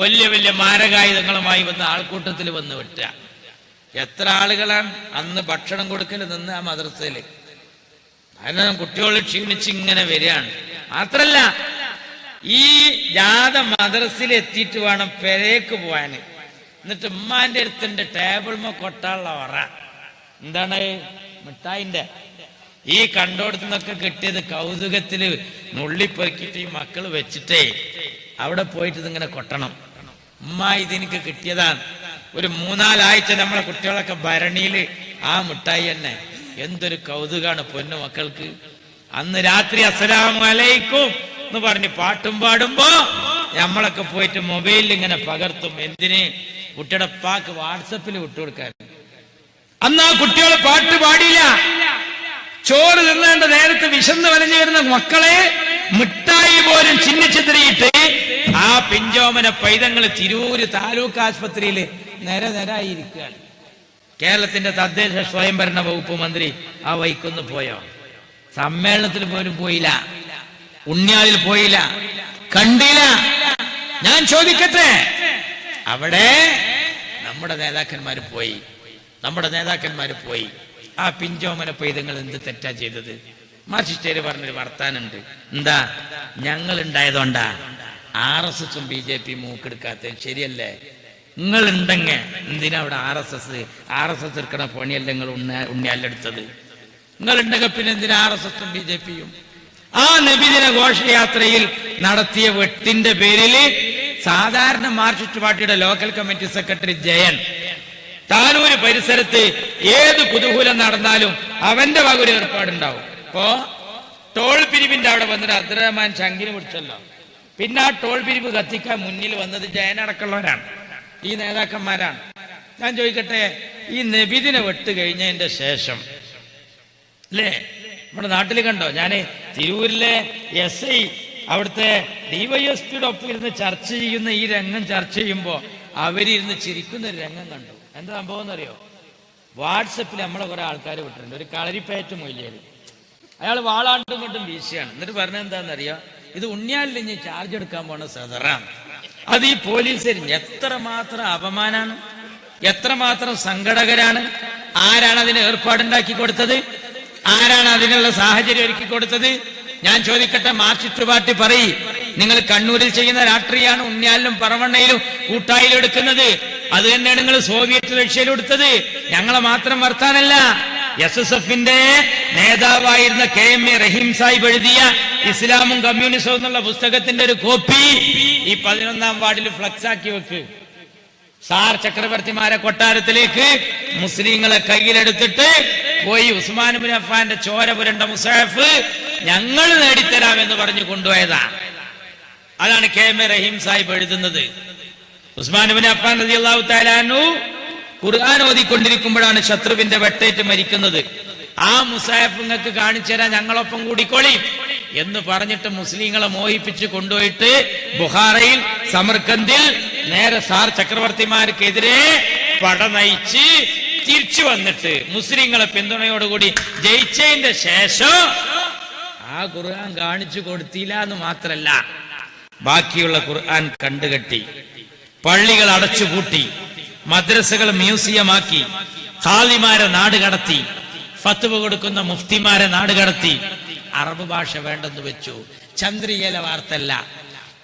വലിയ വലിയ മാരകായുധങ്ങളുമായി വന്ന ആൾക്കൂട്ടത്തിൽ വന്ന് വിട്ടുക. എത്ര ആളുകളാണ് അന്ന് ഭക്ഷണം കൊടുക്കൽ നിന്ന് ആ മദ്രസയില്? കാരണം കുട്ടികൾ ക്ഷീണിച്ച് ഇങ്ങനെ വരികയാണ്. മാത്രല്ല ഈ ജാഥ മദ്രസയിൽ എത്തിയിട്ട് വേണം പെരേക്ക് പോവാന്. എന്നിട്ട് ഉമ്മാന്റെ അടുത്തുണ്ട് ടേബിൾമ കൊട്ടാനുള്ള ഒറ. എന്താണ്? മിഠായിന്റെ. ഈ കണ്ടോടത്തുനിന്നൊക്കെ കിട്ടിയത് കൗതുകത്തില് നുള്ളിപ്പെറുക്കിട്ട് ഈ മക്കള് വെച്ചിട്ടേ അവിടെ പോയിട്ട് ഇതിങ്ങനെ കൊട്ടണം. ഉമ്മ ഇതെനിക്ക് കിട്ടിയതാണ്. ഒരു 3-4 ആഴ്ച നമ്മളെ കുട്ടികളൊക്കെ ഭരണിയില് ആ മിഠായി തന്നെ. എന്തൊരു കൗതുകാണ് പൊന്നു മക്കൾക്ക്. അന്ന് രാത്രി അസ്സലാമു അലൈക്കും എന്ന് പറഞ്ഞ് പാട്ടും പാടുമ്പോ നമ്മളൊക്കെ പോയിട്ട് മൊബൈലിൽ ഇങ്ങനെ പകർത്തും. എന്തിന്? കുട്ടിയുടെ പാക്ക് വാട്സപ്പിൽ വിട്ടുകൊടുക്കാൻ. അന്ന് ആ കുട്ടികൾ പാട്ട് പാടിയില്ല. ചോറ് തിന്നേണ്ട നേരത്ത് വിശന്ന് വലഞ്ഞു വരുന്ന മക്കളെ മിഠായി പോലും ചിന്നിച്ചിതറിയിട്ട് ആ പിഞ്ചോമന പൈതങ്ങൾ തിരൂര് താലൂക്ക് ആശുപത്രിയിൽ നിരനിരായിരിക്കുകയാണ്. കേരളത്തിന്റെ തദ്ദേശ സ്വയംഭരണ വകുപ്പ് മന്ത്രി ആ വൈക്കൊന്ന് പോയോ? സമ്മേളനത്തിൽ പോലും പോയില്ല, ഉണ്ണിയാലിൽ പോയില്ല, കണ്ടില്ല. ഞാൻ ചോദിക്കട്ടെ, അവിടെ നമ്മുടെ നേതാക്കന്മാർ പോയി. ആ പിഞ്ചോമന പൈതങ്ങൾ എന്ത് തെറ്റാ ചെയ്തത്? മാർക്സിസ്റ്റുകാര് പറഞ്ഞൊരു വർത്താനുണ്ട്. എന്താ? ഞങ്ങൾ ഉണ്ടായതുകൊണ്ടാ RSSും BJP മൂക്കെടുക്കാത്ത. ശരിയല്ലേ? നിങ്ങൾ ഉണ്ടെങ്ക എന്തിനാ അവിടെ RSS എടുക്കണ പണിയല്ല നിങ്ങൾ ഉണ്ണിയാലെടുത്തത്? നിങ്ങൾ ഉണ്ടെങ്കിൽ പിന്നെ എന്തിനാ RSSും BJPയും? ആ നബിദിന ഘോഷയാത്രയിൽ നടത്തിയ വെട്ടിന്റെ പേരിൽ സാധാരണ മാർക്സിസ്റ്റ് പാർട്ടിയുടെ local committee secretary Jayan Tanur പരിസരത്ത് ഏത് കുതൂഹലം നടന്നാലും അവന്റെ വക ഒരു ഏർപ്പാടുണ്ടാവും. ഇപ്പോ ടോൾ പിരിവിന്റെ അവിടെ വന്നിട്ട് അബ്ദുറഹ്മാൻ ശങ്കിന് പിടിച്ചല്ലോ. പിന്നെ ആ ടോൾ പിരിവ് കത്തിക്കാൻ മുന്നിൽ വന്നത് ജയനടക്കമുള്ളവരാണ്, ഈ നേതാക്കന്മാരാണ്. ഞാൻ ചോദിക്കട്ടെ, ഈ നബിദിന വെട്ട് കഴിഞ്ഞതിന്റെ ശേഷം അല്ലേ നമ്മുടെ നാട്ടിൽ കണ്ടോ? ഞാൻ തിരൂരിലെ SI അവിടുത്തെ DYSPയുടെ ഒപ്പം ഇരുന്ന് ചർച്ച ചെയ്യുന്ന ഈ രംഗം ചർച്ച ചെയ്യുമ്പോൾ അവരിരുന്ന് ചിരിക്കുന്ന ഒരു രംഗം കണ്ടു. എന്താ സംഭവം എന്നറിയോ? വാട്സപ്പിൽ നമ്മളെ കുറെ ആൾക്കാർ വിട്ടിട്ടുണ്ട്. ഒരു കളരിപ്പയറ്റ് മൊയ്യേര്, അയാൾ വാളാണ്ടും കൊണ്ടും വീശിയാണ്. എന്നിട്ട് പറഞ്ഞത് എന്താണെന്നറിയോ? ഇത് ഉണ്ണിയാലിൽ ഇനി ചാർജ് എടുക്കാൻ പോണ സദറാണ്. അത് ഈ പോലീസുകാർ എത്രമാത്രം അപമാനാണ്, എത്രമാത്രം സങ്കടകരാണ്. ആരാണ് അതിന് ഏർപ്പാടുണ്ടാക്കി കൊടുത്തത്? ആരാണ് അതിനുള്ള സാഹചര്യം ഒരുക്കി കൊടുത്തത്? ഞാൻ ചോദിക്കട്ടെ, മാർക്സിസ്റ്റ് പാർട്ടി പറയും നിങ്ങൾ കണ്ണൂരിൽ ചെയ്യുന്ന രാഷ്ട്രീയമാണ് ഉണ്ണിയാലിലും പറവണ്ണയിലും കൂട്ടായിലും എടുക്കുന്നത്. അത് തന്നെയാണ് നിങ്ങൾ സോവിയറ്റ് റഷ്യയിലും എടുത്തത്. ഞങ്ങളെ മാത്രം വർത്താനല്ല. SSFന്റെ നേതാവായിരുന്ന KMA റഹീം സാഹിബ് എഴുതിയ ഇസ്ലാമും കമ്മ്യൂണിസവും എന്നുള്ള പുസ്തകത്തിന്റെ ഒരു കോപ്പി ഈ 11ാം വാർഡിൽ ഫ്ലക്സ് ആക്കി വെക്ക്. സാർ ചക്രവർത്തിമാരെ കൊട്ടാരത്തിലേക്ക് മുസ്ലിങ്ങളെ കയ്യിലെടുത്തിട്ട് പോയി ഉസ്മാൻ ഇബ്നു അഫ്ഫാന്റെ ചോര പുരണ്ട മുസാഫ് ഞങ്ങൾ നേടിത്തരാമെന്ന് പറഞ്ഞു കൊണ്ടുപോയതാ. അതാണ് KMA റഹീം സാഹിബ് എഴുതുന്നത്. ഉസ്മാൻ ഇബ്നു അഫ്ഫാൻ റളിയല്ലാഹു തആല അൻഹു ഖുർആൻ ഓതിക്കൊണ്ടിരിക്കുമ്പോഴാണ് ശത്രുവിന്റെ വെട്ടേറ്റ് മരിക്കുന്നത്. ആ മുസാഫ് നിങ്ങൾക്ക് കാണിച്ചു തരാൻ ഞങ്ങളൊപ്പം കൂടിക്കോളി എന്ന് പറഞ്ഞിട്ട് മുസ്ലിങ്ങളെ മോഹിപ്പിച്ച് കൊണ്ടുപോയിട്ട് ബുഖാറയിൽ സമർക്കന്ദിൽ നേരെ സാർ ചക്രവർത്തിമാർക്കെതിരെ പട നയിച്ച് തിരിച്ചു വന്നിട്ട് മുസ്ലിങ്ങളെ പിന്തുണയോടുകൂടി ജയിച്ചതിന്റെ ശേഷം ആ ഖുർആൻ കാണിച്ചു കൊടുത്തില്ല എന്ന് മാത്രല്ല, ബാക്കിയുള്ള ഖുർആൻ കണ്ടുകെട്ടി, പള്ളികൾ അടച്ചുപൂട്ടി, മദ്രസകൾ മ്യൂസിയമാക്കി, ഖാദിമാരെ നാട് കടത്തി, ഫത്വ കൊടുക്കുന്ന മുഫ്തിമാരെ നാട് കടത്തി, അറബ് ഭാഷ വേണ്ടെന്ന് വെച്ചു. ചന്ദ്രികയിലെ വാർത്തല്ല.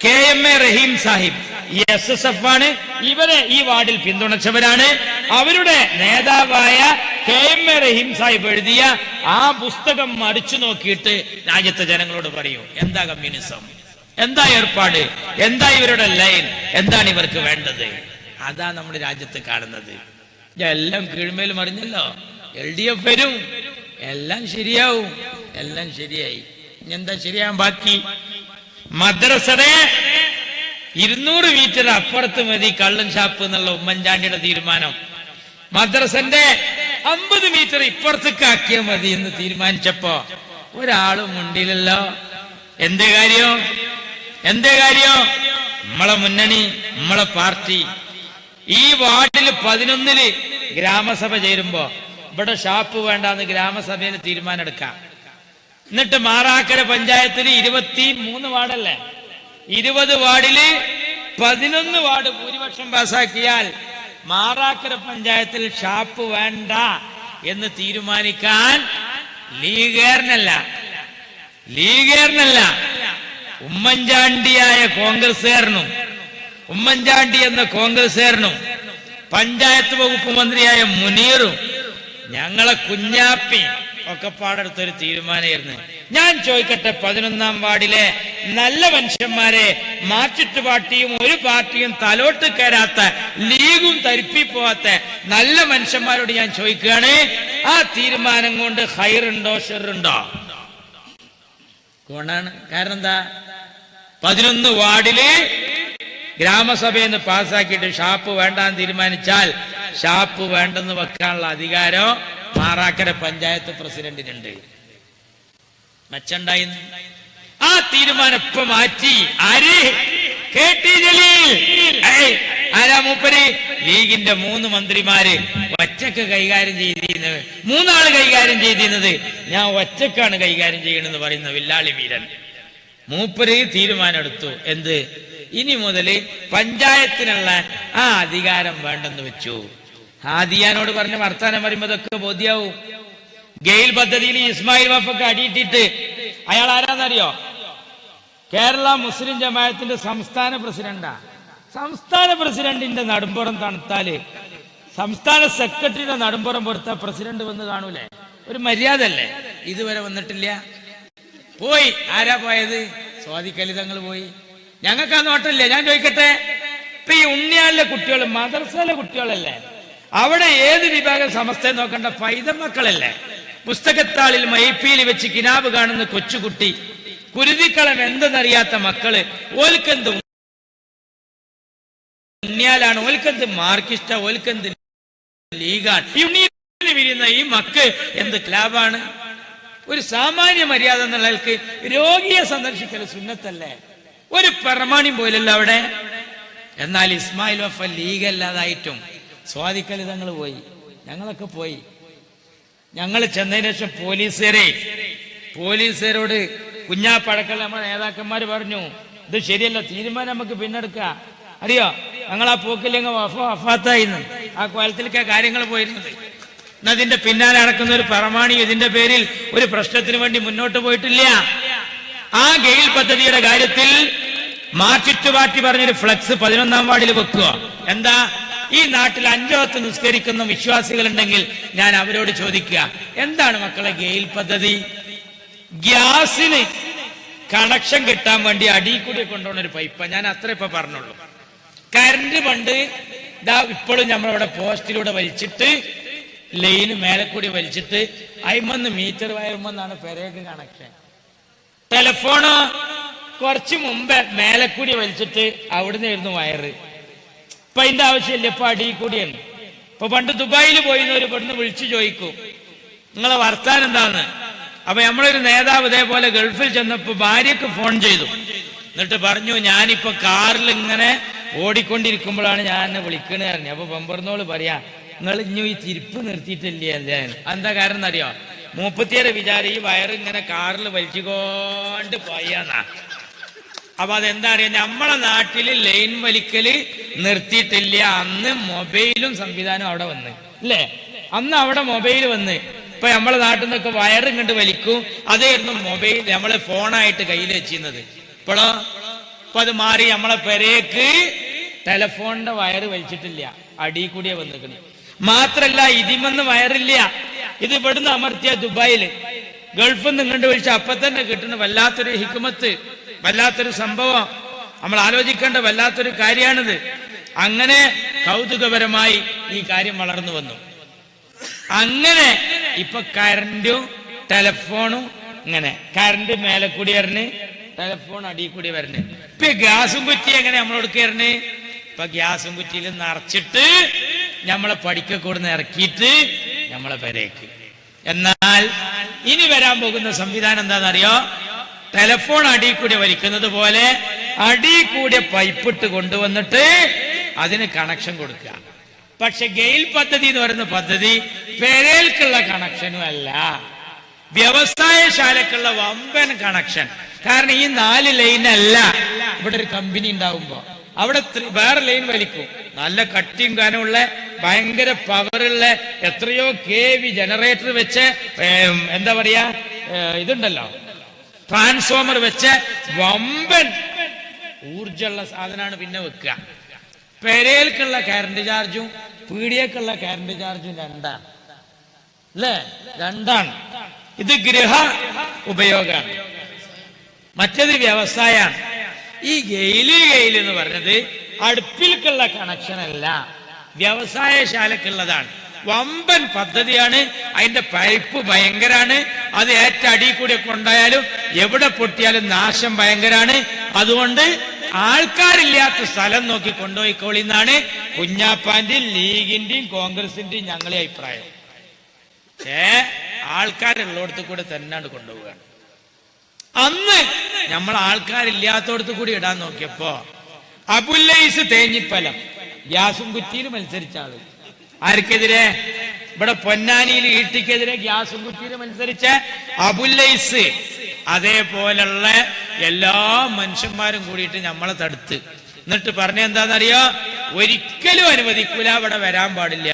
KMA റഹീം സാഹിബ് SSF ആണ്. ഇവരെ ഈ വാർഡിൽ പിന്തുണച്ചവരാണ്. അവരുടെ നേതാവായ KMA റഹീം സാഹിബ് എഴുതിയ ആ പുസ്തകം മറിച്ചു നോക്കിയിട്ട് രാജ്യത്തെ ജനങ്ങളോട് പറയൂ, എന്താ കമ്മ്യൂണിസം, എന്താ ഏർപ്പാട്, എന്താ ഇവരുടെ ലൈൻ, എന്താണ് ഇവർക്ക് വേണ്ടത്? അതാ നമ്മുടെ രാജ്യത്ത് കാണുന്നത്. എല്ലാം കീഴ്മേൽ മറിഞ്ഞല്ലോ. LDF വരും, എല്ലാം ശരിയാവും. എല്ലാം ശരിയായി. ഇനി എന്താ ശരിയാവാൻ ബാക്കി? മദ്രസയുടെ 200 മീറ്റർ അപ്പുറത്ത് മതി കള്ളൻ ഷാപ്പ് എന്നുള്ള ഉമ്മൻചാണ്ടിയുടെ തീരുമാനം. മദ്രസന്റെ 50 മീറ്റർ ഇപ്പുറത്തേക്ക് ആക്കിയാൽ മതി എന്ന് തീരുമാനിച്ചപ്പോ ഒരാളും ഉണ്ടില്ലല്ലോ. എന്തേ കാര്യം? നമ്മളെ മുന്നണി, നമ്മളെ പാർട്ടി ഈ വാർഡിൽ 11 ഗ്രാമസഭ ചേരുമ്പോ ഇവിടെ ഷാപ്പ് വേണ്ടാന്ന് ഗ്രാമസഭയിൽ തീരുമാനം എടുക്കാം. എന്നിട്ട് മാറാക്കര പഞ്ചായത്തിൽ 23 വാർഡല്ലേ, 20 വാർഡില് 11 വാർഡ് ഭൂരിപക്ഷം പാസാക്കിയാൽ മാറാക്കര പഞ്ചായത്തിൽ ഷാപ്പ് വേണ്ട എന്ന് തീരുമാനിക്കാൻ ലീഗേറിനല്ല ഉമ്മൻചാണ്ടിയായ കോൺഗ്രസ്സുകാരനും ഉമ്മൻചാണ്ടി എന്ന കോൺഗ്രസ്സുകാരനും പഞ്ചായത്ത് വകുപ്പ് മന്ത്രിയായ മുനീറും ഞങ്ങളെ കുഞ്ഞാപ്പി ഒക്കെ പാടെടുത്തൊരു തീരുമാനമായിരുന്നു. ഞാൻ ചോദിക്കട്ടെ, 11ാം വാർഡിലെ നല്ല മനുഷ്യന്മാരെ മാർക്സിസ്റ്റ് പാർട്ടിയും ഒരു പാർട്ടിയും തലോട്ട് കയറാത്ത, ലീഗും തരിപ്പി പോവാത്ത നല്ല മനുഷ്യന്മാരോട് ഞാൻ ചോദിക്കുകയാണ്, ആ തീരുമാനം കൊണ്ട് ഹൈറുണ്ടോ ഷെറുണ്ടോ? ഗുണാണ്. കാരണം എന്താ? 11 വാർഡില് ഗ്രാമസഭയിൽ നിന്ന് പാസ്സാക്കിയിട്ട് ഷാപ്പ് വേണ്ടാന്ന് തീരുമാനിച്ചാൽ ഷാപ്പ് വേണ്ടെന്ന് വെക്കാനുള്ള അധികാരം മാറാക്കര പഞ്ചായത്ത് പ്രസിഡന്റിനുണ്ട്. മെച്ചണ്ടായി. ആ തീരുമാനം ഇപ്പൊ മാറ്റി. ആര്? KT ജലീൽ. ആരാ മൂപ്പര്? ലീഗിന്റെ 3 മന്ത്രിമാര് ഒറ്റക്ക് കൈകാര്യം ചെയ്തിരുന്നത്, 3 ആള് കൈകാര്യം ചെയ്തിരുന്നത്. ഞാൻ ഒറ്റക്കാണ് കൈകാര്യം ചെയ്യണമെന്ന് പറയുന്ന വില്ലാളി വീരൻ മൂപ്പര് തീരുമാനം എടുത്തു. എന്ത്? ഇനി മുതല് പഞ്ചായത്തിനുള്ള ആ അധികാരം വേണ്ടെന്ന് വെച്ചു. ഹാദിയാനോട് പറഞ്ഞ വർത്താനം പറയുമ്പോ ഇതൊക്കെ ബോധ്യാവും. ഗെയിൽ പദ്ധതിയിൽ ഇസ്മായിൽ വഫക്ക് അടിയിട്ടിട്ട് അയാൾ ആരാന്നറിയോ? കേരള മുസ്ലിം ജമാഅത്തിന്റെ സംസ്ഥാന പ്രസിഡന്റാ. സംസ്ഥാന പ്രസിഡന്റിന്റെ നടുമ്പുറം തണുത്താല് സംസ്ഥാന സെക്രട്ടറിയുടെ നടുമ്പുറം പൊറുത്ത പ്രസിഡന്റ് വന്ന് കാണൂലേ? ഒരു മര്യാദ അല്ലേ? ഇതുവരെ വന്നിട്ടില്ല. പോയി. ആരാ പോയത്? സ്വാദിഖലി തങ്ങൾ പോയി. ഞങ്ങൾക്ക് ആ നോട്ടല്ലേ? ഞാൻ ചോദിക്കട്ടെ, ഇപ്പൊ ഈ ഉണ്ണിയാലിലെ കുട്ടികൾ മദ്രസയിലെ കുട്ടികളല്ലേ? അവിടെ ഏത് വിഭാഗം സമസ്തയെ നോക്കണ്ട പൈതം മക്കളല്ലേ? പുസ്തകത്താളിൽ മൈപ്പിയിൽ വെച്ച് കിനാബ് കാണുന്ന കൊച്ചുകുട്ടി, കുരുതിക്കളം എന്തെന്നറിയാത്ത മക്കള്, ഓൽക്കെന്ത് ഉണ്ണിയാലാണ്, ഓൽക്കെന്ത് മാർക്കിസ്റ്റ, ഓൽക്കെന്ത് ലീഗാണ്. ഈ ഉണ്ണിയിൽ വിരിയുന്ന ഈ മക്ക് എന്ത് ക്ലാബാണ്? ഒരു സാമാന്യ മര്യാദ എന്നുള്ളവർക്ക് രോഗിയെ സന്ദർശിക്കൽ സുന്നത്തല്ലേ? ഒരു പ്രമാണിയും പോയില്ലല്ലോ അവിടെ. എന്നാൽ ഇസ്മായിൽ വഫ ലീഗ് അല്ലാതായിട്ടും സ്വാദിഖലി തങ്ങൾ പോയി, ഞങ്ങളൊക്കെ പോയി. ഞങ്ങൾ ചെന്നതിന് ശേഷം പോലീസുകാരോട് കുഞ്ഞാപ്പഴക്കൽ നമ്മുടെ നേതാക്കന്മാര് പറഞ്ഞു, ഇത് ശരിയല്ല, തീരുമാനം നമുക്ക് പിന്നെടുക്കാം. അറിയോ, ഞങ്ങൾ ആ പോക്കില്ലെങ്കിൽ വഫാത്തായിന്ന് ആ കോലത്തിലേക്ക് കാര്യങ്ങൾ പോയിരുന്നത്. എന്നതിന്റെ പിന്നാലെ നടക്കുന്ന ഒരു പ്രമാണി ഇതിന്റെ പേരിൽ ഒരു പ്രശ്നത്തിന് വേണ്ടി മുന്നോട്ട് പോയിട്ടില്ല. ആ ഗെയിൽ പദ്ധതിയുടെ കാര്യത്തിൽ മാർച്ചിറ്റ് പാർട്ടി പറഞ്ഞൊരു ഫ്ലക്സ് 11-ാം വാർഡിൽ വെക്കുക. എന്താ? ഈ നാട്ടിൽ 5 വക്ത് നിസ്കരിക്കുന്ന വിശ്വാസികൾ ഉണ്ടെങ്കിൽ ഞാൻ അവരോട് ചോദിക്കുക, എന്താണ് മക്കളെ ഗെയിൽ പദ്ധതി? ഗ്യാസിന് കണക്ഷൻ കിട്ടാൻ വേണ്ടി അടിയിൽ കൂടി കൊണ്ടുപോകുന്ന ഒരു പൈപ്പ്. ഞാൻ അത്ര ഇപ്പൊ പറഞ്ഞുള്ളൂ. കറണ്ട് പണ്ട് ഇതാ ഇപ്പോഴും നമ്മളവിടെ പോസ്റ്റിലൂടെ വലിച്ചിട്ട് ലൈന് മേലെ കൂടി വലിച്ചിട്ട് 50 മീറ്റർ വയറുമെന്നാണ് പെരേക്ക് കണക്ഷൻ. ടെലിഫോണോ കുറച്ച് മുമ്പേ മേലെ കൂടി വലിച്ചിട്ട് അവിടുന്ന് ആയിരുന്നു വയറ്. ഇപ്പൊ അതിന്റെ ആവശ്യമില്ല, ഇപ്പൊ അടിയിൽ കൂടിയാണ്. ഇപ്പൊ പണ്ട് ദുബായിൽ പോയിന്നവര് ഇവിടുന്ന് വിളിച്ചു ചോദിക്കും നിങ്ങളെ വർത്താനം എന്താന്ന്. അപ്പൊ നമ്മളൊരു നേതാവ് ഇതേപോലെ ഗൾഫിൽ ചെന്നപ്പോ ഭാര്യക്ക് ഫോൺ ചെയ്തു. എന്നിട്ട് പറഞ്ഞു, ഞാനിപ്പോ കാറിൽ ഇങ്ങനെ ഓടിക്കൊണ്ടിരിക്കുമ്പോഴാണ് ഞാൻ വിളിക്കണേ പറഞ്ഞു. അപ്പൊ ബമ്പർന്നോള് പറയാ, നിങ്ങൾ ഇനി ഈ തിരിപ്പ് നിർത്തിയിട്ടില്ലേ? അല്ലേ? എന്താ കാരണം എന്നറിയോ? മൂപ്പത്തിയേറെ വിചാരം ഈ വയറിങ്ങനെ കാറിൽ വലിച്ചുകൊണ്ട് പോയാന്നാ. അപ്പൊ അതെന്താ അറിയാ, നമ്മളെ നാട്ടില് ലൈൻ വലിക്കല് നിർത്തിയിട്ടില്ല. അന്ന് മൊബൈലും സംവിധാനം അവിടെ വന്ന് അല്ലേ? അന്ന് അവിടെ മൊബൈൽ വന്ന്. ഇപ്പൊ നമ്മളെ നാട്ടിൽ നിന്നൊക്കെ വയറും കണ്ട് വലിക്കും. അതായിരുന്നു മൊബൈൽ നമ്മളെ ഫോണായിട്ട് കയ്യിൽ വെച്ചിരുന്നത്. ഇപ്പോഴോ ഇപ്പൊ അത് മാറി. നമ്മളെ പെരേക്ക് ടെലിഫോണിന്റെ വയറ് വലിച്ചിട്ടില്ല, അടിയിൽ കൂടിയാ വന്നിക്കണ്. മാത്രല്ല ഇതിമെന്ന് വയറില്ല. ഇത് ഇവിടുന്ന് അമർത്തിയ ദുബായില് ഗൾഫിൽ നിന്ന് ഇങ്ങോട്ട് വിളിച്ച അപ്പൊ തന്നെ കിട്ടുന്ന വല്ലാത്തൊരു ഹിക്മത്ത്, വല്ലാത്തൊരു സംഭവം. നമ്മൾ ആലോചിക്കേണ്ട വല്ലാത്തൊരു കാര്യമാണിത്. അങ്ങനെ കൗതുകപരമായി ഈ കാര്യം വളർന്നു വന്നു. അങ്ങനെ ഇപ്പൊ കറന്റും ടെലിഫോണും ഇങ്ങനെ, കറണ്ട് മേലെ കൂടി വരണ്, ടെലിഫോൺ അടിയിൽ കൂടി വരണ്. ഇപ്പൊ ഗ്യാസും കുറ്റി എങ്ങനെ നമ്മളോട് കയറണ്? ഇപ്പൊ ഗ്യാസും കുറ്റിയിൽ നിറച്ചിട്ട് നമ്മളെ പഠിക്കൂടുന്ന് ഇറക്കിയിട്ട് നമ്മളെ പെരേക്ക്. എന്നാൽ ഇനി വരാൻ പോകുന്ന സംവിധാനം എന്താണെന്നറിയോ? ടെലിഫോൺ അടിയിൽ കൂടി വലിക്കുന്നത് പോലെ അടിയിൽ കൂടി പൈപ്പിട്ട് കൊണ്ടുവന്നിട്ട് അതിന് കണക്ഷൻ കൊടുക്കുക. പക്ഷെ ഗെയിൽ പദ്ധതി എന്ന് പറയുന്ന പദ്ധതി പെരേൽക്കുള്ള കണക്ഷനും അല്ല, വ്യവസായശാലക്കുള്ള വമ്പൻ കണക്ഷൻ. കാരണം ഈ 4 ലൈനല്ല. ഇവിടെ ഒരു കമ്പനി ഉണ്ടാവുമ്പോ അവിടെ വേറെ ലൈൻ വലിക്കും. നല്ല കട്ടിയും കനമുള്ള ഭയങ്കര പവറുള്ള എത്രയോ KV ജനറേറ്റർ വെച്ച് എന്താ പറയാ ഇതുണ്ടല്ലോ, ട്രാൻസ്ഫോമർ വെച്ച് വമ്പൻ ഊർജമുള്ള സാധനമാണ് പിന്നെ വെക്കുക. പെരേൽക്കുള്ള കറണ്ട് ചാർജും പീഡിയക്കുള്ള കറണ്ട് ചാർജും 2ആണ് അല്ലേ? 2ആണ്. ഇത് ഗൃഹ ഉപയോഗമാണ്, മറ്റേത് വ്യവസായമാണ്. ഈ ഗെയിൽ എന്ന് പറഞ്ഞത് അടുപ്പിലേക്കുള്ള കണക്ഷൻ അല്ല, വ്യവസായശാലക്കുള്ളതാണ്. വമ്പൻ പദ്ധതിയാണ്. അതിന്റെ പൈപ്പ് ഭയങ്കരാണ്. അത് ഏറ്റ അടിയിൽ കൂടി കൊണ്ടായാലും എവിടെ പൊട്ടിയാലും നാശം ഭയങ്കരാണ്. അതുകൊണ്ട് ആൾക്കാരില്ലാത്ത സ്ഥലം നോക്കി കൊണ്ടുപോയിക്കോളിന്നാണ് കുഞ്ഞാപ്പാന്റെയും ലീഗിന്റെയും കോൺഗ്രസിന്റെയും ഞങ്ങളെ അഭിപ്രായം. ആൾക്കാരുള്ളടത്ത് കൂടെ തന്നെയാണ് കൊണ്ടുപോവുകയാണ്. അന്ന് നമ്മൾ ആൾക്കാരില്ലാത്തടത്ത് കൂടി ഇടാൻ നോക്കിയപ്പോ അബുല്ലൈസ് തേഞ്ഞിപ്പലം ഗ്യാസും കുറ്റിയിൽ മത്സരിച്ച ആള്. ആർക്കെതിരെ? ഇവിടെ പൊന്നാനിയിൽ ഈട്ടിക്കെതിരെ ഗ്യാസും കുറ്റിയിൽ മത്സരിച്ച അബുല്ലൈസ്. അതേപോലുള്ള എല്ലാ മനുഷ്യന്മാരും കൂടിയിട്ട് നമ്മളെ തടുത്ത് എന്നിട്ട് പറഞ്ഞ എന്താണെന്നറിയോ? ഒരിക്കലും അനുവദിക്കൂല, അവിടെ വരാൻ പാടില്ല.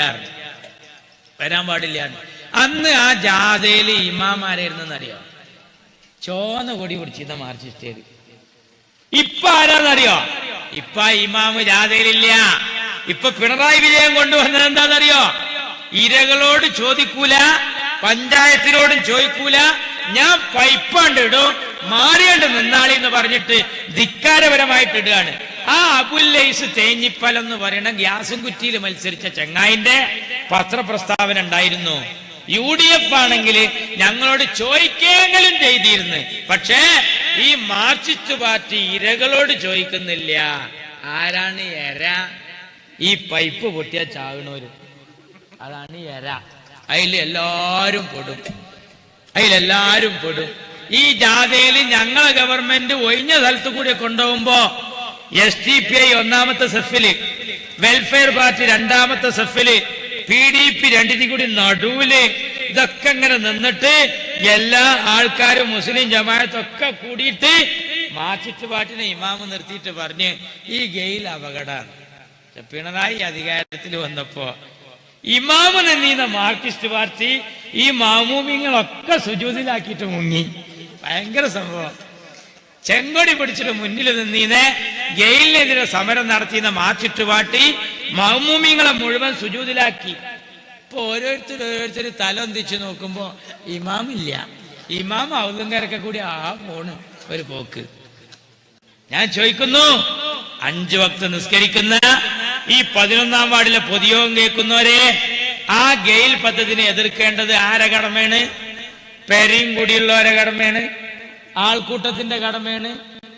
അന്ന് ആ ജാഥയില് ഇമാമാരായിരുന്നറിയോ? ചോന്ന കൊടി പിടിച്ചിരുന്ന മാർക്സിസ്റ്റേര്. ഇപ്പൊ ആരാന്നറിയോ? ഇപ്പൊ ഇമാമ് ജാഥയിലില്ല. ഇപ്പൊ പിണറായി വിജയൻ കൊണ്ടുവന്നത് എന്താണെന്നറിയോ? ഇരകളോട് ചോദിക്കൂല, പഞ്ചായത്തിനോടും ചോദിക്കൂല, ഞാൻ പൈപ്പാണ്ട് ഇടും, മാറിയാണ്ട് നിന്നാളി എന്ന് പറഞ്ഞിട്ട് ധിക്കാരപരമായിട്ട് ഇടുകയാണ്. ആ അബുല്ലൈസ് തേഞ്ഞിപ്പലം എന്ന് പറയുന്ന ഗ്യാസും കുറ്റിയിൽ മത്സരിച്ച ചെങ്ങായിന്റെ പത്രപ്രസ്താവന ഉണ്ടായിരുന്നു. UDF ആണെങ്കിൽ ഞങ്ങളോട് ചോദിക്കെങ്കിലും ചെയ്തിരുന്നു, പക്ഷേ ഈ മാർക്സിസ്റ്റ് പാർട്ടി ഇരകളോട് ചോദിക്കുന്നില്ല. ആരാണ് എര? ഈ പൈപ്പ് പൊട്ടിയ ചാകണോര്, അതാണ് എര. അതിലെല്ലാരും പെടും. ഈ ജാഥയിൽ ഞങ്ങളെ ഗവൺമെന്റ് ഒഴിഞ്ഞ സ്ഥലത്ത് കൂടി കൊണ്ടുപോകുമ്പോ SDPI ഒന്നാമത്തെ സെഫില്, വെൽഫെയർ പാർട്ടി രണ്ടാമത്തെ സെഫില്, PDP രണ്ടിനും കൂടി നടുവില്, ഇതൊക്കെ ഇങ്ങനെ നിന്നിട്ട് എല്ലാ ആൾക്കാരും മുസ്ലിം ജമാഅത്തൊക്കെ കൂടിയിട്ട് മാർക്സിസ്റ്റ് പാർട്ടിനെ ഇമാമ് നിർത്തിയിട്ട് പറഞ്ഞ് ഈ ഗെയിൽ അപകടമാണ്. പിണറായി അധികാരത്തിൽ വന്നപ്പോ ഇമാമ് നിന്നീന്ന മാർക്സിസ്റ്റ് പാർട്ടി ഈ മാമൂമിങ്ങളൊക്കെ സുജൂദിലാക്കിയിട്ട് മുങ്ങി. ഭയങ്കര സംഭവം. ചെങ്കൊടി പിടിച്ചിട്ട് മുന്നിൽ നിന്നീനെ ഗെയിലിനെതിരെ സമരം നടത്തിയുന്ന മാർക്സിസ്റ്റ് പാർട്ടി മാമൂമിങ്ങളെ മുഴുവൻ സുജൂദിലാക്കി. ഇപ്പൊ ഓരോരുത്തർ തലൊന്തിച്ച് നോക്കുമ്പോ ഇമാമില്ല. ഇമാം ഔദുംകാരൊക്കെ കൂടി പോണ് ഒരു പോക്ക്. ഞാൻ ചോദിക്കുന്നു, 5 വക്ത് നിസ്കരിക്കുന്ന ഈ 11-ാം വാർഡിലെ പൊതുയോഗം കേൾക്കുന്നവരെ, ആ ഗെയിൽ പദ്ധതിനെ എതിർക്കേണ്ടത് ആരെ കടമയാണ്? പെരയും കുടിയുള്ളവരെ കടമയാണ്, ആൾക്കൂട്ടത്തിന്റെ കടമയാണ്,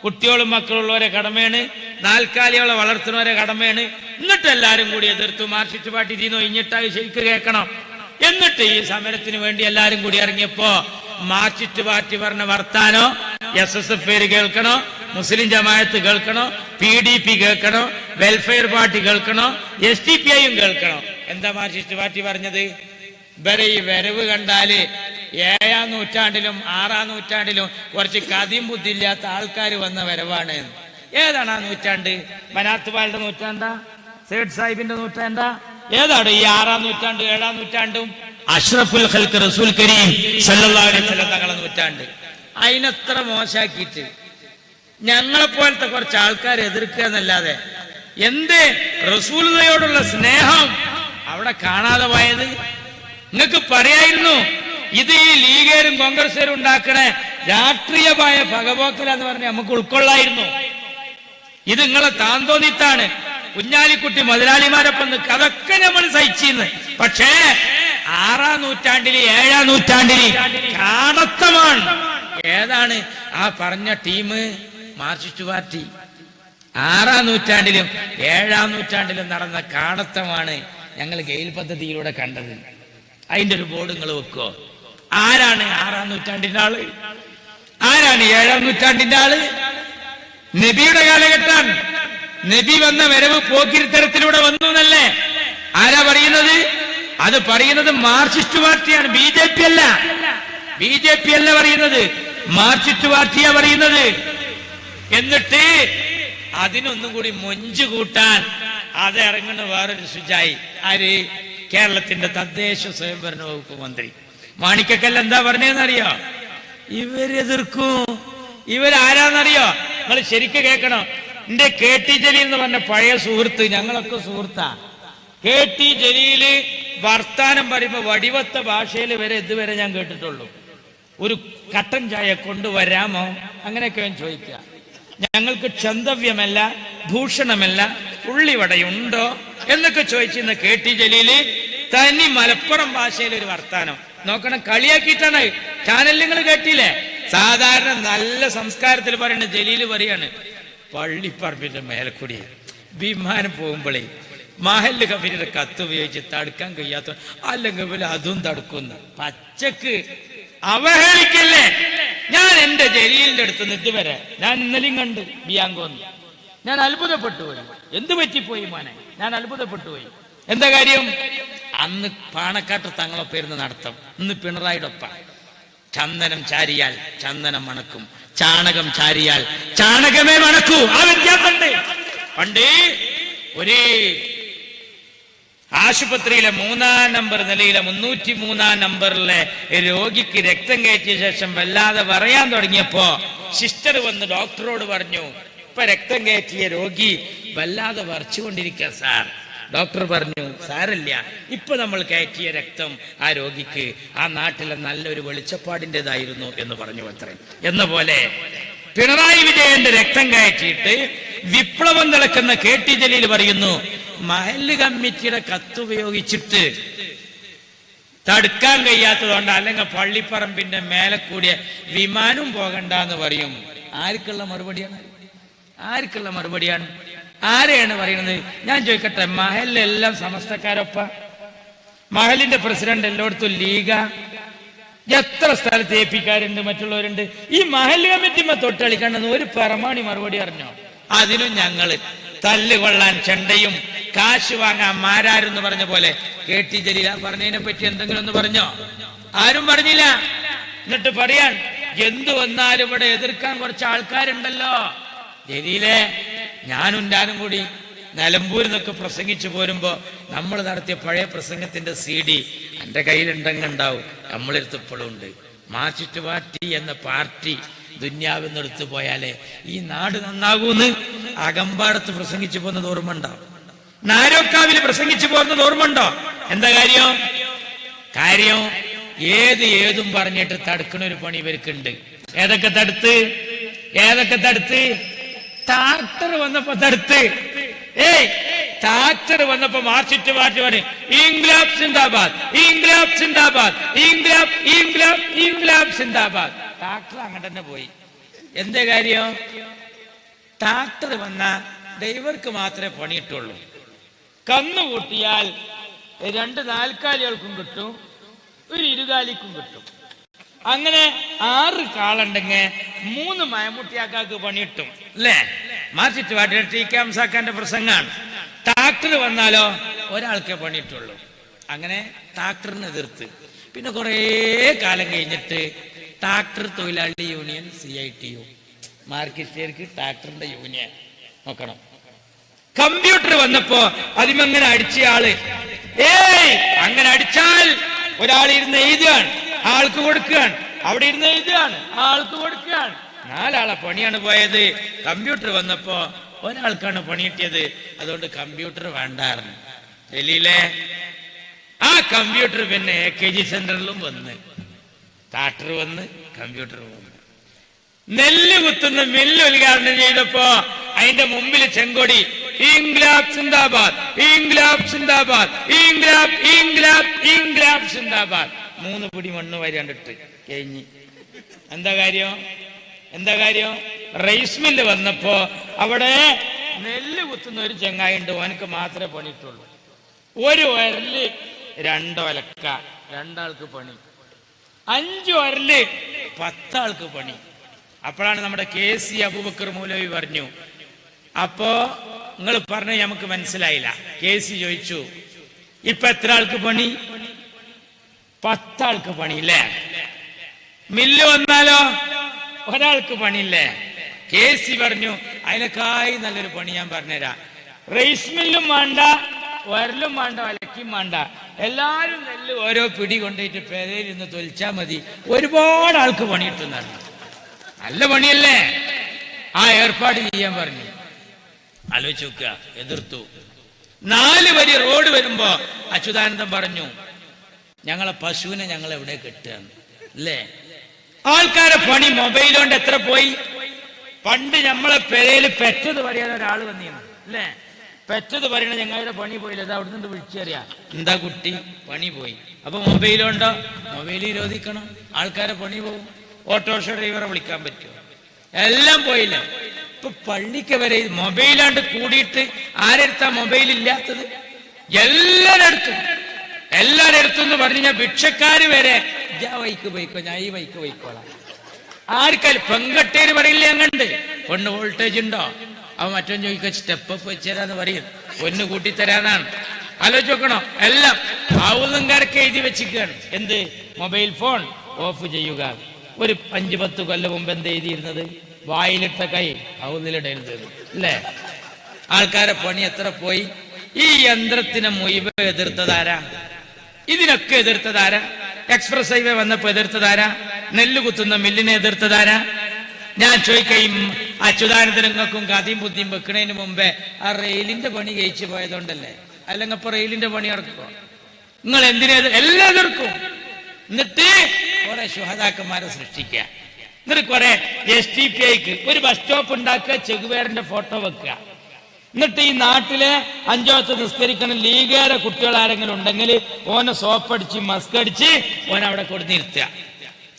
കുട്ടികളും മക്കളുള്ളവരെ കടമയാണ്, നാൽക്കാലികളെ വളർത്തുന്നവരെ കടമയാണ്. എന്നിട്ട് എല്ലാരും കൂടി എതിർത്തു. മാർക്സിസ്റ്റ് പാർട്ടി ഇതിന്ന് ഒഴിഞ്ഞിട്ടായി ശരിക്ക് കേൾക്കണം. എന്നിട്ട് ഈ സമരത്തിന് വേണ്ടി എല്ലാരും കൂടി ഇറങ്ങിയപ്പോ മാർക്സിസ്റ്റ് പാർട്ടി പറഞ്ഞ വർത്താനോ SSF കേൾക്കണോ, മുസ്ലിം ജമാഅത്ത് കേൾക്കണോ, PDP കേൾക്കണോ, വെൽഫെയർ പാർട്ടി കേൾക്കണോ, SDPIയും കേൾക്കണോ? എന്താ മാർക്സിസ്റ്റ് പാർട്ടി പറഞ്ഞത്? ഇവരെ ഈ വരവ് കണ്ടാല് 7-ാം നൂറ്റാണ്ടിലും 6-ാം നൂറ്റാണ്ടിലും കുറച്ച് കഥയും ബുദ്ധിയില്ലാത്ത ആൾക്കാർ വന്ന വരവാണ്. ഏതാണ് ആ നൂറ്റാണ്ട്? മനാത്തുപാലിന്റെ നൂറ്റാണ്ടാ? സേഡ് സാഹിബിന്റെ നൂറ്റാണ്ടാ? ഏതാണ് ഈ 6-ാം നൂറ്റാണ്ട് 7-ാം നൂറ്റാണ്ടും? അഷ്റഫുൽ ഖൽഖ് റസൂൽ കരീം സല്ലല്ലാഹു അലൈഹി വസല്ലം തങ്ങളുടെ നൂറ്റാണ്ട്. അതിനത്ര മോശാക്കിയിട്ട് ഞങ്ങളെപ്പോലത്തെ കുറച്ച് ആൾക്കാർ എതിർക്കുക എന്നല്ലാതെ എന്ത് റസൂലുള്ളയോടുള്ള സ്നേഹം അവിടെ കാണാതെ പോയത്? നിങ്ങൾക്ക് പറയായിരുന്നു, ഇത് ഈ ലീഗേരും കോൺഗ്രസ്സുകാരും ഉണ്ടാക്കണ രാഷ്ട്രീയമായ പകപോക്കലാന്ന് പറഞ്ഞ് നമുക്ക് ഉൾക്കൊള്ളായിരുന്നു. ഇത് നിങ്ങളെ താന്തോന്നിത്താണ്. കുഞ്ഞാലിക്കുട്ടി മുതലാളിമാരൊപ്പം അതൊക്കെ നമ്മൾ സഹിച്ചിരുന്നു. പക്ഷേ 6-ാം നൂറ്റാണ്ടില് 7-ാം നൂറ്റാണ്ടില് കാടത്തമാണ്. ഏതാണ് ആ പറഞ്ഞ ടീം? Marxist party. 6-ാം നൂറ്റാണ്ടിലും 7-ാം നൂറ്റാണ്ടിലും നടന്ന കാടത്തമാണ് ഞങ്ങൾ ഗെയിൽ പദ്ധതിയിലൂടെ കണ്ടത്. അതിന്റെ ഒരു ബോർഡ് നിങ്ങൾ വെക്കോ? ആരാണ് 6-ാം നൂറ്റാണ്ടിന്റെ ആള്? ആരാണ് 7-ാം നൂറ്റാണ്ടിന്റെ ആള്? നബിയുടെ കാലഘട്ടമാണ്. നബി വന്ന വരവ് പോക്കിരിത്തരത്തിലൂടെ വന്നു എന്നല്ലേ ആരാ പറയുന്നത്? അത് പറയുന്നത് മാർക്സിസ്റ്റ് പാർട്ടിയാണ്, BJP അല്ല. BJP അല്ല പറയുന്നത്, മാർക്സിസ്റ്റ് പാർട്ടിയാ പറയുന്നത്. എന്നിട്ട് അതിനൊന്നും കൂടി മൊഞ്ചു കൂട്ടാൻ അത് ഇറങ്ങുന്ന വേറൊരു ശുചായി. ആര്? കേരളത്തിന്റെ തദ്ദേശ സ്വയംഭരണ വകുപ്പ് മന്ത്രി മാണിക്കക്കല്ല് എന്താ പറഞ്ഞതെന്നറിയോ? ഇവരെതിർക്കും. ഇവരാരാന്നറിയോ? നിങ്ങൾ ശരിക്കും കേൾക്കണം. എന്റെ KT ജലീൽ എന്ന് പറഞ്ഞ പഴയ സുഹൃത്ത്, ഞങ്ങളൊക്കെ സുഹൃത്താ. KT ജലീല് വർത്താനം പറയുമ്പോ വടിവത്ത ഭാഷയിൽ വരെ ഇതുവരെ ഞാൻ കേട്ടിട്ടുള്ളൂ. ഒരു കട്ടൻ ചായ കൊണ്ടുവരാമോ അങ്ങനെയൊക്കെ ഞാൻ ചോദിക്കുക. ഞങ്ങൾക്ക് ക്ഷന്തവ്യമല്ല, ഭൂഷണമല്ല, ഉള്ളിവടയുണ്ടോ എന്നൊക്കെ ചോദിച്ചിരുന്ന KT ജലീല് തനി മലപ്പുറം ഭാഷയിൽ ഒരു വർത്താനം. നോക്കണം, കളിയാക്കിയിട്ടാണ്. ചാനൽ നിങ്ങൾ കേട്ടില്ലേ? സാധാരണ നല്ല സംസ്കാരത്തിൽ പറയുന്ന ജലീല് പറയാണ്, പള്ളിപ്പറമ്പിന്റെ മേലക്കൂടി വിമാനം പോകുമ്പോഴേ മഹല്ല് കമ്പനിയുടെ കത്ത് ഉപയോഗിച്ച് തടുക്കാൻ കഴിയാത്ത, അല്ലെങ്കിൽ അതും തടുക്കുന്നു. പച്ചക്ക് അവഹേളിക്കല്ലേ. ഞാൻ എന്റെ ജലീലിന്റെ അടുത്ത് നിന്ന് ഇതുവരെ ഞാൻ ഇന്നലെയും കണ്ടു ബിയാങ്കോന്ന്. ഞാൻ അത്ഭുതപ്പെട്ടു പോയി. എന്ത് പറ്റിപ്പോയി മോനെ, ഞാൻ അത്ഭുതപ്പെട്ടു പോയി. എന്താ കാര്യം? അന്ന് പാണക്കാട്ട് തങ്ങളൊപ്പം നടത്തം, ഇന്ന് പിണറായിയുടെ ഒപ്പം. ചന്ദനം ചാരിയാൽ ചന്ദനം മണക്കും, ചാണകം ചാരിയാൽ ചാണകമേ മണക്കൂ. ആ വ്യത്യാസമുണ്ട്. പണ്ട് ഒരു ആശുപത്രിയിലെ 3-ാം നമ്പർ നിലയിലെ 303-ാം നമ്പറിലെ രോഗിക്ക് രക്തം കയറ്റിയ ശേഷം വല്ലാതെ പറയാൻ തുടങ്ങിയപ്പോ സിസ്റ്റർ വന്ന് ഡോക്ടറോട് പറഞ്ഞു, ഇപ്പൊ രക്തം കയറ്റിയ രോഗി വല്ലാതെ വരച്ചുകൊണ്ടിരിക്കുക സാർ. ഡോക്ടർ പറഞ്ഞു, സാരല്ല, ഇപ്പൊ നമ്മൾ കയറ്റിയ രക്തം ആ രോഗിക്ക് ആ നാട്ടിലെ നല്ലൊരു വെളിച്ചപ്പാടിൻ്റെതായിരുന്നു എന്ന് പറഞ്ഞു അത്രേ. എന്ന പോലെ പിണറായി വിജയന്റെ രക്തം കയറ്റിയിട്ട് വിപ്ലവം നടക്കുന്ന KT ജലീൽ പറയുന്നു, മഹല്ല് കമ്മിറ്റിയുടെ കത്തുപയോഗിച്ചിട്ട് തടുക്കാൻ കഴിയാത്തതുകൊണ്ട് അല്ലെങ്കിൽ പള്ളിപ്പറമ്പിന്റെ മേലെ കൂടിയ വിമാനം പോകണ്ടെന്ന് പറയും. ആർക്കുള്ള മറുപടിയാണ്? ആർക്കുള്ള മറുപടിയാണ്? ആരെയാണ് പറയുന്നത്? ഞാൻ ചോദിക്കട്ടെ, മഹലിലെല്ലാം സമസ്തക്കാരൊപ്പ, മഹലിന്റെ പ്രസിഡന്റ് എല്ലായിടത്തും ലീഗ, എത്ര സ്ഥലത്ത് ഏപ്പിക്കാരുണ്ട്, മറ്റുള്ളവരുണ്ട്. ഈ മഹല്ല് കമ്മിറ്റിമ്മ തൊട്ടളിക്കണ്ടെന്ന് ഒരു പരമാണി മറുപടി അറിഞ്ഞോ? അതിനും ഞങ്ങള് തല്ലുകൊള്ളാൻ ചെണ്ടയും കാശ് വാങ്ങാൻ മാരാരെന്ന് പറഞ്ഞ പോലെ KT ജലീൽ പറഞ്ഞതിനെ പറ്റി എന്തെങ്കിലും ഒന്ന് പറഞ്ഞോ? ആരും പറഞ്ഞില്ല. എന്നിട്ട് പറയാൻ എന്തു വന്നാലും ഇവിടെ എതിർക്കാൻ കുറച്ച് ആൾക്കാരുണ്ടല്ലോ. ജലീലെ, ഞാനും കൂടി നിലമ്പൂരിൽ നിന്നൊക്കെ പ്രസംഗിച്ചു പോരുമ്പോ നമ്മൾ നടത്തിയ പഴയ പ്രസംഗത്തിന്റെ CD എൻ്റെ കയ്യിലുണ്ടെന്നുണ്ടാവും. നമ്മളെടുത്ത് ഇപ്പോഴും ഉണ്ട്. മാർക്സിസ്റ്റ് പാർട്ടി എന്ന പാർട്ടി ദുന്യാവെന്നെടുത്ത് പോയാലേ ഈ നാട് നന്നാകൂന്ന് അകമ്പാടത്ത് പ്രസംഗിച്ചു പോകുന്നത് ഓർമ്മണ്ടോ? നാരോക്കാവിൽ പ്രസംഗിച്ചു പോകുന്നത് ഓർമ്മണ്ടോ? എന്താ കാര്യം? ഏതും പറഞ്ഞിട്ട് തടുക്കണ ഒരു പണി ഇവർക്കുണ്ട്. ഏതൊക്കെ തടുത്ത്? ട്രാക്ടർ വന്നപ്പോ തടുത്ത്. ട്രാക്ടർ വന്നപ്പോ മാർക്സിസ്റ്റ് പാർട്ടി പറയും ഇൻക്ലാബ് സിന്ദാബാദ്, ഇൻക്ലാബ് സിന്ദാബാദ്, ഇൻക്ലാബ് സിന്ദാബാദ്. ട്രാക്ടർ അങ്ങനെ തന്നെ പോയി. എന്താ കാര്യം? ട്രാക്ടർ വന്ന ഡ്രൈവർക്ക് മാത്രമേ പണിയിട്ടുള്ളൂ. കന്നു കൂട്ടിയാൽ 2 നാൽക്കാലികൾക്കും കിട്ടും, ഒരു ഇരുകാലിക്കും കിട്ടും. അങ്ങനെ 6 കാളുണ്ടെങ്കിൽ 3 മയമുട്ടിയാക്കാക്ക് പണിയിട്ടും അല്ലേ? മാർക്സിസ്റ്റ് പാർട്ടിയുടെ TK ഹംസാക്കാന്റെ പ്രസംഗമാണ്. ട്രാക്ടർ വന്നാലോ ഒരാൾക്കേ പണിയിട്ടുള്ളൂ. അങ്ങനെ ട്രാക്ടറിനെ എതിർത്ത് പിന്നെ കുറേ കാലം കഴിഞ്ഞിട്ട് ട്രാക്ടർ തൊഴിലാളി യൂണിയൻ CITU, മാർക്സിസ്റ്റുകാർക്ക് ട്രാക്ടറിന്റെ യൂണിയൻ നോക്കണം. കമ്പ്യൂട്ടർ വന്നപ്പോ അതിമങ്ങനെ അടിച്ച ആള് അങ്ങനെ അടിച്ചാൽ ഒരാൾ ഇരുന്ന് എഴുതുകയാണ്, ആൾക്ക് കൊടുക്കുകയാണ്, അവിടെ ഇരുന്ന് എഴുതുകയാണ്, ആൾക്ക് കൊടുക്കുകയാണ്. 4 ആളെ പണിയാണ് പോയത്. കമ്പ്യൂട്ടർ വന്നപ്പോ ഒരാൾക്കാണ് പണി കിട്ടിയത്. അതുകൊണ്ട് കമ്പ്യൂട്ടർ വേണ്ടായിരുന്നു. ഡൽഹിയിലെ ആ കമ്പ്യൂട്ടർ പിന്നെ AKG സെന്ററിലും വന്ന്, ട്രാക്ടർ വന്ന്, കമ്പ്യൂട്ടർ വന്ന്. നെല്ല് കുത്തുന്ന മില്ല് ഉദ്ഘാടനം ചെയ്തപ്പോ അതിന്റെ മുമ്പിൽ ചെങ്കൊടി ഇൻക്ലാബ് സിന്ദാബാദ്, ഇൻക്ലാബ് സിന്ദാബാദ്, ഇൻക്ലാബ് സിന്ദാബാദ്. 3 പിടി മണ്ണ് വാരി കണ്ടിട്ട് കഴിഞ്ഞ്. എന്താ കാര്യം? റൈസ് മില്ല് വന്നപ്പോ അവിടെ നെല്ല് കുത്തുന്ന ഒരു ചെങ്ങായിണ്ട്, ഓനക്ക് മാത്രമേ പണിയിട്ടുള്ളൂ. ഒരു ഒരല് 2 ഒലക്ക, 2 ആൾക്ക് പണി. 5 ഒരല് 10 ആൾക്ക് പണി. അപ്പോഴാണ് നമ്മുടെ KC അബൂബക്കർ മൗലവി പറഞ്ഞു, അപ്പോ നിങ്ങൾ പറഞ്ഞ നമുക്ക് മനസ്സിലായില്ല. KC ചോദിച്ചു, ഇപ്പൊ എത്ര ആൾക്ക് പണി? 10 ആൾക്ക് പണിയില്ലേ? മില്ല് വന്നാലോ ഒരാൾക്ക് പണിയില്ലേ? KC പറഞ്ഞു, അതിനേക്കായി നല്ലൊരു പണി ഞാൻ പറഞ്ഞുതരാം. റൈസ് മില്ലും വേണ്ട, ഒരലും വേണ്ട, ഒലക്കും വേണ്ട, എല്ലാരും നെല്ല് ഓരോ പിടി കൊണ്ടുപോയിട്ട് പെരയിൽ നിന്ന് തൊലിച്ചാ മതി, ഒരുപാട് ആൾക്ക് പണിയിട്ടുണ്ടായിരുന്നു. നല്ല പണിയല്ലേ? ആ ഏർപ്പാട് ചെയ്യാൻ പറഞ്ഞു. ആലോചിച്ച് നോക്കുക. എതിർത്തു. 4 വരി റോഡ് വരുമ്പോ അച്യുതാനന്ദൻ പറഞ്ഞു, ഞങ്ങളെ പശുവിനെ ഞങ്ങൾ എവിടെ കെട്ടുകയാണ് അല്ലേ? ആൾക്കാരെ പണി മൊബൈൽ കൊണ്ട് എത്ര പോയി. പണ്ട് നമ്മളെ പെരയിൽ പെറ്റത് പറയാൻ ഒരാൾ വന്നിരുന്നു അല്ലേ? പെറ്റത് പറയണ ഞങ്ങളുടെ പണി പോയില്ല, അത് അവിടെ നിന്ന് വിളിച്ചറിയാ, എന്താ കുട്ടി പണി പോയി. അപ്പൊ മൊബൈലുണ്ടോ? മൊബൈൽ നിരോധിക്കണം, ആൾക്കാരെ പണി പോകും. ഓട്ടോറിക്ഷ ഡ്രൈവറെ വിളിക്കാൻ പറ്റുമോ? എല്ലാം പോയില്ലേ? ഇപ്പൊ പള്ളിക്ക് വരെ മൊബൈലാണ്ട് കൂടിയിട്ട് ആരെടുത്താ മൊബൈൽ ഇല്ലാത്തത്? എല്ലാരും എടുത്തു എന്ന് പറഞ്ഞു ഞാൻ ഭിക്ഷക്കാര് വരെ ഞാൻ വൈക്ക് പോയിക്കോ, ഞാൻ ഈ വൈക്ക് പോയിക്കോളാം. ആർക്കാലും പെങ്കട്ടേര് പറയില്ലേ അങ്ങണ്ട് പെണ്ണ് വോൾട്ടേജ് ഉണ്ടോ? അവ മറ്റോ ചോദിക്കോ സ്റ്റെപ്പ് അപ്പ് വെച്ചുതരാന്ന് പറയും, പൊന്ന് കൂട്ടിത്തരാന്നാണ്. ആലോചിച്ച് നോക്കണോ? എല്ലാം ഔദംകാരൊക്കെ എഴുതി വെച്ചിരിക്കുകയാണ്. എന്ത്? മൊബൈൽ ഫോൺ ഓഫ് ചെയ്യുക. ഒരു 5-10 കൊല്ലം മുമ്പ് എന്ത് എഴുതിയിരുന്നത്? വായിലിട്ട കൈ ഔന്നിലിടരുത് അല്ലേ? ആൾക്കാരെ പണി എത്ര പോയി. ഈ യന്ത്രത്തിനെ മുഴുവൻ എതിർത്തതാരാ? ഇതിനൊക്കെ എതിർത്തതാരാ? എക്സ്പ്രസ് ഹൈവേ വന്നപ്പോ എതിർത്തതാരാ? നെല്ല് കുത്തുന്ന മില്ലിനെ എതിർത്തതാരാ? ഞാൻ ചോദിക്കുകയും അച്യുതാനന്ദനങ്ങൾക്കും കഥയും ബുദ്ധിയും വെക്കുന്നതിന് മുമ്പേ ആ റെയിലിന്റെ പണി കഴിച്ചു പോയതുകൊണ്ടല്ലേ? അല്ലെങ്കിൽ ഇപ്പൊ റെയിലിന്റെ പണി നടക്കുമോ? നിങ്ങൾ എന്തിനാ എല്ലാം എതിർക്കും? എന്നിട്ട് കുറെ ശുഹദാക്കന്മാരെ സൃഷ്ടിക്കുക. എന്നിട്ട് കുറെ STPIക്ക് ഒരു ബസ് സ്റ്റോപ്പ് ഉണ്ടാക്കുക, ചെഗുവേറിന്റെ ഫോട്ടോ വെക്കുക. എന്നിട്ട് ഈ നാട്ടിലെ 5 വക്ത് നിസ്കരിക്കണം ലീഗേറെ കുട്ടികൾ ആരെങ്കിലും ഉണ്ടെങ്കിൽ ഓനെ സോപ്പടിച്ച് മസ്കടിച്ച് ഓനെ അവിടെ കൊടുത്തിരുത്തുക.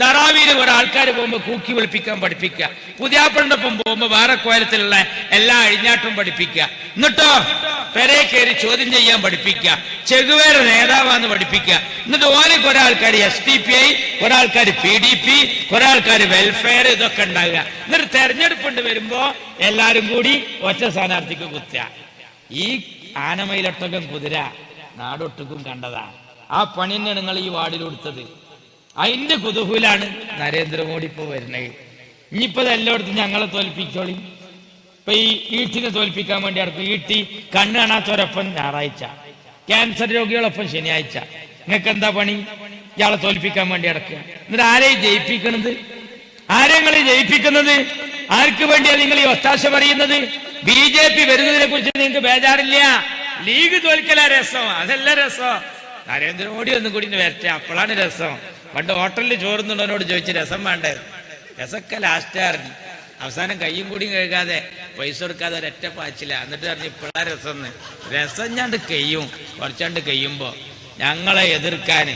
തറാവീര് കുറെ ആൾക്കാർ പോകുമ്പോ കൂക്കി വിളിപ്പിക്കാൻ പഠിപ്പിക്കുക. പുതിയാപ്പളിനൊപ്പം പോകുമ്പോ വേറെ കോലത്തിലുള്ള എല്ലാ അഴിഞ്ഞാട്ടും പഠിപ്പിക്കുക. എന്നിട്ടോ പെരേ കയറി ചോദ്യം ചെയ്യാൻ പഠിപ്പിക്കുക. ചെഗുവേര നേതാവാന്ന് പഠിപ്പിക്കുക. എന്നിട്ട് ഓനെ കുറെ ആൾക്കാർ STPI, കുറെ ആൾക്കാർ PDP, കുറെ ആൾക്കാർ വെൽഫെയർ, ഇതൊക്കെ ഉണ്ടാകുക. എന്നിട്ട് തെരഞ്ഞെടുപ്പുണ്ട് വരുമ്പോ എല്ലാരും കൂടി ഒറ്റ സ്ഥാനാർത്ഥിക്ക് കുത്തുക. ഈ ആനമയിലൊട്ടകം കുതിര നാടൊട്ടുക്കും കണ്ടതാണ്. ആ പണി തന്നെ നിങ്ങൾ ഈ വാർഡിൽ കൊടുത്തത്. അതിന്റെ കുതൂഹലാണ് നരേന്ദ്രമോദി ഇപ്പൊ വരുന്നത്. ഇനിയിപ്പോ എല്ലായിടത്തും ഞങ്ങളെ തോൽപ്പിച്ചോളി. ഇപ്പൊ ഈ ഈട്ടിനെ തോൽപ്പിക്കാൻ വേണ്ടി നടക്കും. ഈട്ടി കണ്ണ് കാണാത്തവരൊപ്പം ഞായറാഴ്ച, ക്യാൻസർ രോഗികളൊപ്പം ശനിയാഴ്ച. നിങ്ങൾക്ക് എന്താ പണി? ഇയാളെ തോൽപ്പിക്കാൻ വേണ്ടി നടക്കുക. എന്നിട്ട് ആരെയും ജയിപ്പിക്കണത്? ആരെങ്ങളെ ജയിപ്പിക്കുന്നത്? ആർക്ക് വേണ്ടിയാണ് നിങ്ങൾ ഈ ഒത്താശ പറയുന്നത്? BJP വരുന്നതിനെ കുറിച്ച് നിങ്ങൾക്ക് ബേജാറില്ല. ലീഗ് തോൽക്കലാ രസം, അതല്ല രസം. നരേന്ദ്രമോദി ഒന്നും കൂടി വരട്ടെ, അപ്പോഴാണ് രസം. പണ്ട് ഹോട്ടലിൽ ചോറുന്നുണ്ടവനോട് ചോദിച്ച് രസം വേണ്ടേ? രസമൊക്കെ ലാസ്റ്റായിരുന്നു. അവസാനം കയ്യും കൂടിയും കഴുകാതെ പൈസ കൊടുക്കാതെ ഒരൊറ്റ പാച്ചില്ല. എന്നിട്ട് പറഞ്ഞു ഇപ്പോഴാ രസം. രസം ഞാണ്ട് കഴിയും. കുറച്ചാണ്ട് കഴിയുമ്പോ ഞങ്ങളെ എതിർക്കാൻ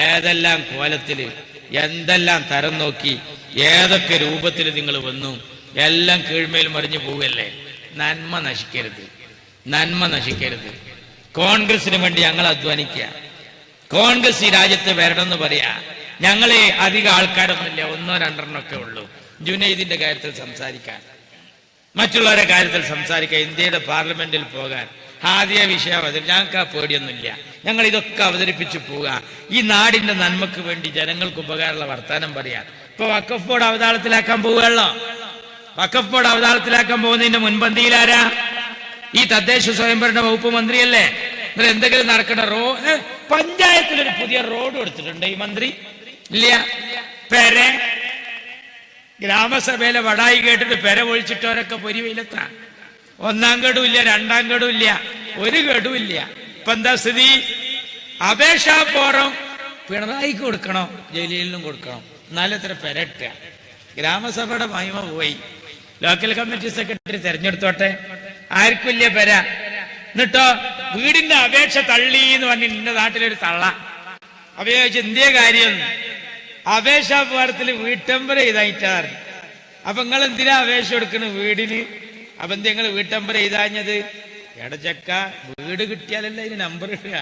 ഏതെല്ലാം കോലത്തില് എന്തെല്ലാം തരം നോക്കി ഏതൊക്കെ രൂപത്തിൽ നിങ്ങൾ വന്നു, എല്ലാം കീഴ്മേൽ മറിഞ്ഞു പോവുകയല്ലേ. നന്മ നശിക്കരുത്, നന്മ നശിക്കരുത്. കോൺഗ്രസിന് വേണ്ടി ഞങ്ങൾ അധ്വാനിക്കുക. കോൺഗ്രസ് ഈ രാജ്യത്ത് വരണമെന്ന് പറയാ. ഞങ്ങളെ അധികം ആൾക്കാരൊന്നുമില്ല, 1-2 ഒക്കെ ഉള്ളൂ. ജുനൈദിന്റെ കാര്യത്തിൽ സംസാരിക്കാൻ, മറ്റുള്ളവരുടെ കാര്യത്തിൽ സംസാരിക്കാൻ, ഇന്ത്യയുടെ പാർലമെന്റിൽ പോകാൻ, ആദ്യ വിഷയം അതിൽ ഞങ്ങൾക്ക് ആ പേടിയൊന്നുമില്ല. ഞങ്ങൾ ഇതൊക്കെ അവതരിപ്പിച്ചു പോവുക. ഈ നാടിന്റെ നന്മക്ക് വേണ്ടി ജനങ്ങൾക്ക് ഉപകാരമുള്ള വർത്താനം പറയാൻ. ഇപ്പൊ വഖഫ് ബോർഡ് അവതാളത്തിലാക്കാൻ പോവുകയല്ലോ. വഖഫ് ബോർഡ് അവതാളത്തിലാക്കാൻ പോകുന്നതിന്റെ മുൻപന്തിയിലാരാ? ഈ തദ്ദേശ സ്വയംഭരണ വകുപ്പ് മന്ത്രിയല്ലേ? എന്തെങ്കിലും നടക്കണ പഞ്ചായത്തിലൊരു പുതിയ റോഡ് കൊടുത്തിട്ടുണ്ട് ഈ മന്ത്രി? ഇല്ല. പെരെ ഗ്രാമസഭയിലെ വടായി കേട്ടിട്ട് പെര ഒഴിച്ചിട്ടവരൊക്കെ പൊരി വെയിലത്താണ്. 1-ാം ഗഡും ഇല്ല, 2-ാം ഗഡും ഇല്ല, ഒരു ഗഡും ഇല്ല. ഇപ്പൊ എന്താ സ്ഥിതി? അപേക്ഷാ ഫോറം പിണറായിക്ക് കൊടുക്കണം, ജലീലിനും കൊടുക്കണം, എന്നാലും എത്ര പെര ഇട്ടുക. ഗ്രാമസഭയുടെ മഹിമ പോയി. ലോക്കൽ കമ്മിറ്റി സെക്രട്ടറി തെരഞ്ഞെടുത്തോട്ടെ, ആർക്കും ഇല്ല പെര. എന്നിട്ടോ വീടിന്റെ അപേക്ഷ തള്ളി എന്ന് പറഞ്ഞ് നിന്റെ നാട്ടിലൊരു തള്ള. അപ്പൊ ചോദിച്ചു എന്തേ കാര്യം? അപേക്ഷാ ഫോറത്തിൽ വീട്ടമ്പർ ചെയ്തായിട്ടാണ്. അപ്പൊ നിങ്ങൾ എന്തിനാ അപേക്ഷ കൊടുക്കണ വീടിന്? അപ്പൊ എന്ത് നിങ്ങൾ വീട്ടമ്പർ ചെയ്താഞ്ഞത്? എടച്ചക്ക, വീട് കിട്ടിയാലല്ലേ അതിന് നമ്പർ ഇടുക,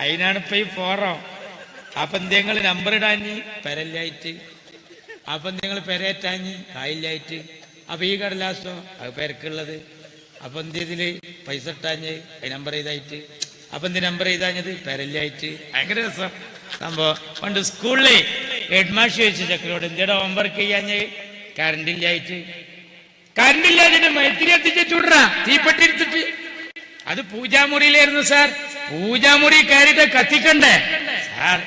അതിനാണ് ഇപ്പൊ ഈ ഫോറം. അപ്പൊ എന്തെങ്ങൾ നമ്പർ ഇടാഞ്ഞ്? പെരല്ലായിട്ട്. അപ്പൊ നിങ്ങൾ പെരേറ്റാഞ്ഞ്? കായില്ലായിട്ട്. അപ്പൊ ഈ കടലാസോ അത് പെരക്കുള്ളത്. അപ്പൊ എന്തില് പൈസ ഇട്ടാഞ്ഞ്? നമ്പർ ചെയ്തായിട്ട്. അപ്പൊ എന്ത് നമ്പർ ചെയ്താഞ്ഞത്? പെരല്ലായിട്ട്. ഭയങ്കര രസം സംഭവം. പണ്ട് സ്കൂളിലെ ഹെഡ് മാഷ് ചോദിച്ചു ചക്കരോട് എന്തിയുടെ ഹോംവർക്ക് ചെയ്യാഞ്ഞ്? കറണ്ട് ഇല്ലായിട്ട്. കറണ്ട് ഇല്ലാതിന്റെ മൈത്തിരി എത്തിച്ച് ചുടാ തീപ്പെട്ടിരുത്തിട്ട്. അത് പൂജാമുറിയിലായിരുന്നു സാർ. പൂജാമുറി കയറിയിട്ട് കത്തിക്കണ്ടേ സാർ?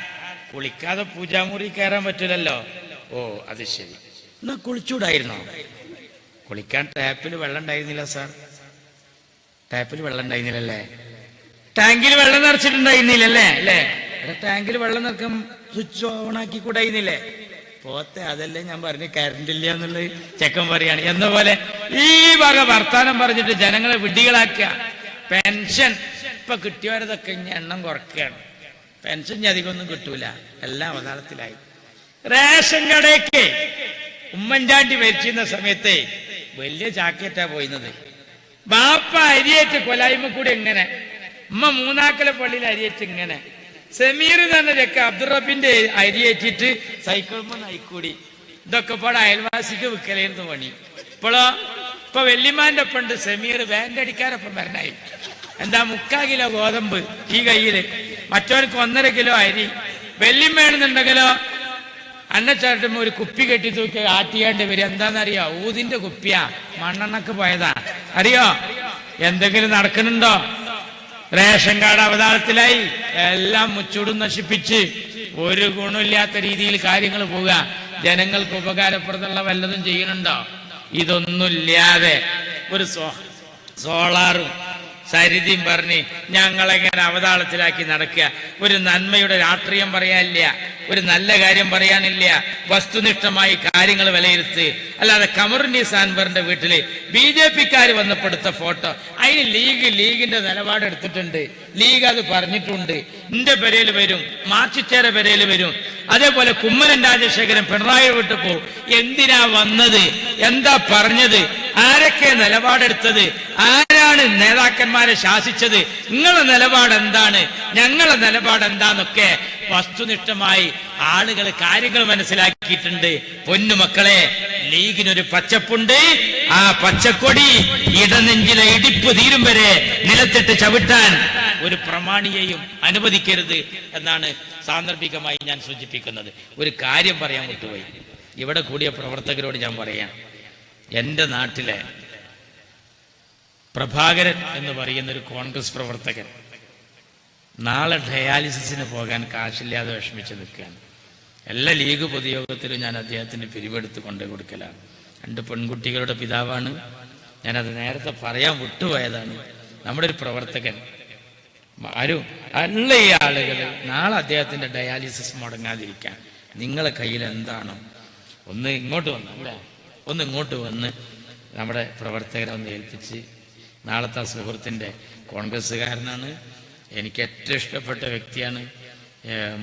കുളിക്കാതെ പൂജാമുറി കയറാൻ പറ്റില്ലല്ലോ. ഓ അത് ശരി, എന്നാ കുളിച്ചൂടായിരുന്നോ? കുളിക്കാൻ ടാപ്പിൽ വെള്ളം ഉണ്ടായിരുന്നില്ല സാർ. ടാപ്പിൽ വെള്ളം ഉണ്ടായിരുന്നില്ലല്ലേ? ടാങ്കിൽ വെള്ളം നിറച്ചിട്ടുണ്ടായിരുന്നില്ലല്ലേ? അല്ലേ? ടാങ്കിൽ വെള്ളം നിറക്കാൻ സ്വിച്ച് ഓൺ ആക്കി കൂടായിരുന്നില്ലേ? പോത്തെ, അതല്ലേ ഞാൻ പറഞ്ഞു കറണ്ട് ഇല്ല എന്നുള്ളത് ചെക്കൻ പറയാണ്. എന്ന പോലെ ഈ വക വർത്താനം പറഞ്ഞിട്ട് ജനങ്ങളെ വിഡ്ഢികളാക്കുക. പെൻഷൻ ഇപ്പൊ കിട്ടിയവരതൊക്കെ ഇനി എണ്ണം കുറയ്ക്കുകയാണ്. പെൻഷൻ ഇനി അധികമൊന്നും കിട്ടൂല, എല്ലാം അവതാളത്തിലായി. റേഷൻ കടയ്ക്ക് ഉമ്മൻചാണ്ടി ഭരിച്ചിരുന്ന സമയത്ത് വലിയ ചാക്കേറ്റാ പോയിരുന്നത്. ബാപ്പ അരിയേറ്റ് കൊലായ്മ കൂടി എങ്ങനെ, ഉമ്മ മൂന്നാക്കല പള്ളിയിൽ അരിയേറ്റ് ഇങ്ങനെ, സമീർ തന്നെ ചെക്ക അബ്ദുറബിന്റെ അരിയേറ്റിട്ട് സൈക്കിൾ നയിക്കൂടി. ഇതൊക്കെ പാടെ അയൽവാസിക്ക് വിൽക്കലായിരുന്നു പണി. ഇപ്പൊ വെല്ലിമാന്റെ ഒപ്പുണ്ട് സമീർ വേണ്ടടിക്കാരൊപ്പം വരണായി. എന്താ 3/4 കിലോ ഗോതമ്പ് ഈ കയ്യില്, മറ്റവർക്ക് 1.5 കിലോ അരി. വെല്ലിം വേണമെന്നുണ്ടെങ്കിലോ അന്നച്ചാട്ടുമ്പോ ഒരു കുപ്പി കെട്ടി തൂക്കി ആറ്റിയാണ്ട് വരിക. എന്താണെന്നറിയോ? ഊതിന്റെ കുപ്പിയാ, മണ്ണെണ്ണക്ക് പോയതാ. അറിയോ എന്തെങ്കിലും നടക്കുന്നുണ്ടോ? റേഷൻ കാർഡ് അവതാളത്തിലായി, എല്ലാം മുച്ചൂടും നശിപ്പിച്ച് ഒരു ഗുണമില്ലാത്ത രീതിയിൽ കാര്യങ്ങൾ പോവുക. ജനങ്ങൾക്ക് ഉപകാരപ്രദമുള്ള വല്ലതും ചെയ്യുന്നുണ്ടോ? ഇതൊന്നുമില്ലാതെ ഒരു സോളാറും സരിതിയും പറഞ്ഞ് ഞങ്ങളെങ്ങനെ അവതാളത്തിലാക്കി നടക്കുക. ഒരു നന്മയുടെ രാഷ്ട്രീയം പറയാനില്ല, ഒരു നല്ല കാര്യം പറയാനില്ല. വസ്തുനിഷ്ഠമായി കാര്യങ്ങൾ വിലയിരുത്ത്. അല്ലാതെ കമറുന്നീസ് അൻവറിന്റെ വീട്ടില് BJP-ക്കാർ വന്നപ്പെടുത്ത ഫോട്ടോ, അതിന് ലീഗിന്റെ നിലപാടെടുത്തിട്ടുണ്ട്. ലീഗ് അത് പറഞ്ഞിട്ടുണ്ട്. എന്റെ പെരയിൽ വരും, മാർച്ചിച്ചേരെ പെരയിൽ വരും. അതേപോലെ കുമ്മനം രാജശേഖരൻ പിണറായി വിട്ടു പോകും. എന്തിനാ വന്നത്? എന്താ പറഞ്ഞത്? ആരൊക്കെ നിലപാടെടുത്തത്? ആരാണ് നേതാക്കന്മാരെ ശാസിച്ചത്? നിങ്ങളുടെ നിലപാട് എന്താണ്? ഞങ്ങളുടെ നിലപാട് എന്താന്നൊക്കെ വസ്തുനിഷ്ഠമായി ആളുകൾ കാര്യങ്ങൾ മനസ്സിലാക്കിയിട്ടുണ്ട്. പൊന്നുമക്കളെ, ലീഗിനൊരു പച്ചപ്പുണ്ട്. ആ പച്ചക്കൊടി ഇടനെഞ്ചിലെ ഇടിപ്പ് തീരും വരെ നിലത്തിട്ട് ചവിട്ടാൻ ഒരു പ്രമാണിയെയും അനുവദിക്കരുത് എന്നാണ് സാന്ദർഭികമായി ഞാൻ സൂചിപ്പിക്കുന്നത്. ഒരു കാര്യം പറയാൻ വിട്ടുപോയി. ഇവിടെ കൂടിയ പ്രവർത്തകരോട് ഞാൻ പറയാം, എൻ്റെ നാട്ടിലെ പ്രഭാകരൻ എന്ന് പറയുന്ന ഒരു കോൺഗ്രസ് പ്രവർത്തകൻ നാളെ ഡയാലിസിസിന് പോകാൻ കാശില്ലാതെ വിഷമിച്ച് നിൽക്കുകയാണ്. എല്ലാ ലീഗ് പൊതുയോഗത്തിലും ഞാൻ അദ്ദേഹത്തിന് പിരിവെടുത്ത് കൊണ്ടു കൊടുക്കലാണ്. 2 പെൺകുട്ടികളുടെ പിതാവാണ്. ഞാനത് നേരത്തെ പറയാൻ വിട്ടുപോയതാണ്. നമ്മുടെ ഒരു പ്രവർത്തകൻ ആരും അല്ല, ഈ ആളുകൾ നാളെ അദ്ദേഹത്തിന്റെ ഡയാലിസിസ് മുടങ്ങാതിരിക്കാൻ നിങ്ങളെ കയ്യിൽ എന്താണോ ഒന്ന് ഇങ്ങോട്ട് വന്ന് നമ്മുടെ പ്രവർത്തകരെ ഒന്ന് ഏൽപ്പിച്ച്, നാളത്തെ സുഹൃത്തിൻ്റെ കോൺഗ്രസ്സുകാരനാണ്, എനിക്ക് ഏറ്റവും ഇഷ്ടപ്പെട്ട വ്യക്തിയാണ്.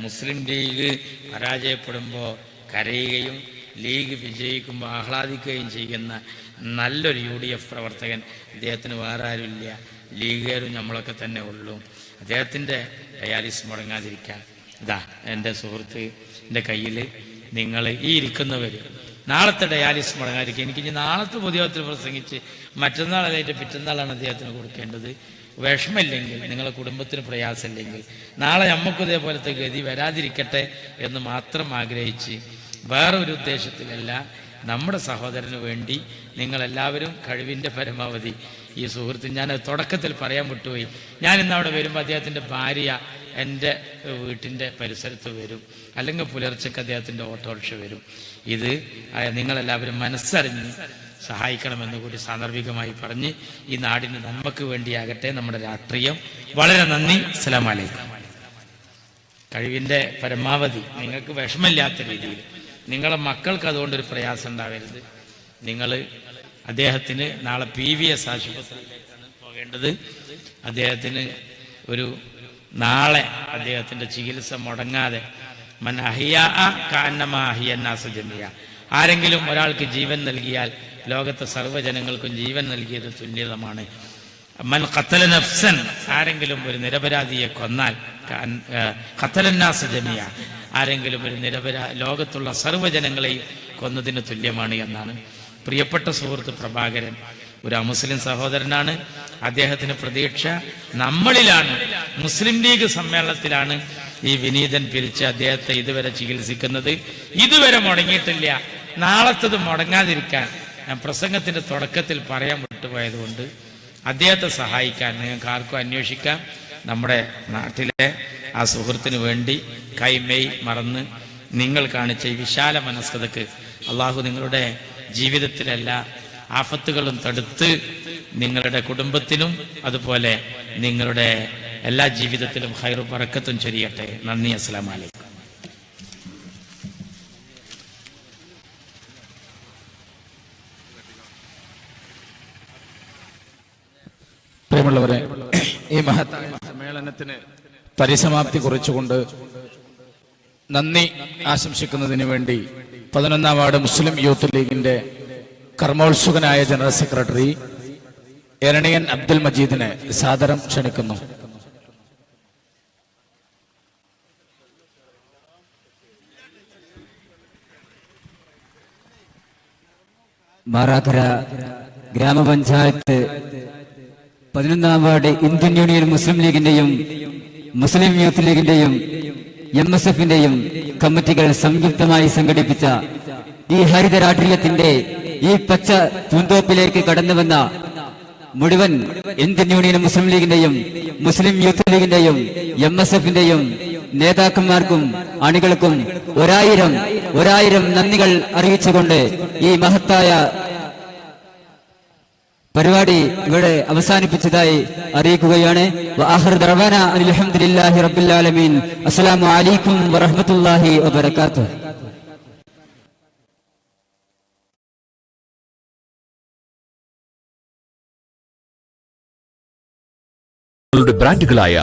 മുസ്ലിം ലീഗ് പരാജയപ്പെടുമ്പോൾ കരയുകയും ലീഗ് വിജയിക്കുമ്പോൾ ആഹ്ലാദിക്കുകയും ചെയ്യുന്ന നല്ലൊരു UDF പ്രവർത്തകൻ. അദ്ദേഹത്തിന് വേറെ ആരുമില്ല, ലീഗുകാരും നമ്മളൊക്കെ തന്നെ ഉള്ളൂ. അദ്ദേഹത്തിൻ്റെ ഡയാലിസിസ് മുടങ്ങാതിരിക്കാൻ ഇതാ എൻ്റെ സുഹൃത്തിൻ്റെ കയ്യിൽ നിങ്ങൾ ഈ ഇരിക്കുന്നവർ നാളത്തെ ഡയാലിസിസ് മുടങ്ങാതിരിക്കുക. എനിക്ക് ഇനി നാളത്തെ പൊതുയോഗത്തിൽ പ്രസംഗിച്ച് മറ്റന്നാളായിട്ട് പിറ്റന്നാളാണ് അദ്ദേഹത്തിന് കൊടുക്കേണ്ടത്. വിഷമില്ലെങ്കിൽ, നിങ്ങളുടെ കുടുംബത്തിന് പ്രയാസമില്ലെങ്കിൽ നാളെ നമുക്കും ഇതേപോലത്തെ ഗതി വരാതിരിക്കട്ടെ എന്ന് മാത്രം ആഗ്രഹിച്ച്, വേറെ ഒരു ഉദ്ദേശത്തിലല്ല, നമ്മുടെ സഹോദരന് വേണ്ടി നിങ്ങളെല്ലാവരും കഴിവിൻ്റെ പരമാവധി ഈ സുഹൃത്ത്, ഞാൻ തുടക്കത്തിൽ പറയാൻ വിട്ടുപോയി, ഞാൻ ഇന്ന് അവിടെ വരുമ്പോൾ അദ്ദേഹത്തിൻ്റെ ഭാര്യ എൻ്റെ വീട്ടിൻ്റെ പരിസരത്ത് വരും, അല്ലെങ്കിൽ പുലർച്ചയ്ക്ക് അദ്ദേഹത്തിൻ്റെ ഓട്ടോറിക്ഷ വരും. ഇത് നിങ്ങളെല്ലാവരും മനസ്സറിഞ്ഞ് സഹായിക്കണമെന്ന് കൂടി സാന്ദർഭികമായി പറഞ്ഞ് ഈ നാടിന് നന്മക്ക് വേണ്ടിയാകട്ടെ നമ്മുടെ രാഷ്ട്രീയം. വളരെ നന്ദി. അസ്സലാമു അലൈക്കും. കഴിവിൻ്റെ പരമാവധി നിങ്ങൾക്ക് വിഷമമില്ലാത്ത രീതിയിൽ, നിങ്ങളെ മക്കൾക്ക് അതുകൊണ്ടൊരു പ്രയാസം ഉണ്ടാവരുത്. നിങ്ങൾ അദ്ദേഹത്തിന് നാളെ PVS ആശുപത്രിയിലേക്കാണ് പോകേണ്ടത്. അദ്ദേഹത്തിന് നാളെ അദ്ദേഹത്തിൻ്റെ ചികിത്സ മുടങ്ങാതെ ആരെങ്കിലും ഒരാൾക്ക് ജീവൻ നൽകിയാൽ ലോകത്തെ സർവ്വജനങ്ങൾക്കും ജീവൻ നൽകിയത് തുല്യതമാണ്. മൻ ഖത്തല നഫ്സൻ, ആരെങ്കിലും ഒരു നിരപരാധിയെ കൊന്നാൽ ഖത്തലന്നാസ് ജമിയ, ആരെങ്കിലും ഒരു ലോകത്തുള്ള സർവ്വജനങ്ങളെയും കൊന്നതിന് തുല്യമാണ് എന്നാണ്. പ്രിയപ്പെട്ട സുഹൃത്ത് പ്രഭാകരൻ ഒരു അമുസ്ലിം സഹോദരനാണ്. അദ്ദേഹത്തിന് പ്രതീക്ഷ നമ്മളിലാണ്. മുസ്ലിം ലീഗ് സമ്മേളനത്തിലാണ് ഈ വിനീതൻ പിരിച്ച് അദ്ദേഹത്തെ ഇതുവരെ ചികിത്സിക്കുന്നത്. ഇതുവരെ മുടങ്ങിയിട്ടില്ല. നാളത്തത് മുടങ്ങാതിരിക്കാൻ ഞാൻ പ്രസംഗത്തിന്റെ തുടക്കത്തിൽ പറയാൻ വിട്ടുപോയതുകൊണ്ട് അദ്ദേഹത്തെ സഹായിക്കാൻ നിങ്ങൾക്ക് ആർക്കും അന്വേഷിക്കാം. നമ്മുടെ നാട്ടിലെ ആ സുഹൃത്തിന് വേണ്ടി കൈമെയ് മറന്ന് നിങ്ങൾ കാണിച്ച ഈ വിശാല മനസ്കതക്ക് അള്ളാഹു നിങ്ങളുടെ ജീവിതത്തിലെല്ലാ ആഫത്തുകളും തടുത്ത് നിങ്ങളുടെ കുടുംബത്തിനും അതുപോലെ നിങ്ങളുടെ എല്ലാ ജീവിതത്തിലും ഖൈറും ബറക്കത്തും ചൊരിയട്ടെ. നന്ദി. അസ്സലാമു അലൈക്കും. പ്രിയമുള്ളവരെ, ഈ മഹത്തായ സമ്മേളനത്തിന് പരിസമാപ്തി കുറിച്ചുകൊണ്ട് നന്ദി ആശംസിക്കുന്നതിന് വേണ്ടി 11ാം വാർഡ് മുസ്ലിം യൂത്ത് ലീഗിന്റെ കർമ്മോത്സുകനായ ജനറൽ സെക്രട്ടറി എരണിയൻ അബ്ദുൽ മജീദിനെ സാദരം ക്ഷണിക്കുന്നു. മാറാക്കര ഗ്രാമപഞ്ചായത്ത് 11-ാം വാർഡ് ഇന്ത്യൻ യൂണിയൻ മുസ്ലിം ലീഗിന്റെയും മുസ്ലിം യൂത്ത് ലീഗിന്റെയും MSF-ന്റെയും കമ്മിറ്റികൾ സംയുക്തമായി സംഘടിപ്പിച്ച ഈ ഹരിത രാഷ്ട്രീയത്തിന്റെ ഈ പച്ച പൂന്തോപ്പിലേക്ക് കടന്നുവന്ന മുഴുവൻ ഇന്ത്യൻ യൂണിയൻ മുസ്ലിം ലീഗിന്റെയും മുസ്ലിം യൂത്ത് ലീഗിന്റെയും MSF-ന്റെയും നേതാക്കന്മാർക്കും അണികൾക്കും ഒരായിരം നന്ദികൾ അറിയിച്ചുകൊണ്ട് ഈ മഹത്തായ പരിപാടി ഇവിടെ അവസാനിപ്പിച്ചതായി അറിയിക്കുകയാണ്. അൽഹംദുലില്ലാഹി റബ്ബിൽ ആലമീൻ. അസ്സലാമു അലൈക്കും വറഹ്മത്തുള്ളാഹി വബറകാതുഹു. ബ്രാൻഡുകളായ